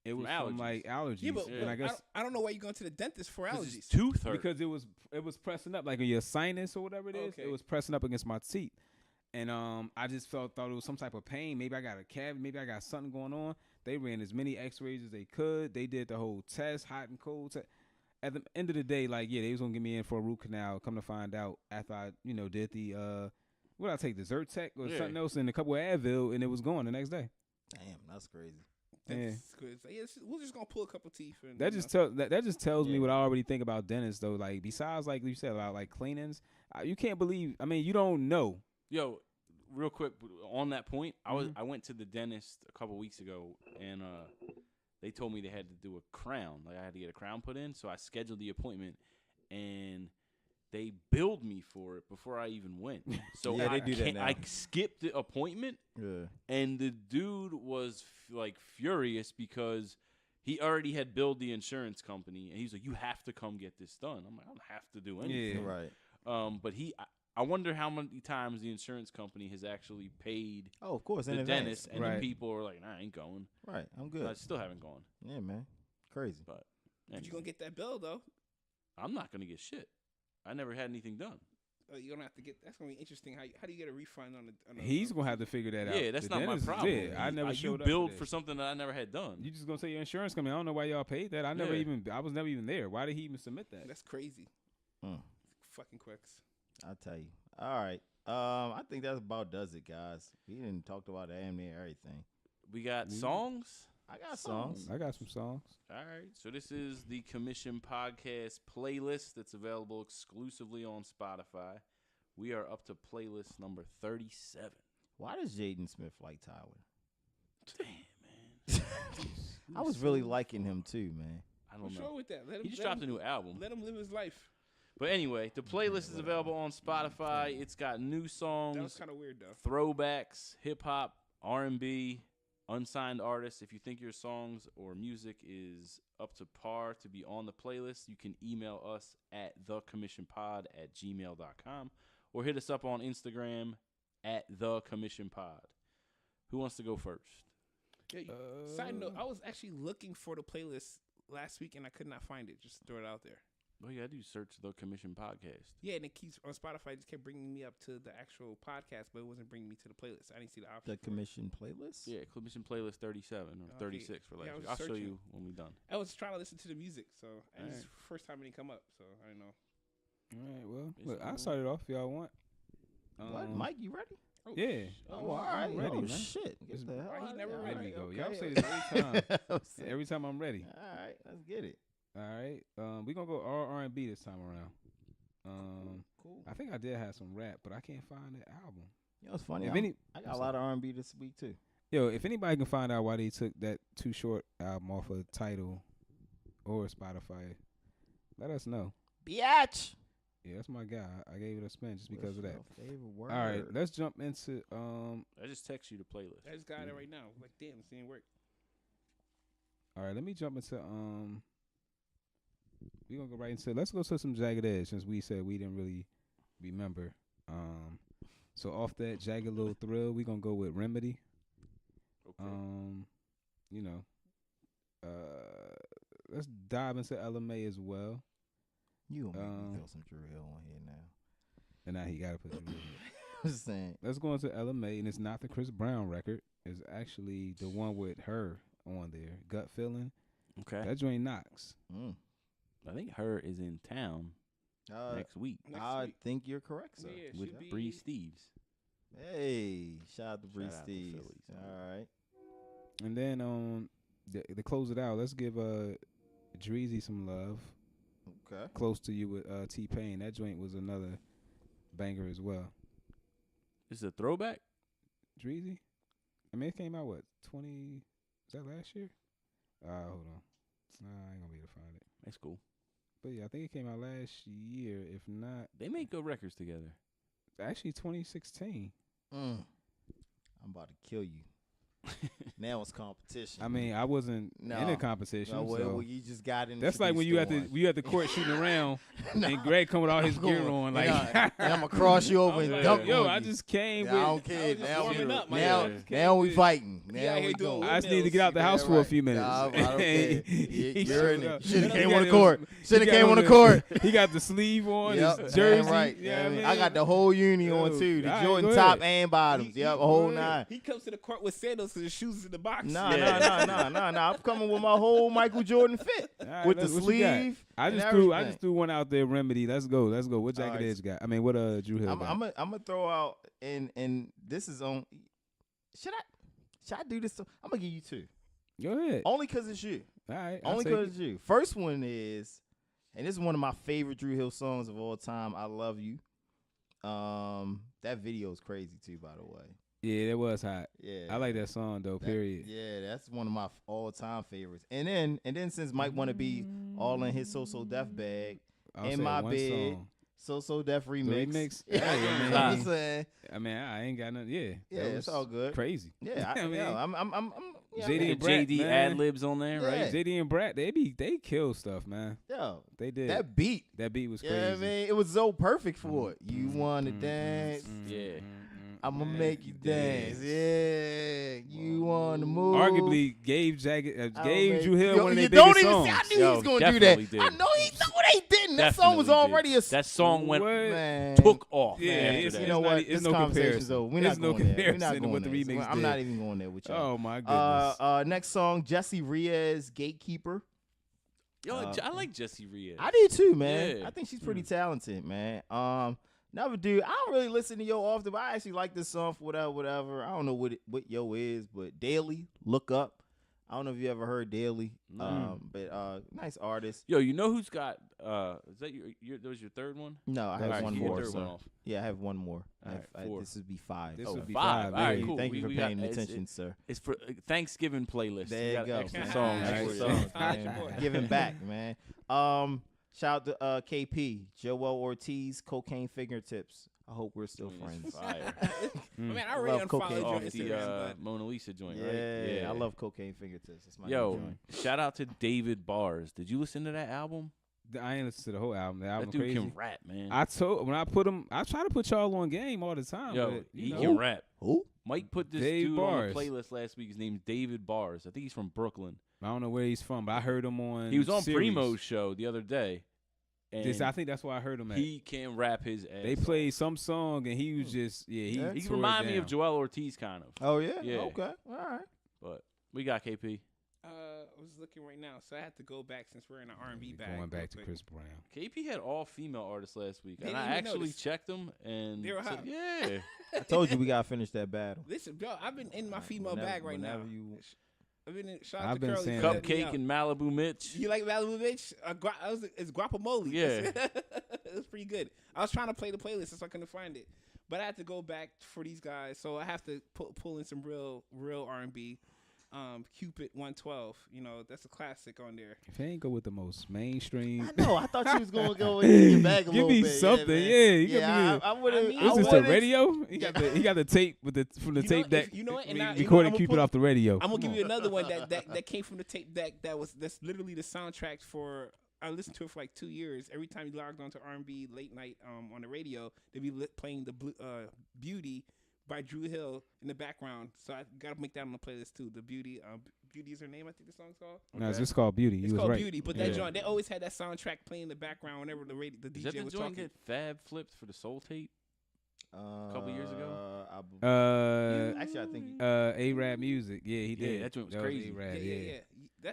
It was From from like allergies. Yeah, but, and I guess I don't know why you're going to the dentist for 'Cause allergies. his tooth hurt. because it was pressing up like in your sinus or whatever it is. Okay. It was pressing up against my teeth, and I just thought it was some type of pain. Maybe I got a cavity. Maybe I got something going on. They ran as many X-rays as they could. They did the whole test, hot and cold. At the end of the day, like they was gonna get me in for a root canal. Come to find out, after I did the what did I take, the Zyrtec or Yeah. something else and a couple of Advil, and it was gone the next day. Damn, that's crazy. Yeah. That's good. So, yeah, we're just gonna pull a couple teeth. And, That just tells me Yeah. what I already think about dentists though. Like besides like you said about like cleanings, you can't believe. I mean, you don't know. Yo, real quick on that point, Mm-hmm. I went to the dentist a couple weeks ago, and they told me they had to do a crown. Like I had to get a crown put in, so I scheduled the appointment, and they billed me for it before I even went. So Yeah, they do that now. I skipped the appointment, Yeah. and the dude was like furious because he already had billed the insurance company, and he's like, "You have to come get this done." I'm like, "I don't have to do anything." Yeah. Right. But I wonder how many times the insurance company has actually paid Oh, of course. In the advance. dentist, and Right. the people are like, "Nah, I ain't going." Right. I'm I good. still haven't gone. Yeah, man. Crazy. But But anyway, you're gonna get that bill though. I'm not gonna get shit. I never had anything done. You're gonna have to get. That's gonna be interesting. How do you get a refund on the? He's gonna have to figure that out. Yeah, that's The not my dentist- problem. Yeah, I never You showed up. billed for for this. something that I never had done. You just gonna say your insurance company? I don't know why y'all paid that. I was never even there. Why did he even submit that? That's crazy. Mm. Fucking quicks. I'll tell you. All right. I think that's about does it, guys. We didn't talk about damn near everything. We got songs. I got songs. I got some songs. All right. So this is the Commission Podcast playlist that's available exclusively on Spotify. We are up to playlist number 37. Why does Jaden Smith like Tyler? Damn, man. I was really liking him too, man. I don't What's know. wrong with that? Let him, He just let dropped a him- new album. Let him live his life. But anyway, the playlist is available on Spotify. It's got new That was songs, kind of weird though. throwbacks, hip hop, R&B, unsigned artists. If you think your songs or music is up to par to be on the playlist, you can email us at thecommissionpod@gmail.com or hit us up on Instagram at thecommissionpod. Who wants to go first? Yeah, side note: I was actually looking for the playlist last week and I could not find it. Just throw it out there. Well, you gotta do search the Commission podcast. Yeah, and it keeps on Spotify. It just kept bringing me up to the actual podcast, but it wasn't bringing me to the playlist. I didn't see the option. The commission playlist. Yeah, Commission playlist 37 or 36 for last Yeah, I week. was I'll show searching. you when we're done. I was trying to listen to the music, so and Alright. it's the first time it didn't come up, so I don't know. All right, well, It's look, I'll cool. start it off if y'all want. What, Mike? You ready? Oh, Yeah. Oh, all right. I'm ready, oh man. shit! It's- Get the hell Why he out of never here. ready? There we go. Okay, Y'all say okay. this every time. I'm saying- Every time I'm ready. All right, let's get it. All right. We're going to go R&B this time around. Cool. I think I did have some rap, but I can't find the album. You know, it's funny. If any, I got a lot of R&B this week too. yo, if anybody can find out why they took that Too Short album off of Tidal or Spotify, let us know. Biatch. Yeah, that's my guy. I gave it a spin just because of that. Favorite word. All right, let's jump into I just text you the playlist. I just got it right now. Like, damn, this didn't work. All right, let me jump into we're gonna go right into let's go to some Jagged Edge since we said we didn't really remember. So off that Jagged Little Thrill, we're gonna go with Remedy. Okay. You know. Let's dive into LMA as well. You gonna make me throw some Dru Hill on here now. And now he gotta put you. I'm just saying. Let's go into LMA, and it's not the Chris Brown record. It's actually the one with her on there. Gut Feeling. Okay. That joint knocks. I think her is in town next week Next I week. think you're correct, sir. Yeah, with should be- Bree Steves. Hey, shout out to Bree Shout out to Steves. Philly, son. All right. And then to close it out, let's give Dreezy some love. Okay. Close to You with T-Pain. That joint was another banger as well. This is a throwback. Dreezy? I mean, it came out, what, 20... Is that last year? Hold on. I ain't gonna be able to find it. That's cool. But yeah, I think it came out last year. If not, They make good records together. actually 2016. I'm about to kill you. Now it's competition. I mean, I wasn't in No. the competition. No, so. well, you just got in. That's like when you at the court shooting around and Greg come with all his gear on, like and I'm gonna cross you over and like, dunk yo, on I you. just came I with. don't care. I was just Now warming we up, my now, man. now we fighting. He Now out we here doing going. I just need to get out the house for a few minutes. Nah, I don't care. He You're in showed it. up. Should have He came got on the his- court. Should he have got came on the his- court. He got the sleeve on, Yep, his damn jersey. right. Yeah, Yeah, I got the whole uni on Yo, too. The all right, Jordan go top ahead. and bottoms. Yep, a whole nine. He comes to the court with sandals because his shoes is in the box. Nah. I'm coming with my whole Michael Jordan fit All right, with the what you got? sleeve. I and just everything. threw one out there. Remedy. Let's go. What Jagged right. Edge got? I mean, what Dru Hill got? I'm gonna throw out and this is on. Should I do this? I'm gonna give you two. Go ahead. Only because it's you. All right. I'll Only take because it. it's you. First one is, and this is one of my favorite Dru Hill songs of all time. I Love You. That video is crazy too, by the way. Yeah, that was hot. Yeah, I like that song though. Period. Yeah, that's one of my all-time favorites. And then since Mike want to be all in his So Def bag, I'll in say my one bed, song. So Def remix. remix? Yeah, Hey, you know man. what I'm saying. I mean, I ain't got nothing. Yeah, Yeah, that it's was all good. Crazy. Yeah, I mean, I'm yeah, JD man. and Brat, JD man. ad libs on there, Yeah. right? JD and Brat, they kill stuff, man. Yo, They did. that beat. That beat was Yeah, crazy. I mean, it was so perfect for it. You want to dance? Yeah. I'ma make you dance. Yeah, you want to move? Arguably gave Dru Hill Yo, one of you their don't biggest even songs. see. I knew Yo, he was gonna do that. definitely did. I know they didn't. That song was Definitely already did. That song went What? man. took off. Yeah, after it's- that. You know not- what? it's This no conversation's comparison. over. We're It's not no going there. We're not comparison to going what the there. remix I'm did. not even going there with y'all. Oh my goodness. Next song, Jesse Riaz, Gatekeeper. Yo, I like Jessie Reyes. I do too, man. Yeah. I think she's pretty talented, man. Never do. I don't really listen to Yo often, but I actually like this song for whatever. I don't know what Yo is, but Daily, Look Up. I don't know if you ever heard Daily, but nice artist. Yo, you know who's got? Is that that was your third one? No, I All have right, one get your more. third sir. one off. Yeah, I have one more. All right, four. This would be 5. This Oh, would be five. 5. All right, yeah. cool. Thank you for We got- paying it's- attention, sir. It's for Thanksgiving playlist. There You you got go. extra man. songs. Extra for songs, you. man. Giving back, man. Shout out to KP, Joel Ortiz, Cocaine Fingertips. I hope we're still friends. Fire. Man, I I already love unfollowed cocaine you on Off Fingertips. the Instagram, but Mona Lisa joint, Yeah, right? I love Cocaine Fingertips. It's my new Yo, joint. shout out to David Bars. Did you listen to that album? I ain't listened to the whole album. The album That dude crazy. can rap, man. I try to put y'all on game all the time. Yo, but, he you can know, rap. Who? Mike put this Dave dude Bars. on the playlist last week. His name's David Bars. I think he's from Brooklyn. I don't know where he's from, but I heard him on. He was on series. Primo's show the other day. And I think that's why I heard him at. he can rap his ass They off. played some song and he was just He tore it remind me down. of Joel Ortiz kind of. Oh yeah. Yeah. Okay. All right. But we got KP. I was looking right now, so I had to go back since we're in an R&B We're bag. going back to real quick. Chris Brown. KP had all female artists last week, and Didn't I even actually notice. checked them and They were said, hot. yeah. I told you we gotta finish that battle. Listen, bro, I've been in my female Whenever- bag right now. whenever you- I've been in. Shout out I've to been Curly saying for that. letting me Cupcake out. and Malibu Mitch. You like Malibu bitch? It's guacamole. Yeah. It was pretty good. I was trying to play the playlist, so I couldn't find it. But I had to go back for these guys, so I have to pull in some real R&B. Cupid 112, that's a classic on there. If he ain't go with the most mainstream, I know. I thought you was gonna go into your bag a give little me bit. something. man. Yeah, you give me. I would have. I mean, This is the would've- radio. He got the tape from the tape deck. You know what? And we now, recorded I'm gonna Cupid pull- off the radio. I'm gonna give you another one that came from the tape deck. That's literally the soundtrack for. I listened to it for like 2 years. Every time you logged on to R&B late night on the radio, they'd be playing the Beauty by Dru Hill in the background. So I gotta make that on the playlist too. The Beauty. Beauty is her name. I think the song's called. No, it's just called Beauty. It's You was called right. Beauty, but that joint, they always had that soundtrack playing in the background whenever the Is that DJ the was joint talking. that Fab flipped for the Soul Tape? A couple years ago? Actually, I think. A-Rap Music. Yeah, he Yeah, did. that joint was That crazy. A-Rap, Yeah.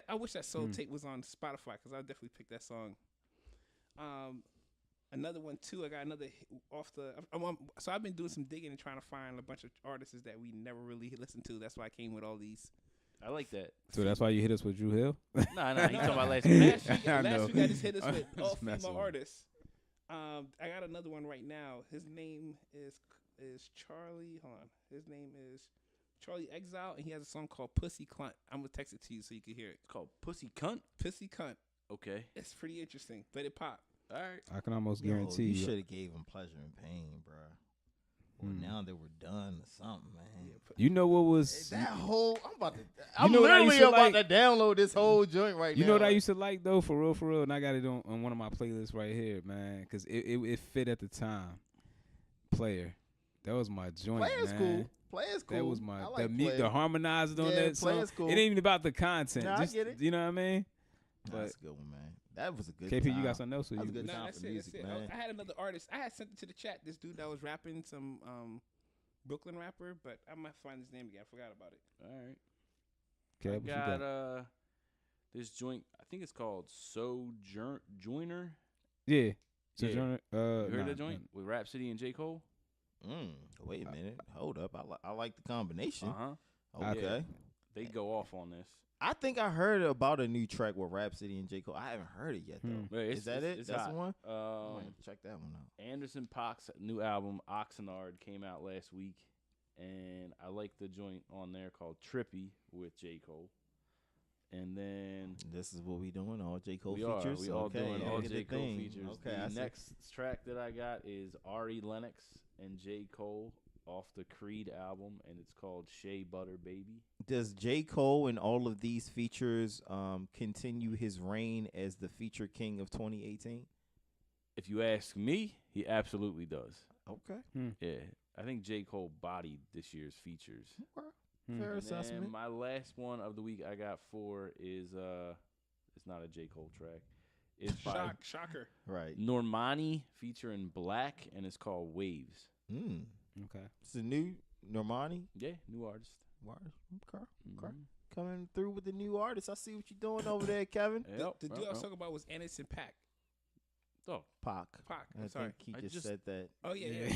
I wish that soul tape was on Spotify because I'll definitely pick that song. Another one too. I got another off the. So I've been doing some digging and trying to find a bunch of artists that we never really listened to. That's why I came with all these. I like that. So that's why you hit us with Dru Hill? Nah, he talking about last Last week. week, I last know. week I just hit us I'm with just all messing female with artists. I got another one right now. His name is Charlie. Hold on. His name is Charlie Exile, and he has a song called Pussy Cunt. I'm gonna text it to you so you can hear it. It's called Pussy Cunt. Pussy Cunt. Okay. It's pretty interesting. Let it pop. All right. I can almost Yo, guarantee you you. should have gave him pleasure and pain, bro. Well, now that we're done or something, man. You know what was? That whole, I'm know what I literally used to about like? to download this whole joint right now. You know what I used to like though, for real, and I got it on one of my playlists right here, man, because it fit at the time. Player, that was my joint, Player's man. cool. Player's cool. That was my I like the Player. harmonizers on Yeah, that song. Player's cool. It ain't even about the content. Nah, I just, get it. You know what I mean? Nah, that's a good one, man. That was a good KP, time. you got something else? Or That was you a good Nah, time that's for it. music, That's it. man. I had another artist. I had sent it to the chat. This dude that was rapping some Brooklyn rapper, but I might find his name again. I forgot about it. All right. Okay, I what you got? got this joint. I think it's called Joiner. Yeah. Yeah. Sojourner, You heard nah, that joint with Rhapsody and J. Cole? Wait a minute. Hold up. I like the combination. Uh-huh. Okay. Yeah. They go off on this. I think I heard about a new track with Rhapsody and J. Cole. I haven't heard it yet, though. But it's- Is that it's- it? it's That's hot. the one? I might check that one out. Anderson Paak's new album, Oxnard, came out last week. And I like the joint on there called Trippy with J. Cole. And then This is what we doing, all J. Cole we features? We all Okay, doing yeah, all get J. the Cole thing. features. Okay, I the see. next track that I got is Ari Lennox and J. Cole off the Creed album, and it's called Shea Butter Baby. Does J. Cole and all of these features continue his reign as the feature king of 2018? If you ask me, he absolutely does. Okay. Yeah. I think J. Cole bodied this year's features. Fair And assessment. then my last one of the week I got for is it's not a J. Cole track. It's by Shocker. Right. Normani featuring Black, and it's called Waves. Okay. It's a new Normani. Yeah, new artist. Okay. Mhm. Coming through with the new artist. I see what you're doing over there, Kevin. Yep, The dude I was talking about was Anderson Paak. Oh, Pac. I'm I sorry. think he I just just- said that. Oh yeah.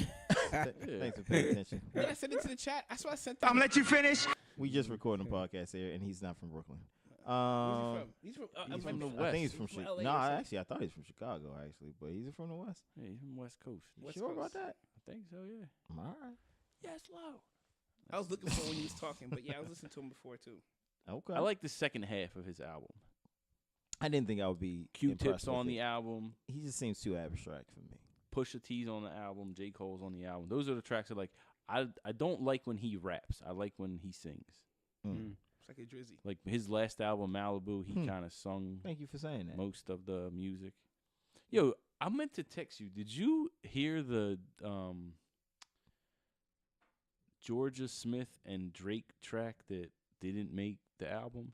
Thanks for paying attention. Did I send it to the chat? That's why I sent that. I'm let you finish. We just recording a podcast here, and he's not from Brooklyn. Where's he from? He's from the I think he's West. from He's from Chicago. LA No, or something. actually, I thought he was from Chicago, actually, but he's from the West. yeah, he's from West Coast. You West sure about Coast. that? I think so, yeah. All right. Yes, low. I was looking for when he was talking, but yeah, I was listening to him before too. Okay. I like the second half of his album. I didn't think I would be Q-Tips impressed with on it. the album. He just seems too abstract for me. Pusha T's on the album. J. Cole's on the album. Those are the tracks that I don't like when he raps. I like when he sings. It's like a Drizzy. Like his last album, Malibu, he kind of sung Thank you for saying that. most of the music. Yo, I meant to text you. Did you hear the Georgia Smith and Drake track that didn't make the album.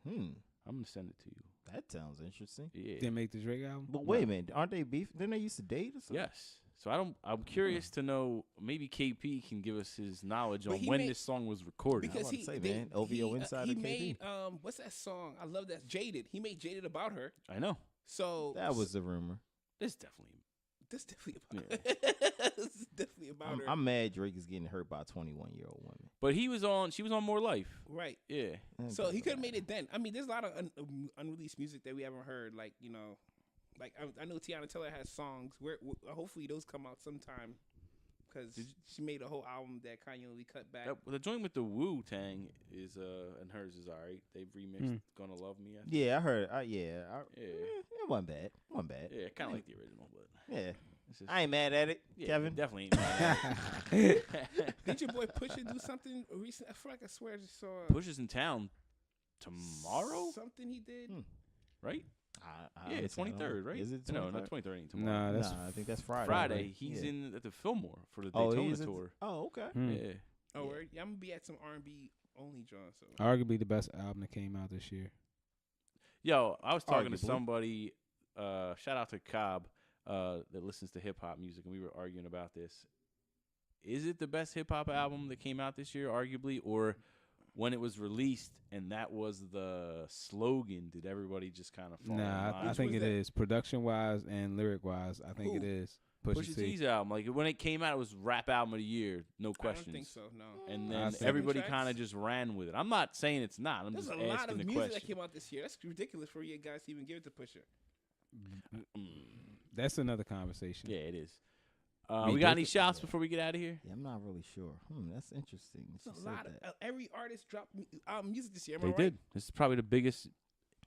I'm gonna send it to you. That sounds interesting. Yeah. Didn't make the Drake album. But wait a minute, aren't they beef? Didn't they used to date or something? Yes. So I'm curious to know. Maybe KP can give us his knowledge But on he when made- this song was recorded. Because about to say, man, OVO Insider he KP. made what's that song? I love that Jaded. He made Jaded about her. I know. So That was the rumor. This definitely. this definitely about Yeah. this is definitely about her. I'm mad Drake is getting hurt by 21-year-old women. But she was on More Life. Right. Yeah. So he could have made it then. I mean, there's a lot of unreleased music that we haven't heard. Like like I know Tiana Taylor has songs. Where hopefully those come out sometime. Because she made a whole album that Kanye only cut back. The joint with the Wu Tang is and hers is alright. They've remixed "Gonna Love Me." I think. Yeah, I heard. It wasn't bad. Yeah, kind of like the original, but Yeah, it's just, I ain't mad at it, yeah, Kevin. definitely ain't mad at it. Did your boy Pusha do something recent? I feel like I swear I just saw Push is in town tomorrow, something he did. right? I Yeah, it's honestly don't 23rd, know. right? Is it No, 23rd? not 23rd. Ain't tomorrow. Nah, that's I think that's Friday. Friday. right? He's Yeah. in at the Fillmore for the Oh, Daytona he is tour. Oh, okay. Yeah. Oh, word? Yeah, I'm gonna be at some R&B only, John. So Arguably the best album that came out this year. Yo, I was talking to Arguably. somebody. Shout out to Cobb that listens to hip hop music, and we were arguing about this. Is it the best hip hop album that came out this year, arguably, or when it was released and that was the slogan, did everybody just kind of fall in Nah, line? I think was it that? is. Production wise and lyric wise, I think it is. Pusha T. T's album, like when it came out, it was rap album of the year, no questions. I don't think so. No. And I then think- everybody Tracks? kind of just ran with it. I'm not saying it's not. I'm There's just a lot asking of the music that question. came out this year. That's ridiculous for you guys to even give it to Pusha. That's another conversation. Yeah, it is. Me We got too. any shouts before we get out of here? Yeah, I'm not really sure. That's interesting. that There's you a said lot of that. every artist dropped music this year. Am They I right? did. This is probably the biggest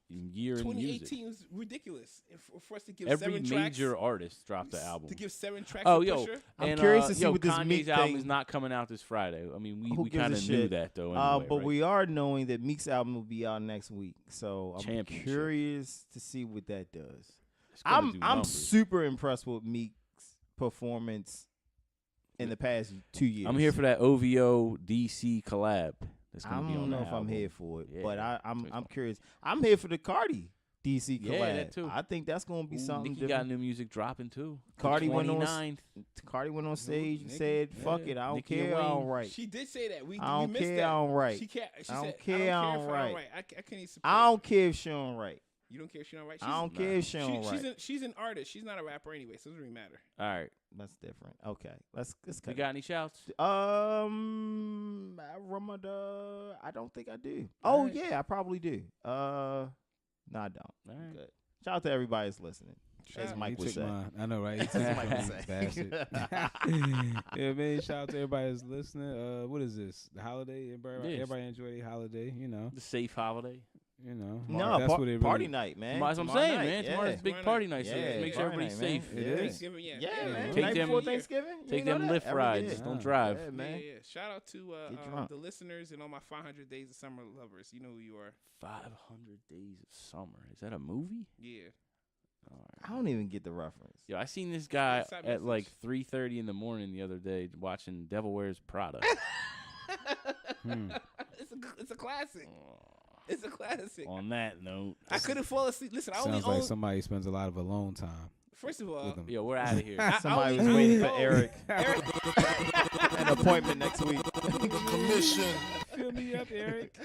year in music. 2018 was ridiculous for us to give Every 7 tracks. major artist dropped the album. To give 7 tracks Oh, to yo, Pusha. I'm and, curious to see yo, what this Kanye's Meek album thing- is not coming out this Friday. I mean, Who we gives kind a of knew shit? that though. Anyway, But right? we are knowing that Meek's album will be out next week, so I'm Championship. curious to see what that does. It's gonna I'm do I'm numbers. super impressed with Meek's performance in the past 2 years. I'm here for that OVO DC collab. That's I gonna be don't on know the if I'm album. here for it, Yeah, but I'm so- curious. I'm here for the Cardi DC collab. Yeah, that too. I think that's gonna be Ooh, something Nicki got different. new music dropping too. Cardi went on 29th. Cardi went on stage and Nicki. said, "Fuck Yeah, it, I don't Nicki and care, I don't Wayne. write. She did say that. We I don't missed care, that. I don't write. She can't. She I don't said, care, I don't I care don't if I write. don't write. I can't even support. I don't care if she don't write. You don't care if she don't write. I don't care if she don't she's write. she's an artist. She's not a rapper anyway, so it doesn't really matter. All right. That's different. Okay, let's You cut. got any shouts? Ramadan. I don't think I do. Oh Alright. yeah, I probably do. No, I don't. All right. Good. Shout out to everybody that's listening. As Shout- Mike He would took say. mine. I know, right? He As took Mike mine, would bastard. say. Yeah, man. Shout out to everybody that's listening. What is this? The holiday? Everybody, Yes. everybody enjoy their holiday. You know. The safe holiday. No, that's what it party really. night, man. That's what I'm Tomorrow saying, night, man. yeah. Tomorrow's a big Tomorrow party night. night, so Yeah, make party sure everybody's night, man. safe. It is. Thanksgiving, yeah. Yeah, man. Take Night them- before Thanksgiving. You Take know them that? Lyft Every rides. day. Don't Yeah. drive. Yeah, Yeah, man. yeah. Shout out to Get drunk. the listeners and all my 500 Days of Summer lovers. You know who you are. 500 Days of Summer. Is that a movie? Yeah. All right. I don't even get the reference. Yo, I seen this guy Side at like message. 3:30 in the morning the other day watching Devil Wears Prada. It's a classic. It's a classic. On that note, I couldn't fall asleep. Listen, I only Sounds like own. somebody spends a lot of alone time First of all, with them. yo, we're out of here. Somebody only was waiting for own- Eric. Eric, An appointment next week. Commission. Fill me up, Eric.